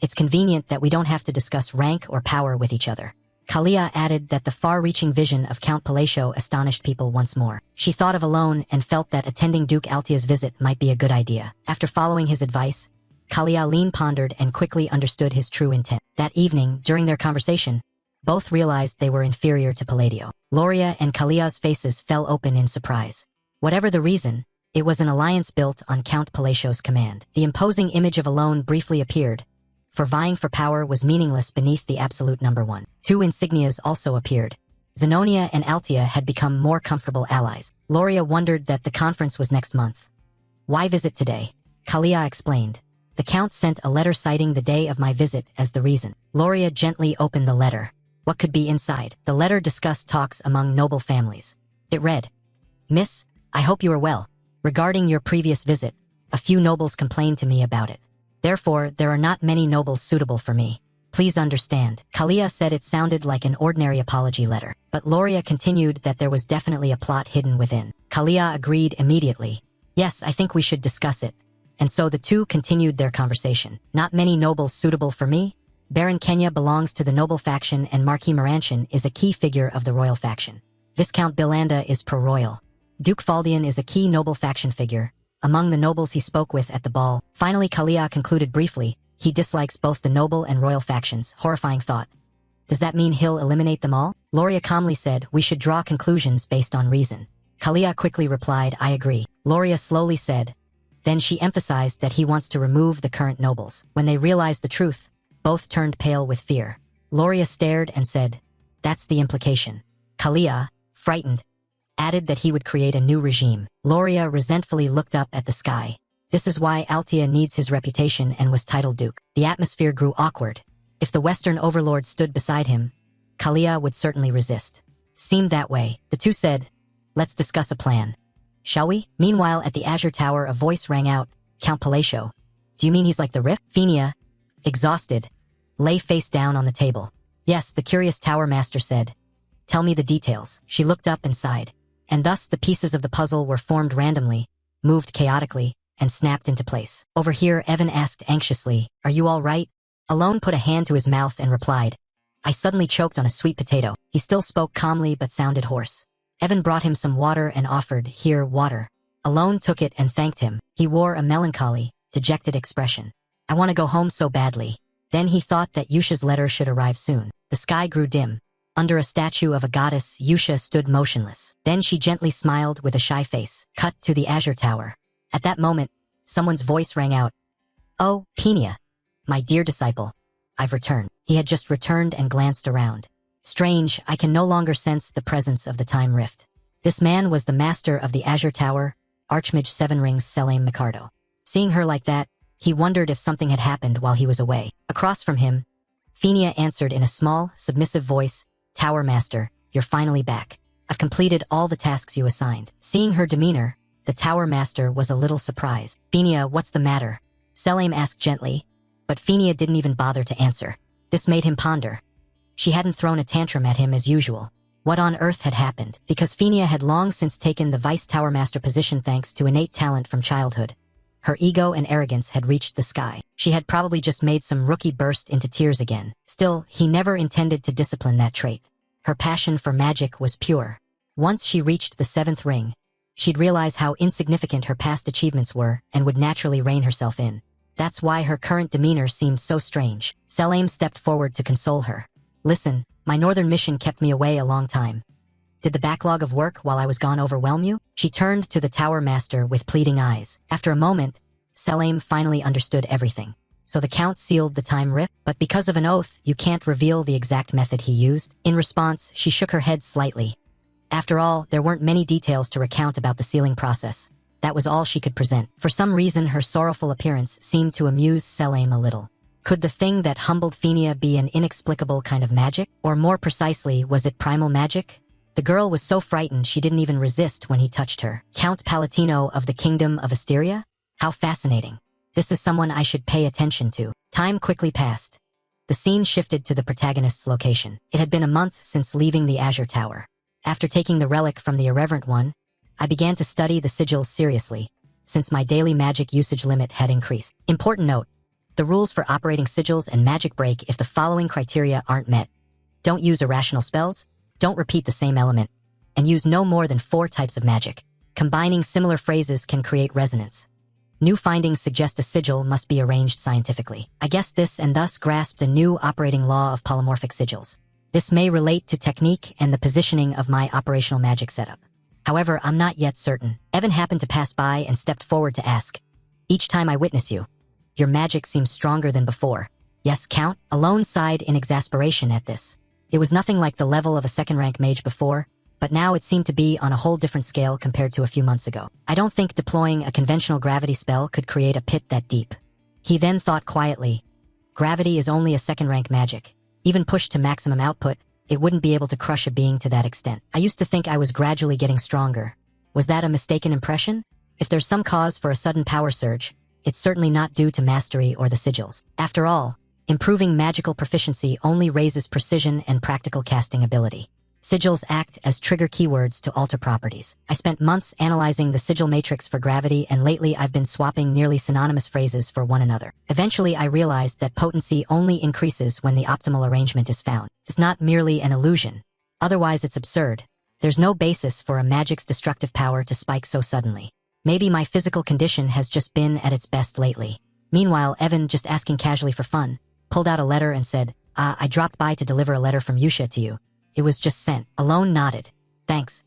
It's convenient that we don't have to discuss rank or power with each other. Kalia added that the far-reaching vision of Count Palacio astonished people once more. She thought of Alone and felt that attending Duke Altia's visit might be a good idea. After following his advice, Kalia pondered and quickly understood his true intent. That evening, during their conversation, both realized they were inferior to Palladio. Loria and Kalia's faces fell open in surprise. Whatever the reason, it was an alliance built on Count Palacio's command. The imposing image of Alone briefly appeared, for vying for power was meaningless beneath the absolute number 1. 2 insignias also appeared. Zenonia and Altia had become more comfortable allies. Loria wondered that the conference was next month. Why visit today? Kalia explained. The Count sent a letter citing the day of my visit as the reason. Loria gently opened the letter. What could be inside? The letter discussed talks among noble families. It read, Miss, I hope you are well. Regarding your previous visit, a few nobles complained to me about it. Therefore, there are not many nobles suitable for me. Please understand. Kalia said it sounded like an ordinary apology letter, but Loria continued that there was definitely a plot hidden within. Kalia agreed immediately. Yes, I think we should discuss it. And so the two continued their conversation. Not many nobles suitable for me? Baron Kenya belongs to the noble faction and Marquis Morantian is a key figure of the royal faction. Viscount Bilanda is pro-royal. Duke Faldian is a key noble faction figure, among the nobles he spoke with at the ball. Finally, Kalia concluded briefly, he dislikes both the noble and royal factions. Horrifying thought. Does that mean he'll eliminate them all? Loria calmly said, we should draw conclusions based on reason. Kalia quickly replied, I agree. Loria slowly said. Then she emphasized that he wants to remove the current nobles. When they realized the truth, both turned pale with fear. Loria stared and said, that's the implication. Kalia, frightened, added that he would create a new regime. Loria resentfully looked up at the sky. This is why Altia needs his reputation and was titled Duke. The atmosphere grew awkward. If the Western overlord stood beside him, Kalia would certainly resist. Seemed that way. The two said, let's discuss a plan. Shall we? Meanwhile, at the Azure Tower, a voice rang out, Count Palacio. Do you mean he's like the Rift? Fenia, exhausted, lay face down on the table. Yes, the curious tower master said. Tell me the details. She looked up and sighed. And thus the pieces of the puzzle were formed randomly, moved chaotically, and snapped into place. Over here, Evan asked anxiously, are you all right? Alone put a hand to his mouth and replied, I suddenly choked on a sweet potato. He still spoke calmly but sounded hoarse. Evan brought him some water and offered, here, water. Alone took it and thanked him. He wore a melancholy, dejected expression. I want to go home so badly. Then he thought that Yusha's letter should arrive soon. The sky grew dim. Under a statue of a goddess, Yusha stood motionless. Then she gently smiled with a shy face. Cut to the Azure Tower. At that moment, someone's voice rang out. Oh, Penia. My dear disciple. I've returned. He had just returned and glanced around. Strange, I can no longer sense the presence of the time rift. This man was the master of the Azure Tower, Archmage Seven Rings Selene Micardo. Seeing her like that, he wondered if something had happened while he was away. Across from him, Fenia answered in a small, submissive voice, Tower Master, you're finally back. I've completed all the tasks you assigned. Seeing her demeanor, the Tower Master was a little surprised. Fenia, what's the matter? Selene asked gently, but Fenia didn't even bother to answer. This made him ponder. She hadn't thrown a tantrum at him as usual. What on earth had happened? Because Fenia had long since taken the Vice Tower Master position thanks to innate talent from childhood. Her ego and arrogance had reached the sky. She had probably just made some rookie burst into tears again. Still, he never intended to discipline that trait. Her passion for magic was pure. Once she reached the seventh ring, she'd realize how insignificant her past achievements were and would naturally rein herself in. That's why her current demeanor seemed so strange. Selene stepped forward to console her. Listen, my northern mission kept me away a long time. Did the backlog of work while I was gone overwhelm you? She turned to the Tower Master with pleading eyes. After a moment, Selene finally understood everything. So the Count sealed the time rift, but because of an oath, you can't reveal the exact method he used? In response, she shook her head slightly. After all, there weren't many details to recount about the sealing process. That was all she could present. For some reason, her sorrowful appearance seemed to amuse Selene a little. Could the thing that humbled Fenia be an inexplicable kind of magic? Or more precisely, was it primal magic? The girl was so frightened she didn't even resist when he touched her. Count Palatino of the Kingdom of Asteria? How fascinating. This is someone I should pay attention to. Time quickly passed. The scene shifted to the protagonist's location. It had been a month since leaving the Azure Tower. After taking the relic from the Irreverent One, I began to study the sigils seriously, since my daily magic usage limit had increased. Important note, the rules for operating sigils and magic break if the following criteria aren't met. Don't use irrational spells, don't repeat the same element, and use no more than 4 types of magic. Combining similar phrases can create resonance. New findings suggest a sigil must be arranged scientifically. I guessed this and thus grasped a new operating law of polymorphic sigils. This may relate to technique and the positioning of my operational magic setup. However, I'm not yet certain. Evan happened to pass by and stepped forward to ask, each time I witness you, your magic seems stronger than before. Yes, Count? Alone sighed in exasperation at this. It was nothing like the level of a second-rank mage before, but now it seemed to be on a whole different scale compared to a few months ago. I don't think deploying a conventional gravity spell could create a pit that deep. He then thought quietly, gravity is only a second-rank magic. Even pushed to maximum output, it wouldn't be able to crush a being to that extent. I used to think I was gradually getting stronger. Was that a mistaken impression? If there's some cause for a sudden power surge, it's certainly not due to mastery or the sigils. After all, improving magical proficiency only raises precision and practical casting ability. Sigils act as trigger keywords to alter properties. I spent months analyzing the sigil matrix for gravity, and lately I've been swapping nearly synonymous phrases for one another. Eventually I realized that potency only increases when the optimal arrangement is found. It's not merely an illusion. Otherwise it's absurd. There's no basis for a magic's destructive power to spike so suddenly. Maybe my physical condition has just been at its best lately. Meanwhile, Evan, just asking casually for fun, pulled out a letter and said, I dropped by to deliver a letter from Yusha to you. It was just sent. Alone nodded. Thanks,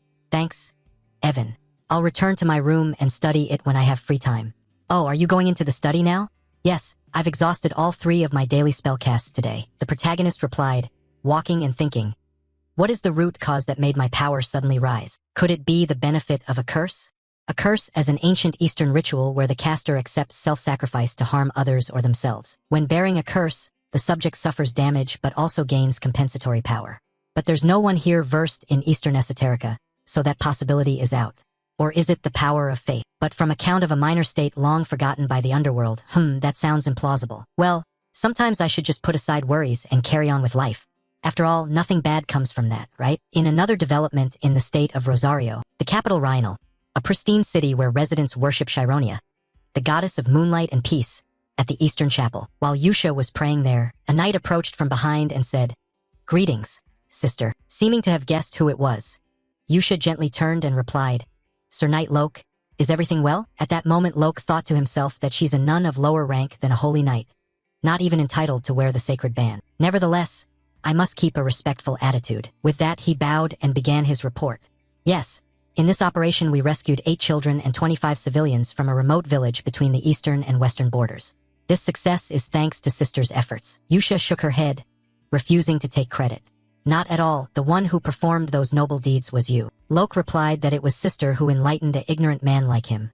Evan. I'll return to my room and study it when I have free time. Oh, are you going into the study now? Yes, I've exhausted all 3 of my daily spellcasts today. The protagonist replied, walking and thinking. What is the root cause that made my power suddenly rise? Could it be the benefit of a curse? A curse as an ancient Eastern ritual where the caster accepts self-sacrifice to harm others or themselves. When bearing a curse, the subject suffers damage but also gains compensatory power. But there's no one here versed in Eastern esoterica, so that possibility is out. Or is it the power of faith? But from account of a minor state long forgotten by the underworld, that sounds implausible. Well, sometimes I should just put aside worries and carry on with life. After all, nothing bad comes from that, right? In another development in the state of Rosario, the capital Rhinal, a pristine city where residents worship Chironia, the goddess of moonlight and peace, at the Eastern Chapel. While Yusha was praying there, a knight approached from behind and said, Greetings, sister. Seeming to have guessed who it was, Yusha gently turned and replied, Sir Knight Loke, is everything well? At that moment Loke thought to himself that she's a nun of lower rank than a holy knight, not even entitled to wear the sacred band. Nevertheless, I must keep a respectful attitude. With that he bowed and began his report. Yes, in this operation we rescued 8 children and 25 civilians from a remote village between the eastern and western borders. This success is thanks to sister's efforts. Yusha shook her head, refusing to take credit. Not at all. The one who performed those noble deeds was you. Loke replied that it was sister who enlightened an ignorant man like him.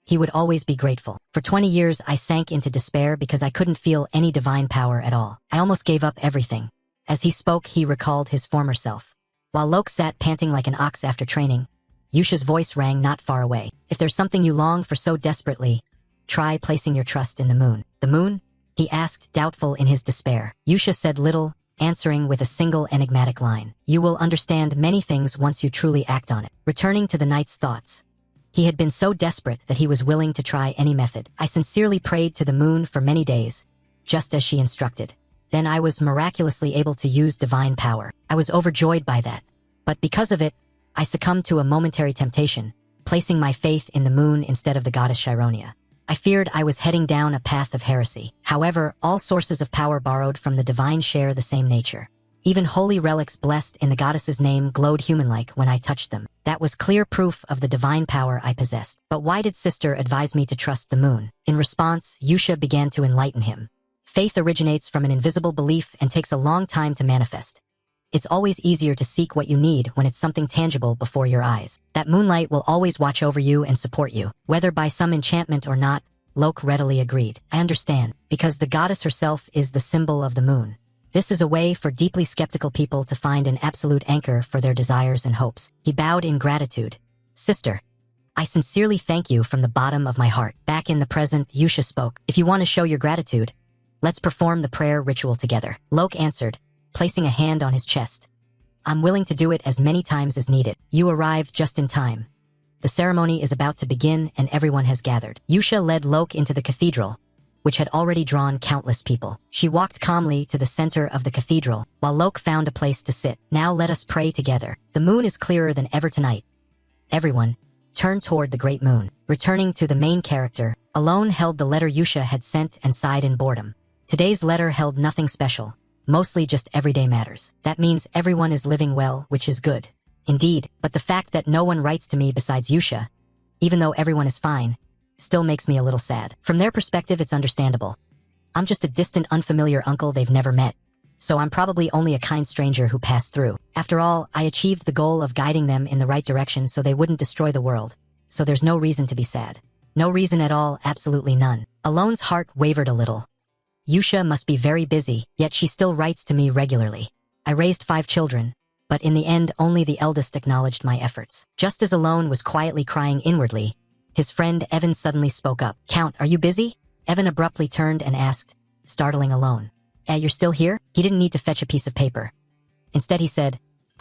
He would always be grateful. For 20 years I sank into despair because I couldn't feel any divine power at all. I almost gave up everything. As he spoke, he recalled his former self. While Loke sat panting like an ox after training, Yusha's voice rang not far away. If there's something you long for so desperately, try placing your trust in the moon. The moon? He asked, doubtful in his despair. Yusha said little, answering with a single enigmatic line. You will understand many things once you truly act on it. Returning to the knight's thoughts, he had been so desperate that he was willing to try any method. I sincerely prayed to the moon for many days, just as she instructed. Then I was miraculously able to use divine power. I was overjoyed by that. But because of it, I succumbed to a momentary temptation, placing my faith in the moon instead of the goddess Chironia. I feared I was heading down a path of heresy. However, all sources of power borrowed from the divine share the same nature. Even holy relics blessed in the goddess's name glowed human-like when I touched them. That was clear proof of the divine power I possessed. But why did sister advise me to trust the moon? In response, Yusha began to enlighten him. Faith originates from an invisible belief and takes a long time to manifest. It's always easier to seek what you need when it's something tangible before your eyes. That moonlight will always watch over you and support you. Whether by some enchantment or not, Loke readily agreed. I understand, because the goddess herself is the symbol of the moon. This is a way for deeply skeptical people to find an absolute anchor for their desires and hopes. He bowed in gratitude. Sister, I sincerely thank you from the bottom of my heart. Back in the present, Yusha spoke. If you want to show your gratitude, let's perform the prayer ritual together. Loke answered, placing a hand on his chest. I'm willing to do it as many times as needed. You arrived just in time. The ceremony is about to begin and everyone has gathered. Yusha led Loke into the cathedral, which had already drawn countless people. She walked calmly to the center of the cathedral, while Loke found a place to sit. Now let us pray together. The moon is clearer than ever tonight. Everyone, turn toward the great moon. Returning to the main character, Alone held the letter Yusha had sent and sighed in boredom. Today's letter held nothing special. Mostly just everyday matters. That means everyone is living well, which is good. Indeed, but the fact that no one writes to me besides Yusha, even though everyone is fine, still makes me a little sad. From their perspective, it's understandable. I'm just a distant, unfamiliar uncle they've never met, so I'm probably only a kind stranger who passed through. After all, I achieved the goal of guiding them in the right direction so they wouldn't destroy the world, so there's no reason to be sad. No reason at all, absolutely none. Alone's heart wavered a little. Yusha must be very busy, yet she still writes to me regularly. I raised 5 children, but in the end only the eldest acknowledged my efforts. Just as Alone was quietly crying inwardly, his friend Evan suddenly spoke up. Count, are you busy? Evan abruptly turned and asked, startling Alone. You're still here? He didn't need to fetch a piece of paper. Instead he said,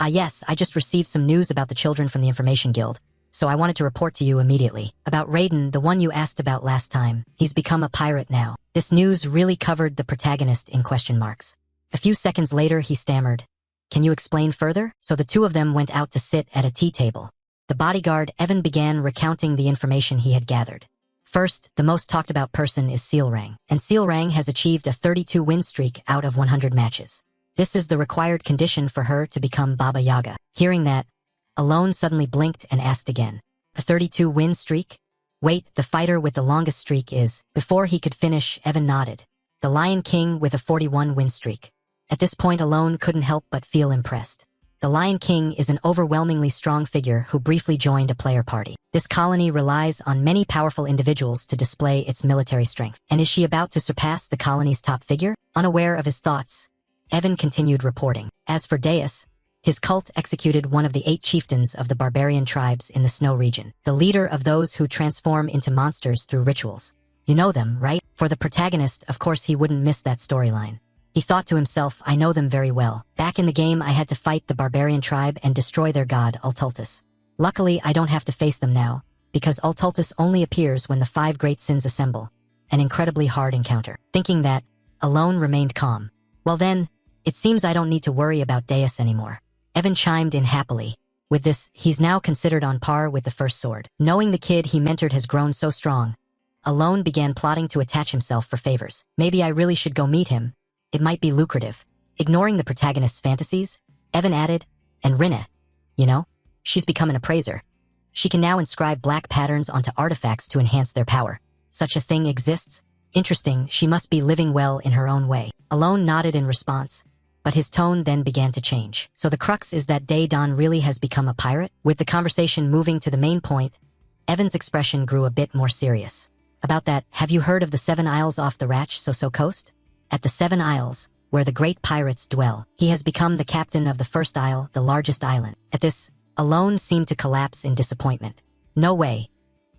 Yes, I just received some news about the children from the Information Guild, so I wanted to report to you immediately. About Raiden, the one you asked about last time. He's become a pirate now. This news really covered the protagonist in question marks. A few seconds later, he stammered. Can you explain further? So the two of them went out to sit at a tea table. The bodyguard, Evan, began recounting the information he had gathered. First, the most talked about person is Sealrang, and Sealrang has achieved a 32 win streak out of 100 matches. This is the required condition for her to become Baba Yaga. Hearing that, Alone suddenly blinked and asked again. A 32 win streak? Wait, the fighter with the longest streak is... Before he could finish, Evan nodded. The Lion King with a 41 win streak. At this point, Alone couldn't help but feel impressed. The Lion King is an overwhelmingly strong figure who briefly joined a player party. This colony relies on many powerful individuals to display its military strength. And is she about to surpass the colony's top figure? Unaware of his thoughts, Evan continued reporting. As for Deus, his cult executed one of the 8 chieftains of the barbarian tribes in the snow region, the leader of those who transform into monsters through rituals. You know them, right? For the protagonist, of course he wouldn't miss that storyline. He thought to himself, I know them very well. Back in the game, I had to fight the barbarian tribe and destroy their god, Ultultus. Luckily, I don't have to face them now, because Ultultus only appears when the 5 great sins assemble. An incredibly hard encounter. Thinking that, Alone remained calm. Well then, it seems I don't need to worry about Deus anymore. Evan chimed in happily. With this, he's now considered on par with the first sword. Knowing the kid he mentored has grown so strong, Alone began plotting to attach himself for favors. Maybe I really should go meet him. It might be lucrative. Ignoring the protagonist's fantasies, Evan added, and Rinna, you know, she's become an appraiser. She can now inscribe black patterns onto artifacts to enhance their power. Such a thing exists? Interesting, she must be living well in her own way. Alone nodded in response, but his tone then began to change. So the crux is that Daedon really has become a pirate? With the conversation moving to the main point, Evan's expression grew a bit more serious. About that, have you heard of the 7 Isles off the Ratch-Soso coast? At the 7 Isles, where the great pirates dwell, he has become the captain of the first isle, the largest island. At this, Alone seemed to collapse in disappointment. No way.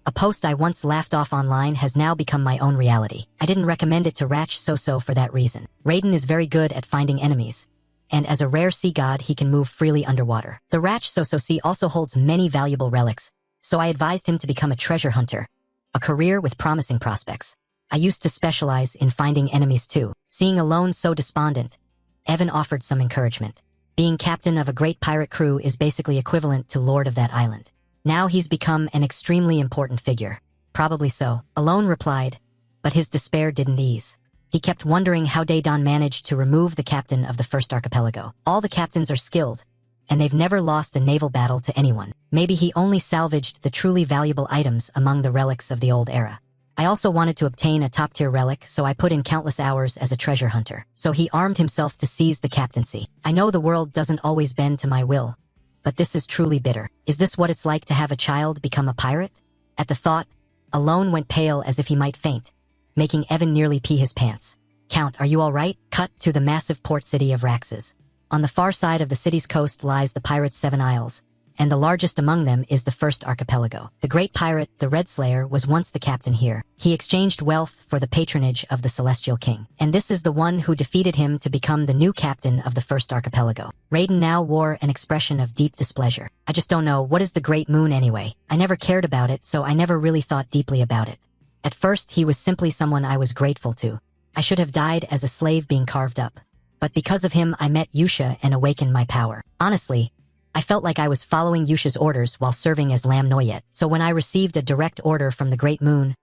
A post I once laughed off online has now become my own reality. I didn't recommend it to Ratch-Soso for that reason. Raiden is very good at finding enemies, and as a rare sea god he can move freely underwater. The Ratch-Soso Sea also holds many valuable relics, so I advised him to become a treasure hunter, a career with promising prospects. I used to specialize in finding enemies too. Seeing Alone so despondent, Evan offered some encouragement. Being captain of a great pirate crew is basically equivalent to lord of that island. Now he's become an extremely important figure. Probably so, Alone replied, but his despair didn't ease. He kept wondering how Daedon managed to remove the captain of the first archipelago. All the captains are skilled, and they've never lost a naval battle to anyone. Maybe he only salvaged the truly valuable items among the relics of the old era. I also wanted to obtain a top-tier relic, so I put in countless hours as a treasure hunter. So he armed himself to seize the captaincy. I know the world doesn't always bend to my will, but this is truly bitter. Is this what it's like to have a child become a pirate? At the thought, Alone went pale as if he might faint, making Evan nearly pee his pants. Count, are you all right? Cut to the massive port city of Raxus. On the far side of the city's coast lies the pirates' 7 Isles, and the largest among them is the first archipelago. The great pirate, the Red Slayer, was once the captain here. He exchanged wealth for the patronage of the Celestial King, and this is the one who defeated him to become the new captain of the first archipelago. Raiden now wore an expression of deep displeasure. I just don't know, what is the Great Moon anyway? I never cared about it, so I never really thought deeply about it. At first, he was simply someone I was grateful to. I should have died as a slave being carved up. But because of him, I met Yusha and awakened my power. Honestly, I felt like I was following Yusha's orders while serving as Lam Noyet. So when I received a direct order from the Great Moon,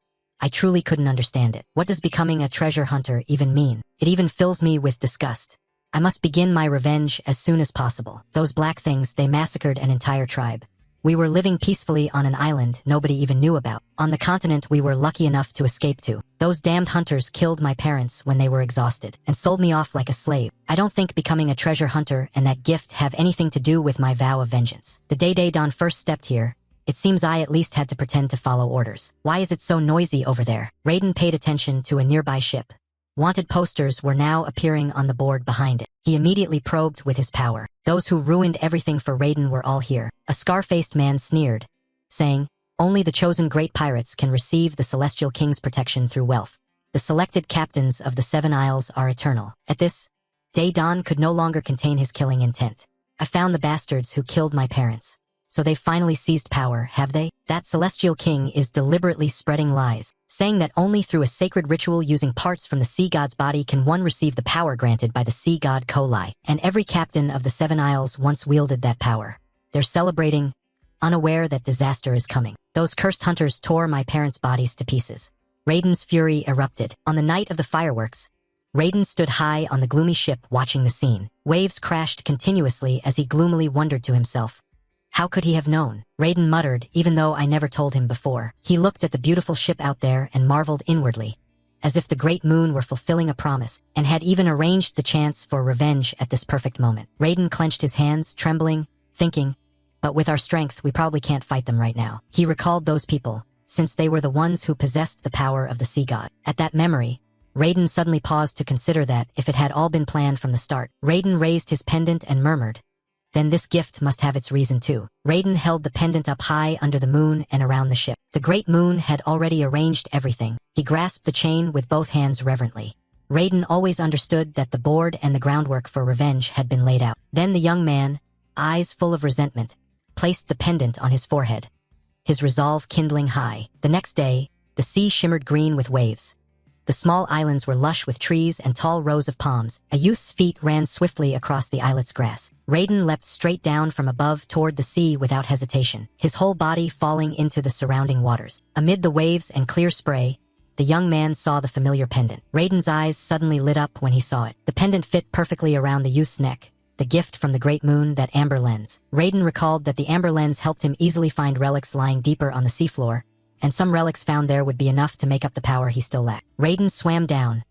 I truly couldn't understand it. What does becoming a treasure hunter even mean? It even fills me with disgust. I must begin my revenge as soon as possible. Those black things, they massacred an entire tribe. We were living peacefully on an island nobody even knew about. On the continent we were lucky enough to escape to. Those damned hunters killed my parents when they were exhausted and sold me off like a slave. I don't think becoming a treasure hunter and that gift have anything to do with my vow of vengeance. The day Daedon first stepped here, it seems I at least had to pretend to follow orders. Why is it so noisy over there? Raiden paid attention to a nearby ship. Wanted posters were now appearing on the board behind it. He immediately probed with his power. Those who ruined everything for Raiden were all here. A scar-faced man sneered, saying, only the chosen great pirates can receive the Celestial King's protection through wealth. The selected captains of the 7 Isles are eternal. At this, Daedon could no longer contain his killing intent. I found the bastards who killed my parents. So they've finally seized power, have they? That celestial king is deliberately spreading lies, saying that only through a sacred ritual using parts from the sea god's body can one receive the power granted by the sea god Kolai, and every captain of the Seven Isles once wielded that power. They're celebrating, unaware that disaster is coming. Those cursed hunters tore my parents' bodies to pieces. Raiden's fury erupted. On the night of the fireworks, Raiden stood high on the gloomy ship watching the scene. Waves crashed continuously as he gloomily wondered to himself, how could he have known? Raiden muttered, even though I never told him before. He looked at the beautiful ship out there and marveled inwardly, as if the great moon were fulfilling a promise, and had even arranged the chance for revenge at this perfect moment. Raiden clenched his hands, trembling, thinking, but with our strength, we probably can't fight them right now. He recalled those people, since they were the ones who possessed the power of the sea god. At that memory, Raiden suddenly paused to consider that, if it had all been planned from the start. Raiden raised his pendant and murmured, then this gift must have its reason too. Raiden held the pendant up high under the moon and around the ship. The great moon had already arranged everything. He grasped the chain with both hands reverently. Raiden always understood that the board and the groundwork for revenge had been laid out. Then the young man, eyes full of resentment, placed the pendant on his forehead, his resolve kindling high. The next day, the sea shimmered green with waves. The small islands were lush with trees and tall rows of palms. A youth's feet ran swiftly across the islet's grass. Raiden leapt straight down from above toward the sea without hesitation, his whole body falling into the surrounding waters. Amid the waves and clear spray, the young man saw the familiar pendant. Raiden's eyes suddenly lit up when he saw it. The pendant fit perfectly around the youth's neck, the gift from the great moon, that amber lens. Raiden recalled that the amber lens helped him easily find relics lying deeper on the seafloor, and some relics found there would be enough to make up the power he still lacked. Raiden swam down,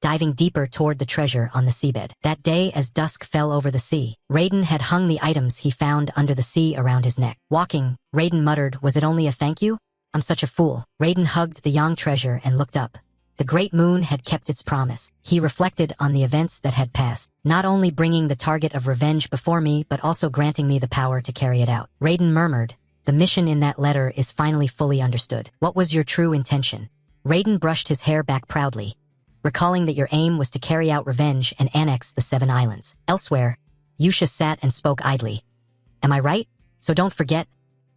diving deeper toward the treasure on the seabed. That day, as dusk fell over the sea, Raiden had hung the items he found under the sea around his neck. Walking, Raiden muttered, was it only a thank you? I'm such a fool. Raiden hugged the young treasure and looked up. The great moon had kept its promise. He reflected on the events that had passed, not only bringing the target of revenge before me, but also granting me the power to carry it out. Raiden murmured, the mission in that letter is finally fully understood. What was your true intention? Raiden brushed his hair back proudly, recalling that your aim was to carry out revenge and annex the Seven Islands. Elsewhere, Yusha sat and spoke idly. Am I right? So don't forget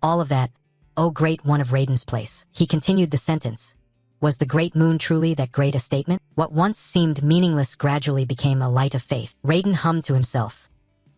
all of that. Oh, great one of Raiden's place. He continued the sentence. Was the great moon truly that great a statement? What once seemed meaningless gradually became a light of faith. Raiden hummed to himself.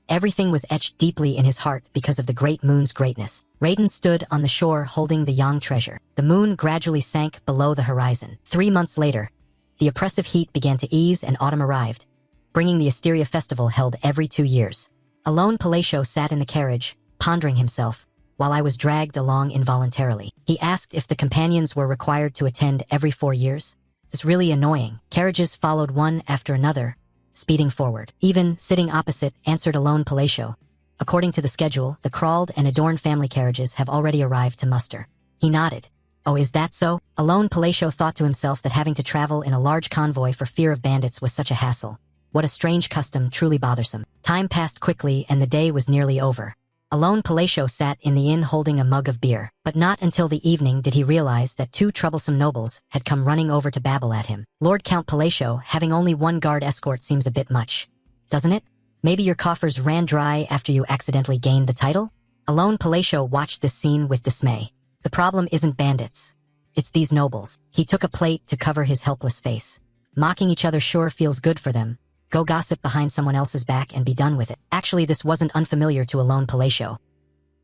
Everything was etched deeply in his heart because of the great moon's greatness. Raiden stood on the shore holding the yang treasure. The moon gradually sank below the horizon. 3 months later, the oppressive heat began to ease and autumn arrived, bringing the Asteria festival held every 2 years. Alone Palacio sat in the carriage, pondering himself, while I was dragged along involuntarily. He asked if the companions were required to attend every 4 years. It's really annoying. Carriages followed one after another, speeding forward. Even, sitting opposite, answered Alone Palacio. According to the schedule, the crawled and adorned family carriages have already arrived to muster. He nodded. Oh, is that so? Alone Palacio thought to himself that having to travel in a large convoy for fear of bandits was such a hassle. What a strange custom, truly bothersome. Time passed quickly and the day was nearly over. Alone Palacio sat in the inn holding a mug of beer, but not until the evening did he realize that 2 troublesome nobles had come running over to babble at him. Lord Count Palacio, having only 1 guard escort seems a bit much, doesn't it? Maybe your coffers ran dry after you accidentally gained the title? Alone Palacio watched this scene with dismay. The problem isn't bandits. It's these nobles. He took a plate to cover his helpless face. Mocking each other sure feels good for them. Go gossip behind someone else's back and be done with it. Actually, this wasn't unfamiliar to Alone Palacio.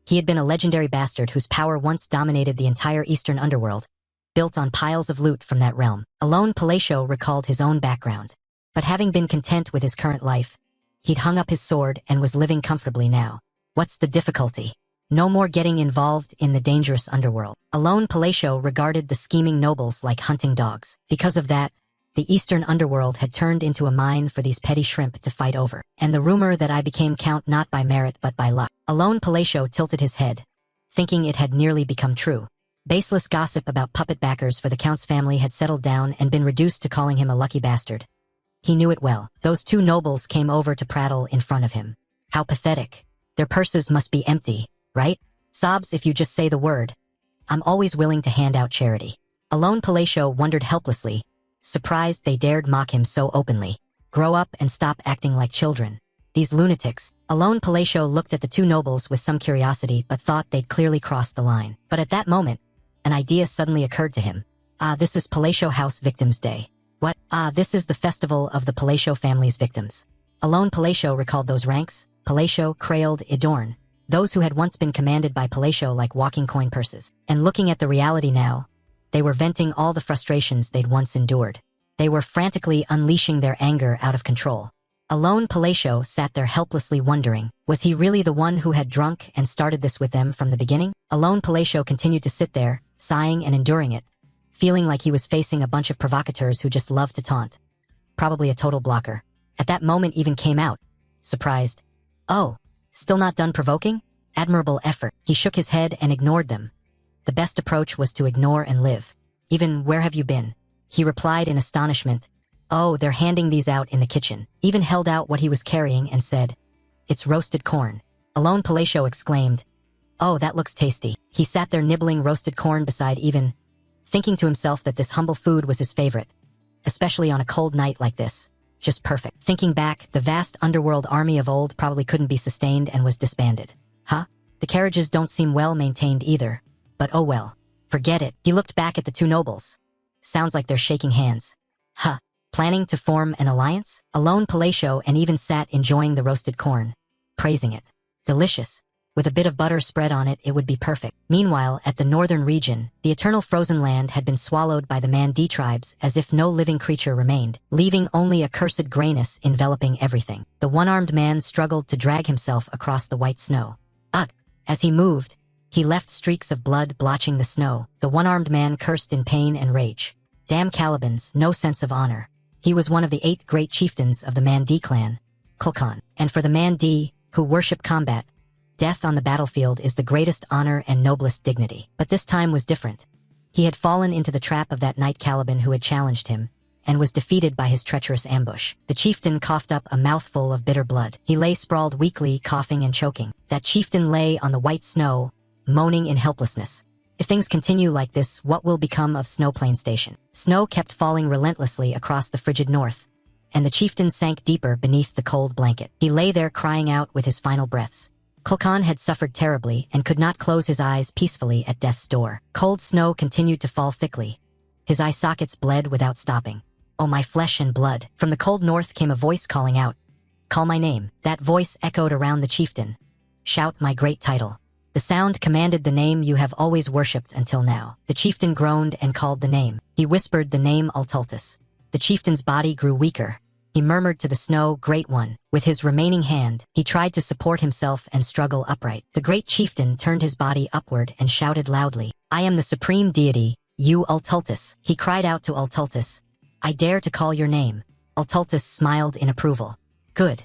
He had been a legendary bastard whose power once dominated the entire eastern underworld, built on piles of loot from that realm. Alone Palacio recalled his own background. But having been content with his current life, he'd hung up his sword and was living comfortably now. What's the difficulty? No more getting involved in the dangerous underworld. Alone Palacio regarded the scheming nobles like hunting dogs. Because of that, the eastern underworld had turned into a mine for these petty shrimp to fight over. And the rumor that I became count not by merit but by luck. Alone Palacio tilted his head, thinking it had nearly become true. Baseless gossip about puppet backers for the count's family had settled down and been reduced to calling him a lucky bastard. He knew it well. Those 2 nobles came over to prattle in front of him. How pathetic. Their purses must be empty, right? Sobs if you just say the word. I'm always willing to hand out charity. Alone Palacio wondered helplessly, surprised they dared mock him so openly. Grow up and stop acting like children. These lunatics. Alone Palacio looked at the two nobles with some curiosity but thought they'd clearly crossed the line. But at that moment, an idea suddenly occurred to him. This is Palacio House Victims' Day. What? This is the festival of the Palacio family's victims. Alone Palacio recalled those ranks, Palacio, Crailed, Adorn, those who had once been commanded by Palacio like walking coin purses. And looking at the reality now, they were venting all the frustrations they'd once endured. They were frantically unleashing their anger out of control. Alone Palacio sat there helplessly wondering, was he really the one who had drunk and started this with them from the beginning? Alone Palacio continued to sit there, sighing and enduring it, feeling like he was facing a bunch of provocateurs who just loved to taunt. Probably a total blocker. At that moment even came out, surprised. Oh, still not done provoking? Admirable effort. He shook his head and ignored them. The best approach was to ignore and live. Even, where have you been? He replied in astonishment. Oh, they're handing these out in the kitchen. Even held out what he was carrying and said, it's roasted corn. Alone Palacio exclaimed, oh, that looks tasty. He sat there nibbling roasted corn beside Even, thinking to himself that this humble food was his favorite, especially on a cold night like this. Just perfect. Thinking back, the vast underworld army of old probably couldn't be sustained and was disbanded. Huh? The carriages don't seem well maintained either. But oh well. Forget it. He looked back at the two nobles. Sounds like they're shaking hands. Huh. Planning to form an alliance? Alone Palacio and Even sat enjoying the roasted corn, praising it. Delicious. With a bit of butter spread on it, it would be perfect. Meanwhile, at the northern region, the eternal frozen land had been swallowed by the manhwa tribes as if no living creature remained, leaving only accursed grayness enveloping everything. The one-armed man struggled to drag himself across the white snow. Ugh! As he moved, he left streaks of blood blotching the snow. The one-armed man cursed in pain and rage. Damn Calibans, no sense of honor. He was one of the 8 great chieftains of the manhwa clan, Kulkan. And for the manhwa, who worship combat, death on the battlefield is the greatest honor and noblest dignity. But this time was different. He had fallen into the trap of that knight Caliban who had challenged him, and was defeated by his treacherous ambush. The chieftain coughed up a mouthful of bitter blood. He lay sprawled weakly, coughing and choking. That chieftain lay on the white snow, moaning in helplessness. If things continue like this, what will become of Snowplain Station? Snow kept falling relentlessly across the frigid north, and the chieftain sank deeper beneath the cold blanket. He lay there crying out with his final breaths. Kulkan had suffered terribly and could not close his eyes peacefully at death's door. Cold snow continued to fall thickly. His eye sockets bled without stopping. Oh, my flesh and blood. From the cold north came a voice calling out, call my name. That voice echoed around the chieftain. Shout my great title. The sound commanded the name you have always worshipped until now. The chieftain groaned and called the name. He whispered the name Altultus. The chieftain's body grew weaker. He murmured to the snow, Great One. With his remaining hand, he tried to support himself and struggle upright. The great chieftain turned his body upward and shouted loudly, I am the supreme deity, you Altultus. He cried out to Altultus, I dare to call your name. Altultus smiled in approval. Good.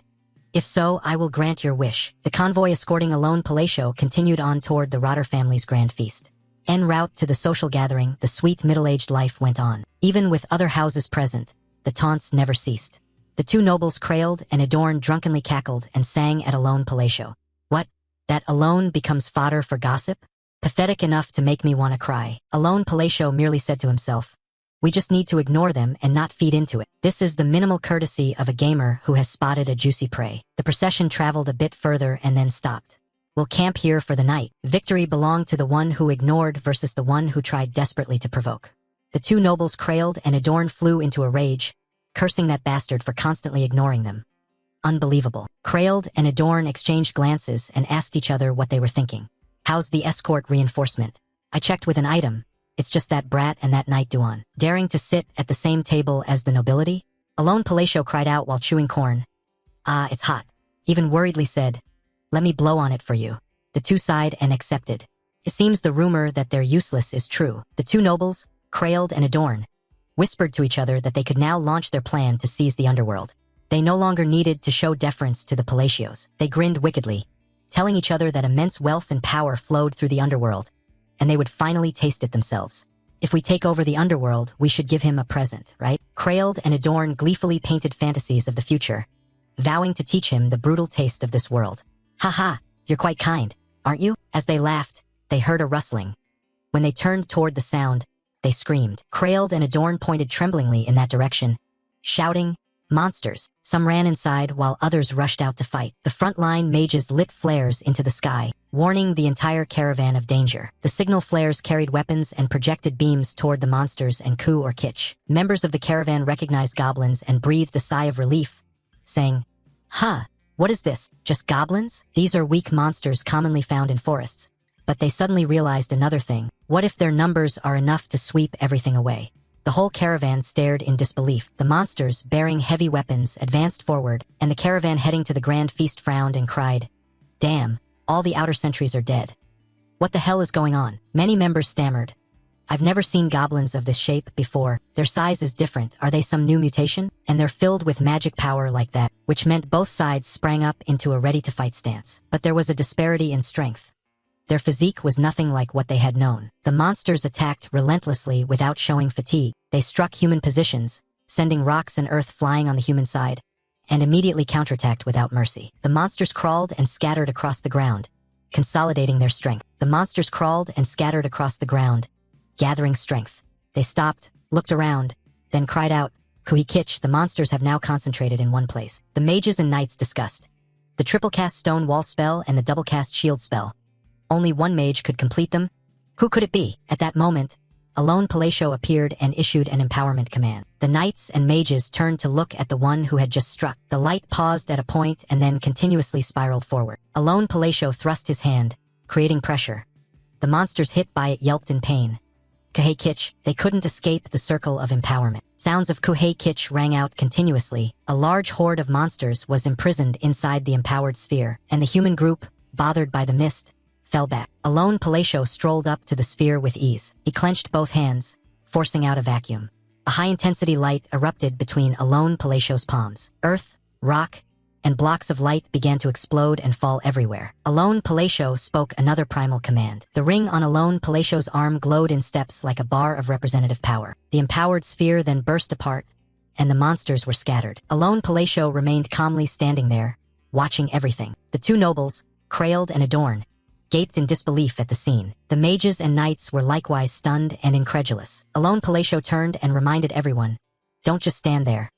If so, I will grant your wish. The convoy escorting Alone Palacio continued on toward the Rotter family's grand feast. En route to the social gathering, the sweet middle-aged life went on. Even with other houses present, the taunts never ceased. The two nobles Crailed and Adorn drunkenly cackled and sang at Alone Palacio. What? That Alone becomes fodder for gossip? Pathetic enough to make me want to cry. Alone Palacio merely said to himself, we just need to ignore them and not feed into it. This is the minimal courtesy of a gamer who has spotted a juicy prey. The procession traveled a bit further and then stopped. We'll camp here for the night. Victory belonged to the one who ignored versus the one who tried desperately to provoke. The two nobles Crailed and Adorn flew into a rage, cursing that bastard for constantly ignoring them. Unbelievable. Crailed and Adorn exchanged glances and asked each other what they were thinking. How's the escort reinforcement? I checked with an item. It's just that brat and that knight Duan. Daring to sit at the same table as the nobility? Alone Palacio cried out while chewing corn. Ah, it's hot. Even worriedly said, let me blow on it for you. The two sighed and accepted. It seems the rumor that they're useless is true. The two nobles, Crailed and Adorn, whispered to each other that they could now launch their plan to seize the underworld. They no longer needed to show deference to the Palacios. They grinned wickedly, telling each other that immense wealth and power flowed through the underworld, and they would finally taste it themselves. If we take over the underworld, we should give him a present, right? Crailed and Adorn gleefully painted fantasies of the future, vowing to teach him the brutal taste of this world. Ha, you're quite kind, aren't you? As they laughed, they heard a rustling. When they turned toward the sound, they screamed. Crailed and Adorn pointed tremblingly in that direction, shouting, Monsters. Some ran inside while others rushed out to fight. The frontline mages lit flares into the sky, warning the entire caravan of danger. The signal flares carried weapons and projected beams toward the monsters and Ku or Kitch. Members of the caravan recognized goblins and breathed a sigh of relief, saying, "Huh, what is this? Just goblins? These are weak monsters commonly found in forests." But they suddenly realized another thing. What if their numbers are enough to sweep everything away? The whole caravan stared in disbelief. The monsters, bearing heavy weapons, advanced forward, and the caravan heading to the grand feast frowned and cried, "Damn, all the outer sentries are dead. What the hell is going on?" Many members stammered, "I've never seen goblins of this shape before. Their size is different. Are they some new mutation?" And they're filled with magic power like that, which meant both sides sprang up into a ready-to-fight stance. But there was a disparity in strength. Their physique was nothing like what they had known. The monsters attacked relentlessly without showing fatigue. They struck human positions, sending rocks and earth flying on the human side, and immediately counterattacked without mercy. The monsters crawled and scattered across the ground, consolidating their strength. The monsters crawled and scattered across the ground, gathering strength. They stopped, looked around, then cried out, "Kuhi Kitch, the monsters have now concentrated in one place." The mages and knights discussed the triple cast stone wall spell and the double cast shield spell. Only one mage could complete them. Who could it be? At that moment, a lone Palatio appeared and issued an empowerment command. The knights and mages turned to look at the one who had just struck. The light paused at a point and then continuously spiraled forward. A lone Palatio thrust his hand, creating pressure. The monsters hit by it yelped in pain. Kuhei Kitch, they couldn't escape the circle of empowerment. Sounds of Kuhei Kitch rang out continuously. A large horde of monsters was imprisoned inside the empowered sphere, and the human group, bothered by the mist, fell back. A lone Palatio strolled up to the sphere with ease. He clenched both hands, forcing out a vacuum. A high-intensity light erupted between a lone Palatio's palms. Earth, rock, and blocks of light began to explode and fall everywhere. A lone Palatio spoke another primal command. The ring on a lone Palatio's arm glowed in steps like a bar of representative power. The empowered sphere then burst apart, and the monsters were scattered. A lone Palatio remained calmly standing there, watching everything. The two nobles, Krailed and Adorn, gaped in disbelief at the scene. The mages and knights were likewise stunned and incredulous. A lone Palatio turned and reminded everyone, "Don't just stand there.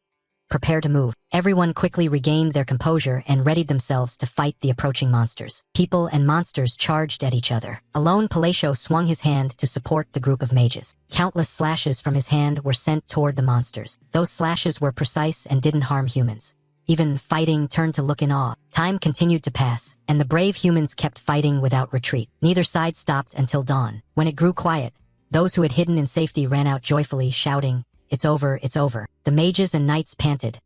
Prepare to move." Everyone quickly regained their composure and readied themselves to fight the approaching monsters. People and monsters charged at each other. A lone Palatio swung his hand to support the group of mages. Countless slashes from his hand were sent toward the monsters. Those slashes were precise and didn't harm humans. Even fighting turned to look in awe. Time continued to pass, and the brave humans kept fighting without retreat. Neither side stopped until dawn. When it grew quiet, those who had hidden in safety ran out joyfully, shouting, "It's over, it's over." The mages and knights panted,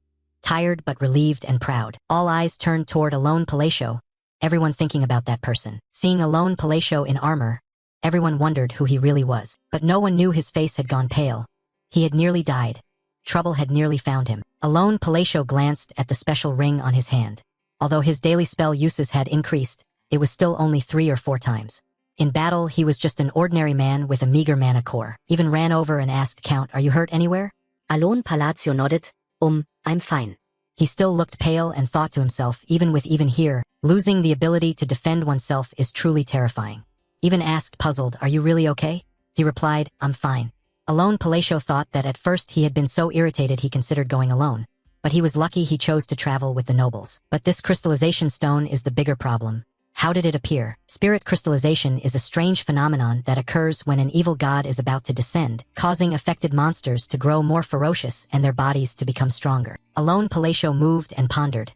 tired but relieved and proud. All eyes turned toward a lone Palatio, everyone thinking about that person. Seeing a lone Palatio in armor, everyone wondered who he really was. But no one knew his face had gone pale. He had nearly died. Trouble had nearly found him. A lone Palatio glanced at the special ring on his hand. Although his daily spell uses had increased, it was still only 3 or 4 times. In battle, he was just an ordinary man with a meager mana core. Even ran over and asked Count, "Are you hurt anywhere?" Alone Palatio nodded, I'm fine." He still looked pale and thought to himself, even here, losing the ability to defend oneself is truly terrifying. Even asked puzzled, "Are you really okay?" He replied, "I'm fine." A lone Palatio thought that at first he had been so irritated he considered going alone. But he was lucky he chose to travel with the nobles. But this crystallization stone is the bigger problem. How did it appear? Spirit crystallization is a strange phenomenon that occurs when an evil god is about to descend, causing affected monsters to grow more ferocious and their bodies to become stronger. A lone Palatio moved and pondered.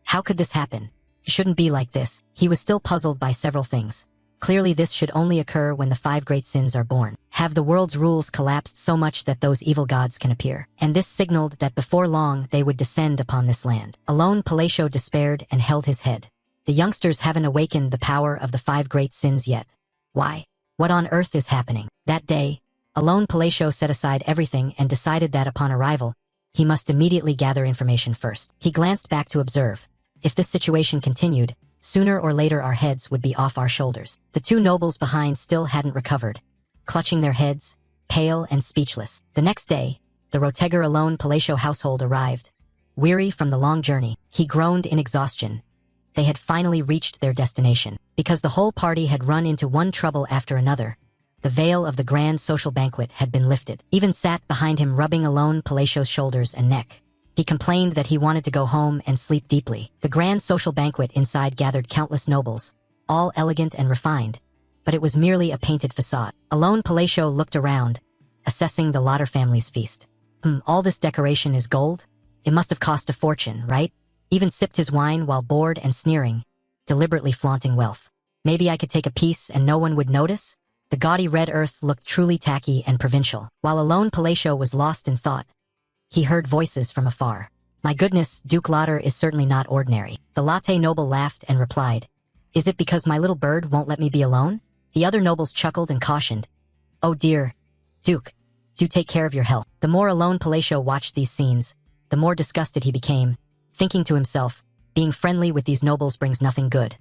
How could this happen? It shouldn't be like this. He was still puzzled by several things. Clearly this should only occur when the 5 great sins are born. Have the world's rules collapsed so much that those evil gods can appear? And this signaled that before long they would descend upon this land. A lone Palatio despaired and held his head. The youngsters haven't awakened the power of the 5 great sins yet. Why? What on earth is happening? That day, a lone Palatio set aside everything and decided that upon arrival, he must immediately gather information first. He glanced back to observe. If this situation continued, sooner or later our heads would be off our shoulders. The 2 nobles behind still hadn't recovered, clutching their heads, pale and speechless. The next day, the Roteger alone Palatio household arrived. Weary from the long journey, he groaned in exhaustion. They had finally reached their destination. Because the whole party had run into one trouble after another, the veil of the grand social banquet had been lifted. Even sat behind him rubbing alone Palatio's shoulders and neck. He complained that he wanted to go home and sleep deeply. The grand social banquet inside gathered countless nobles, all elegant and refined, but it was merely a painted facade. Alone Palacio looked around, assessing the Lauder family's feast. All this decoration is gold? It must have cost a fortune, right? Even sipped his wine while bored and sneering, deliberately flaunting wealth. Maybe I could take a piece and no one would notice? The gaudy red earth looked truly tacky and provincial. While Alone Palacio was lost in thought, he heard voices from afar. My goodness, Duke Lauder is certainly not ordinary. The latte noble laughed and replied, Is it because my little bird won't let me be alone? The other nobles chuckled and cautioned, Oh dear, Duke, do take care of your health. The more Alone Palacio watched these scenes, the more disgusted he became, thinking to himself, being friendly with these nobles brings nothing good.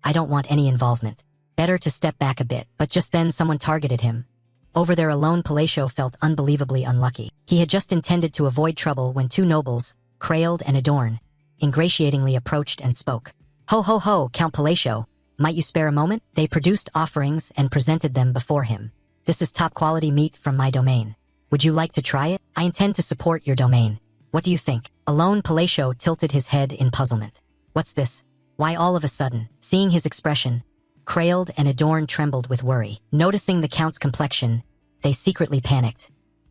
I don't want any involvement. Better to step back a bit. But just then someone targeted him. Over there Alone Palacio felt unbelievably unlucky. He had just intended to avoid trouble when two nobles, Crailed and Adorn, ingratiatingly approached and spoke. Ho ho ho, Count Palacio, might you spare a moment? They produced offerings and presented them before him. This is top-quality meat from my domain. Would you like to try it? I intend to support your domain. What do you think? Alone Palacio tilted his head in puzzlement. What's this? Why all of a sudden? Seeing his expression, Crailed and Adorn trembled with worry. Noticing the Count's complexion, they secretly panicked.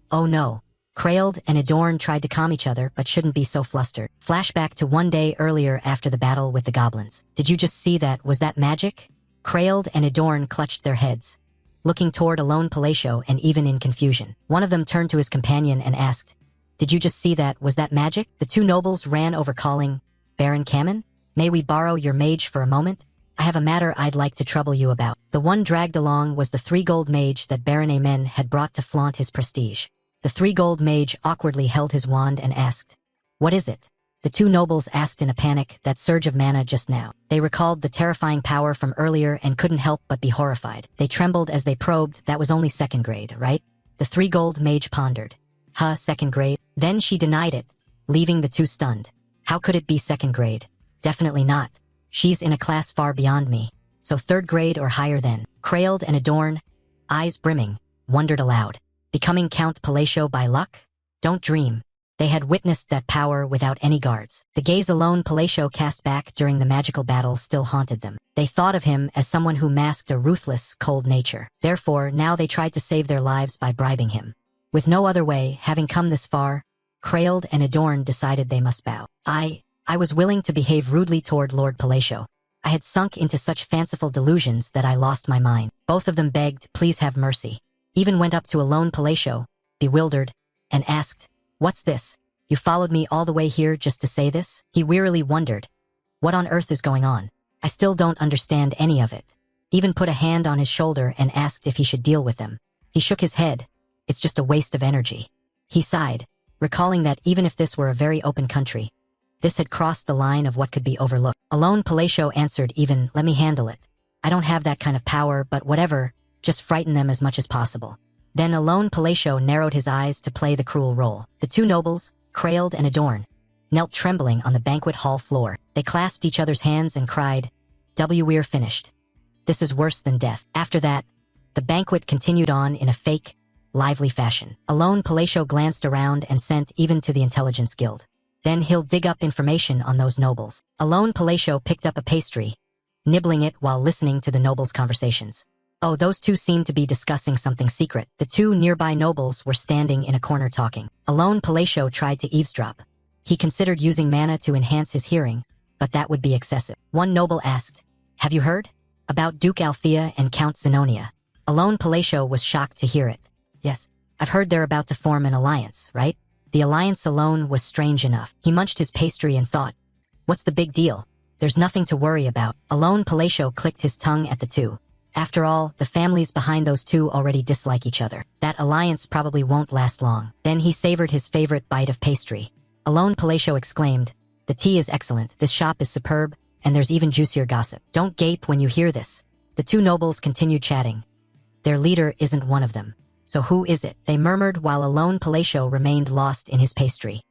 Oh no. Crailed and Adorn tried to calm each other but shouldn't be so flustered. Flashback to one day earlier after the battle with the goblins. Did you just see that? Was that magic? Crailed and Adorn clutched their heads, looking toward Alone Palacio and even in confusion. One of them turned to his companion and asked, Did you just see that? Was that magic? The two nobles ran over calling, Baron Kamen? May we borrow your mage for a moment? I have a matter I'd like to trouble you about. The one dragged along was the 3-gold mage that Baron Amen had brought to flaunt his prestige. The 3-gold mage awkwardly held his wand and asked, What is it? The two nobles asked in a panic, that surge of mana just now. They recalled the terrifying power from earlier and couldn't help but be horrified. They trembled as they probed. That was only 2nd grade, right? The 3-gold mage pondered. Huh, 2nd grade? Then she denied it, leaving the two stunned. How could it be 2nd grade? Definitely not. She's in a class far beyond me. So 3rd grade or higher then. Crailed and Adorn, eyes brimming, wondered aloud. Becoming Count Palacio by luck? Don't dream. They had witnessed that power without any guards. The gaze Alone Palacio cast back during the magical battle still haunted them. They thought of him as someone who masked a ruthless, cold nature. Therefore, now they tried to save their lives by bribing him. With no other way, having come this far, Crailed and Adorn decided they must bow. I was willing to behave rudely toward Lord Palacio. I had sunk into such fanciful delusions that I lost my mind. Both of them begged, Please have mercy. Even went up to Alone Palacio, bewildered, and asked, What's this? You followed me all the way here just to say this? He wearily wondered, What on earth is going on? I still don't understand any of it. Even put a hand on his shoulder and asked if he should deal with them. He shook his head. It's just a waste of energy. He sighed, recalling that even if this were a very open country, this had crossed the line of what could be overlooked. Alone Palacio answered even, Let me handle it. I don't have that kind of power, but whatever, just frighten them as much as possible. Then Alone Palacio narrowed his eyes to play the cruel role. The two nobles, Crailed and Adorn, knelt trembling on the banquet hall floor. They clasped each other's hands and cried, We're finished. This is worse than death. After that, the banquet continued on in a fake, lively fashion. Alone Palacio glanced around and sent even to the Intelligence Guild. Then he'll dig up information on those nobles. Alone Palacio picked up a pastry, nibbling it while listening to the nobles' conversations. Oh, those two seemed to be discussing something secret. The two nearby nobles were standing in a corner talking. Alone Palacio tried to eavesdrop. He considered using mana to enhance his hearing, but that would be excessive. One noble asked, Have you heard? About Duke Althea and Count Zenonia. Alone Palacio was shocked to hear it. Yes, I've heard they're about to form an alliance, right? The alliance alone was strange enough. He munched his pastry and thought, What's the big deal? There's nothing to worry about. Alone Palacio clicked his tongue at the two. After all, the families behind those two already dislike each other. That alliance probably won't last long. Then he savored his favorite bite of pastry. Alone Palacio exclaimed, The tea is excellent, this shop is superb, and there's even juicier gossip. Don't gape when you hear this. The two nobles continued chatting. Their leader isn't one of them. So who is it? They murmured while Alone Palacio remained lost in his pastry.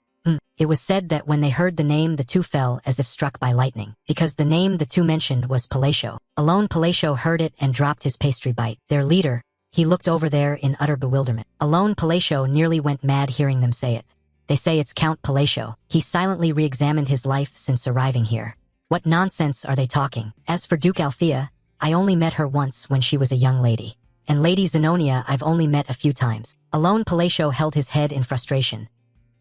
It was said that when they heard the name the two fell as if struck by lightning, because the name the two mentioned was Palacio. Alone Palacio heard it and dropped his pastry bite. Their leader, he looked over there in utter bewilderment. Alone Palacio nearly went mad hearing them say it. They say it's Count Palacio. He silently re-examined his life since arriving here. What nonsense are they talking? As for Duke Althea, I only met her once when she was a young lady. And Lady Zenonia I've only met a few times. Alone Palacio held his head in frustration.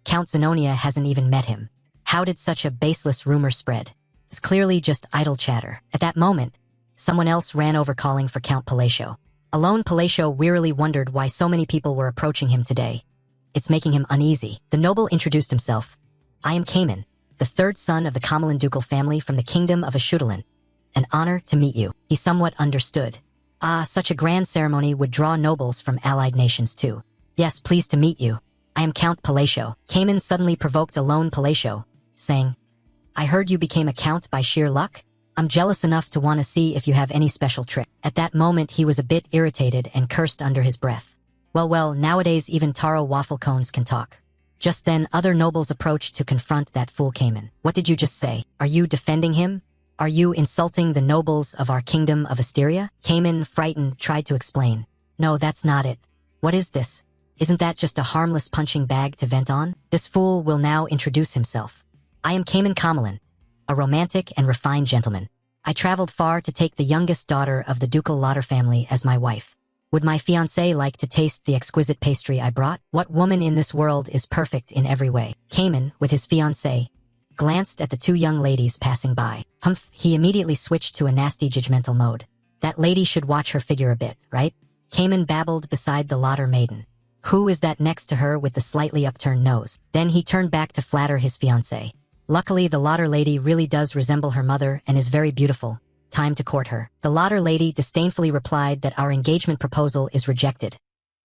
Count Zenonia hasn't even met him. How did such a baseless rumor spread? It's clearly just idle chatter. At that moment, someone else ran over calling for Count Palacio. Alone Palacio wearily wondered why so many people were approaching him today. It's making him uneasy. The noble introduced himself. I am Cayman, the third son of the Kamalan ducal family from the kingdom of Ashudalan. An honor to meet you. He somewhat understood. Such a grand ceremony would draw nobles from allied nations too. Yes, pleased to meet you. I am Count Palacio. Cayman suddenly provoked Alone Palacio, saying, I heard you became a count by sheer luck? I'm jealous enough to want to see if you have any special trick. At that moment he was a bit irritated and cursed under his breath. Well, nowadays even taro waffle cones can talk. Just then other nobles approached to confront that fool Cayman. What did you just say? Are you defending him? Are you insulting the nobles of our kingdom of Asteria? Cayman, frightened, tried to explain. No, that's not it. What is this? Isn't that just a harmless punching bag to vent on? This fool will now introduce himself. I am Cayman Kamalan, a romantic and refined gentleman. I traveled far to take the youngest daughter of the ducal Lauder family as my wife. Would my fiancé like to taste the exquisite pastry I brought? What woman in this world is perfect in every way? Cayman, with his fiancée, glanced at the two young ladies passing by. Humph, he immediately switched to a nasty judgmental mode. That lady should watch her figure a bit, right? Cayman babbled beside the Lauder maiden. Who is that next to her with the slightly upturned nose? Then he turned back to flatter his fiancée. Luckily, the Lauder lady really does resemble her mother and is very beautiful. Time to court her. The Lauder lady disdainfully replied that our engagement proposal is rejected.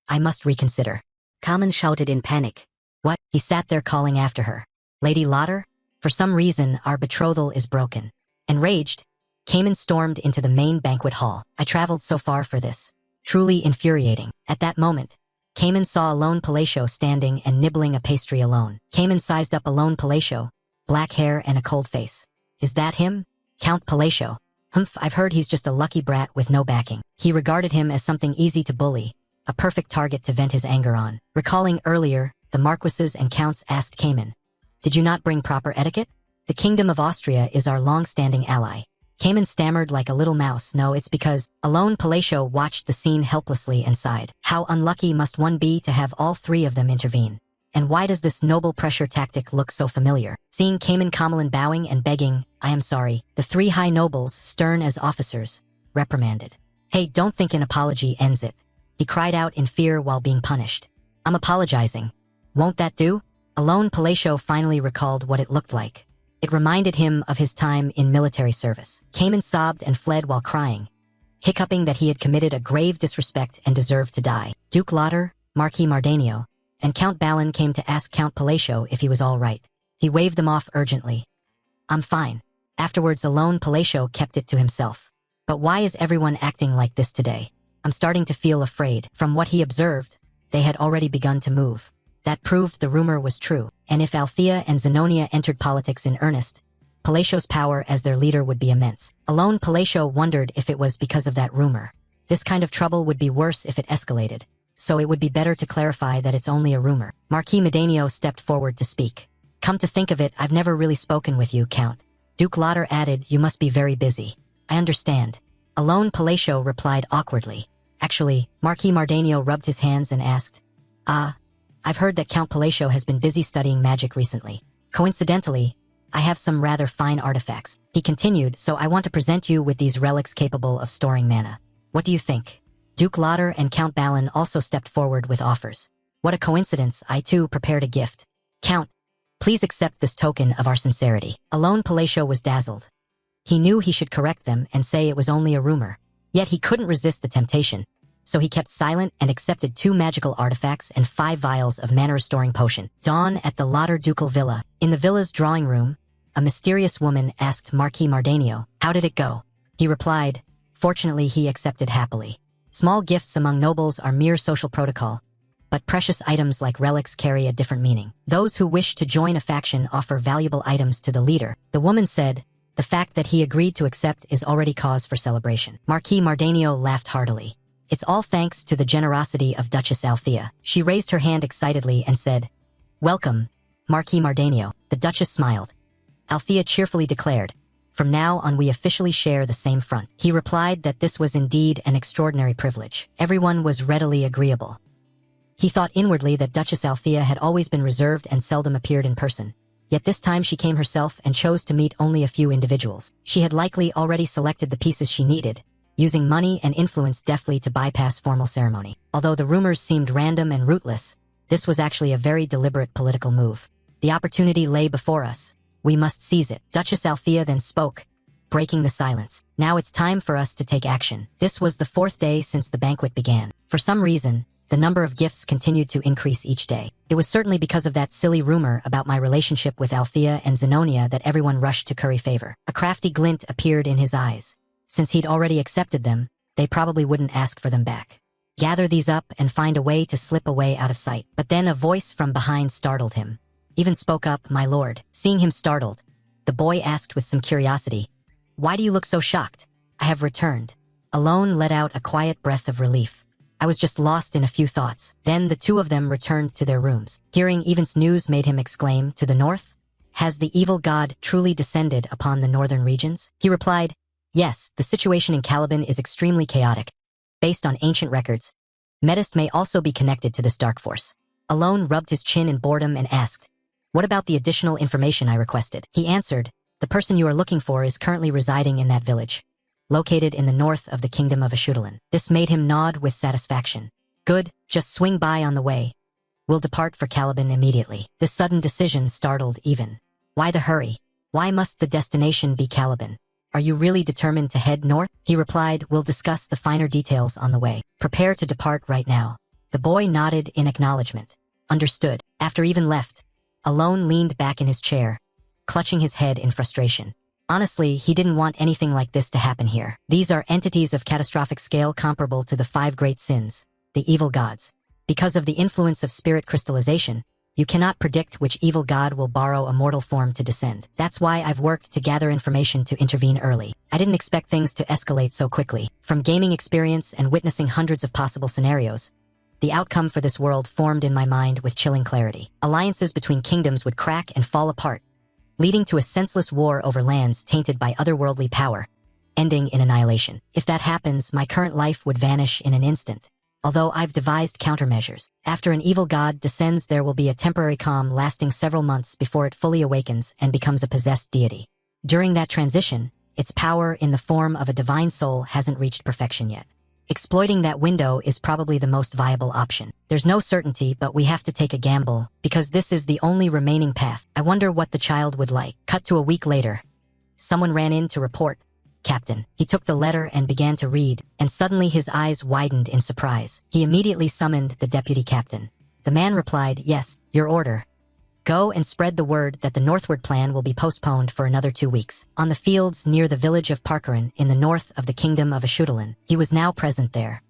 I must reconsider. Cayman shouted in panic. What? He sat there calling after her. Lady Lauder? For some reason, our betrothal is broken. Enraged, Cayman stormed into the main banquet hall. I traveled so far for this. Truly infuriating. At that moment, Cayman saw Alone Palacio standing and nibbling a pastry alone. Cayman sized up Alone Palacio, black hair and a cold face. Is that him? Count Palacio. Humph, I've heard he's just a lucky brat with no backing. He regarded him as something easy to bully, a perfect target to vent his anger on. Recalling earlier, the marquises and counts asked Cayman, did you not bring proper etiquette? The Kingdom of Austria is our long-standing ally. Cayman stammered like a little mouse. No, it's because Alone Palacio watched the scene helplessly and sighed. How unlucky must one be to have all three of them intervene? And why does this noble pressure tactic look so familiar? Seeing Cayman Kamalan bowing and begging, I am sorry, the three high nobles, stern as officers, reprimanded. Hey, don't think an apology ends it. He cried out in fear while being punished. I'm apologizing. Won't that do? Alone Palacio finally recalled what it looked like. It reminded him of his time in military service. Cayman sobbed and fled while crying, hiccuping that he had committed a grave disrespect and deserved to die. Duke Lauder, Marquis Mardanio, and Count Balin came to ask Count Palacio if he was all right. He waved them off urgently. I'm fine. Afterwards, Alone Palacio kept it to himself. But why is everyone acting like this today? I'm starting to feel afraid. From what he observed, they had already begun to move. That proved the rumor was true, and if Althea and Zenonia entered politics in earnest, Palacio's power as their leader would be immense. Alone Palacio wondered if it was because of that rumor. This kind of trouble would be worse if it escalated, so it would be better to clarify that it's only a rumor. Marquis Mardanio stepped forward to speak. Come to think of it, I've never really spoken with you, Count. Duke Lauder added, you must be very busy. I understand. Alone Palacio replied awkwardly. Actually, Marquis Mardanio rubbed his hands and asked, I've heard that Count Palacio has been busy studying magic recently. Coincidentally, I have some rather fine artifacts. He continued, so I want to present you with these relics capable of storing mana. What do you think? Duke Lauder and Count Balin also stepped forward with offers. What a coincidence, I too prepared a gift. Count, please accept this token of our sincerity. Alone Palacio was dazzled. He knew he should correct them and say it was only a rumor. Yet he couldn't resist the temptation. So he kept silent and accepted 2 magical artifacts and 5 vials of mana-restoring potion. Dawn at the Lauder ducal villa. In the villa's drawing room, a mysterious woman asked Marquis Mardanio, how did it go? He replied, fortunately he accepted happily. Small gifts among nobles are mere social protocol, but precious items like relics carry a different meaning. Those who wish to join a faction offer valuable items to the leader. The woman said, the fact that he agreed to accept is already cause for celebration. Marquis Mardanio laughed heartily. It's all thanks to the generosity of Duchess Althea. She raised her hand excitedly and said, welcome, Marquis Mardanio, the Duchess smiled. Althea cheerfully declared, "From now on we officially share the same front." He replied that this was indeed an extraordinary privilege. Everyone was readily agreeable. He thought inwardly that Duchess Althea had always been reserved and seldom appeared in person. Yet this time she came herself and chose to meet only a few individuals. She had likely already selected the pieces she needed, using money and influence deftly to bypass formal ceremony. Although the rumors seemed random and rootless, this was actually a very deliberate political move. The opportunity lay before us. We must seize it. Duchess Althea then spoke, breaking the silence. "Now it's time for us to take action." This was the 4th day since the banquet began. For some reason, the number of gifts continued to increase each day. It was certainly because of that silly rumor about my relationship with Althea and Zenonia that everyone rushed to curry favor. A crafty glint appeared in his eyes. Since he'd already accepted them, they probably wouldn't ask for them back. Gather these up and find a way to slip away out of sight. But then a voice from behind startled him. Even spoke up, "My lord." Seeing him startled, the boy asked with some curiosity, "Why do you look so shocked?" "I have returned." Alone let out a quiet breath of relief. "I was just lost in a few thoughts." Then the two of them returned to their rooms. Hearing Even's news made him exclaim, "To the north? Has the evil god truly descended upon the northern regions?" He replied, "Yes, the situation in Caliban is extremely chaotic. Based on ancient records, Medist may also be connected to this dark force." Alone rubbed his chin in boredom and asked, "What about the additional information I requested?" He answered, "The person you are looking for is currently residing in that village, located in the north of the kingdom of Ashudalan." This made him nod with satisfaction. "Good, just swing by on the way. We'll depart for Caliban immediately." This sudden decision startled Even. Why the hurry? Why must the destination be Caliban? "Are you really determined to head north?" He replied, "We'll discuss the finer details on the way. Prepare to depart right now." The boy nodded in acknowledgement. Understood. After Even left, Alone leaned back in his chair, clutching his head in frustration. Honestly, he didn't want anything like this to happen here. These are entities of catastrophic scale comparable to the 5 great sins, the evil gods. Because of the influence of spirit crystallization, you cannot predict which evil god will borrow a mortal form to descend. That's why I've worked to gather information to intervene early. I didn't expect things to escalate so quickly. From gaming experience and witnessing hundreds of possible scenarios, the outcome for this world formed in my mind with chilling clarity. Alliances between kingdoms would crack and fall apart, leading to a senseless war over lands tainted by otherworldly power, ending in annihilation. If that happens, my current life would vanish in an instant. Although I've devised countermeasures. After an evil god descends, there will be a temporary calm lasting several months before it fully awakens and becomes a possessed deity. During that transition, its power in the form of a divine soul hasn't reached perfection yet. Exploiting that window is probably the most viable option. There's no certainty, but we have to take a gamble, because this is the only remaining path. I wonder what the child would like. Cut to a week later. Someone ran in to report, "Captain." He took the letter and began to read, and suddenly his eyes widened in surprise. He immediately summoned the deputy captain. The man replied, "Yes, your order. Go and spread the word that the northward plan will be postponed for another 2 weeks." On the fields near the village of Parkaran in the north of the kingdom of Ashudalan, he was now present there.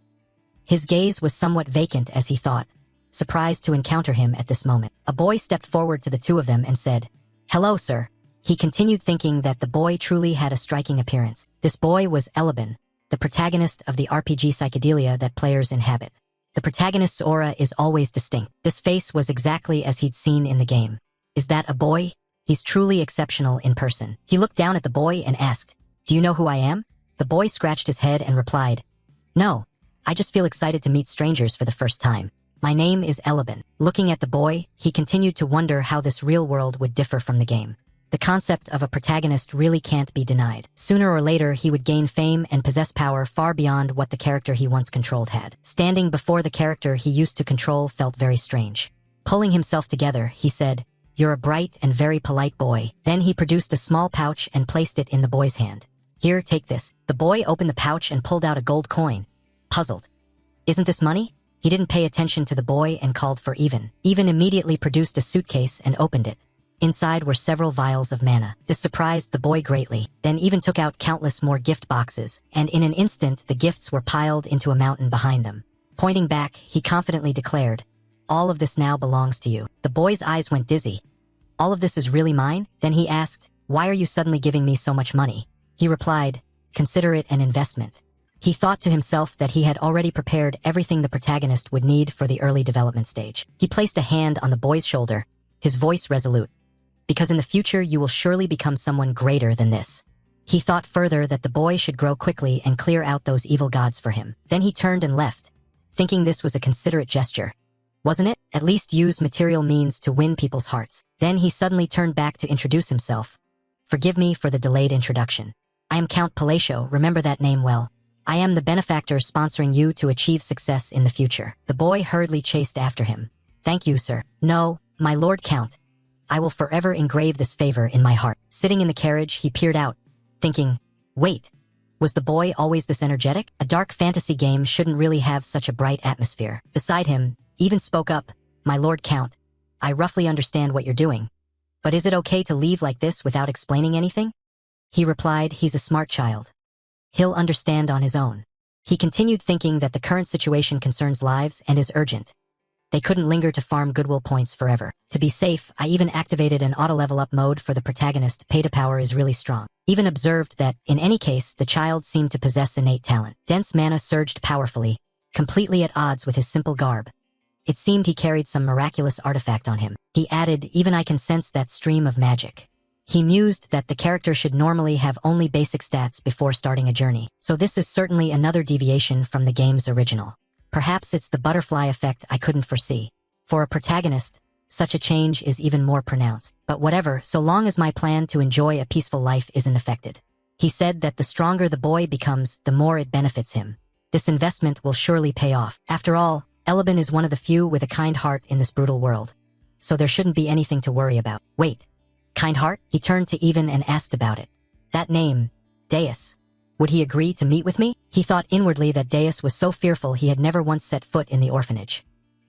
His gaze was somewhat vacant as he thought, surprised to encounter him at this moment. A boy stepped forward to the two of them and said, "Hello, sir." He continued, thinking that the boy truly had a striking appearance. This boy was Eliban, the protagonist of the RPG psychedelia that players inhabit. The protagonist's aura is always distinct. This face was exactly as he'd seen in the game. Is that a boy? He's truly exceptional in person. He looked down at the boy and asked, "Do you know who I am?" The boy scratched his head and replied, "No, I just feel excited to meet strangers for the first time. My name is Eliban." Looking at the boy, he continued to wonder how this real world would differ from the game. The concept of a protagonist really can't be denied. Sooner or later, he would gain fame and possess power far beyond what the character he once controlled had. Standing before the character he used to control felt very strange. Pulling himself together, he said, "You're a bright and very polite boy." Then he produced a small pouch and placed it in the boy's hand. "Here, take this." The boy opened the pouch and pulled out a gold coin. Puzzled. "Isn't this money?" He didn't pay attention to the boy and called for Even. Even immediately produced a suitcase and opened it. Inside were several vials of mana. This surprised the boy greatly. Then Even took out countless more gift boxes, and in an instant the gifts were piled into a mountain behind them. Pointing back, he confidently declared, "All of this now belongs to you." The boy's eyes went dizzy. "All of this is really mine?" Then he asked, "Why are you suddenly giving me so much money?" He replied, "Consider it an investment." He thought to himself that he had already prepared everything the protagonist would need for the early development stage. He placed a hand on the boy's shoulder, his voice resolute. Because in the future you will surely become someone greater than this. He thought further that the boy should grow quickly and clear out those evil gods for him. Then he turned and left, thinking this was a considerate gesture. Wasn't it? At least use material means to win people's hearts. Then he suddenly turned back to introduce himself. Forgive me for the delayed introduction. I am Count Palatio, remember that name well. I am the benefactor sponsoring you to achieve success in the future. The boy hurriedly chased after him. Thank you, sir. No, my lord Count. I will forever engrave this favor in my heart. Sitting in the carriage, he peered out, thinking, wait, was the boy always this energetic? A dark fantasy game shouldn't really have such a bright atmosphere. Beside him, even spoke up, my lord Count, I roughly understand what you're doing. But is it okay to leave like this without explaining anything? He replied, he's a smart child. He'll understand on his own. He continued thinking that the current situation concerns lives and is urgent. They couldn't linger to farm goodwill points forever. To be safe, I even activated an auto-level-up mode for the protagonist. Pay-to-power is really strong. Even observed that, in any case, the child seemed to possess innate talent. Dense mana surged powerfully, completely at odds with his simple garb. It seemed he carried some miraculous artifact on him. He added, even I can sense that stream of magic. He mused that the character should normally have only basic stats before starting a journey. So this is certainly another deviation from the game's original. Perhaps it's the butterfly effect I couldn't foresee. For a protagonist, such a change is even more pronounced. But whatever, so long as my plan to enjoy a peaceful life isn't affected. He said that the stronger the boy becomes, the more it benefits him. This investment will surely pay off. After all, Eleben is one of the few with a kind heart in this brutal world. So there shouldn't be anything to worry about. Wait, kind heart? He turned to Even and asked about it. That name, Deus. Would he agree to meet with me? He thought inwardly that Deus was so fearful he had never once set foot in the orphanage.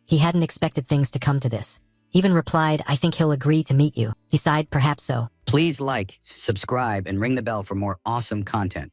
He hadn't expected things to come to this. Even replied, I think he'll agree to meet you. He sighed, perhaps so. Please like, subscribe, and ring the bell for more awesome content.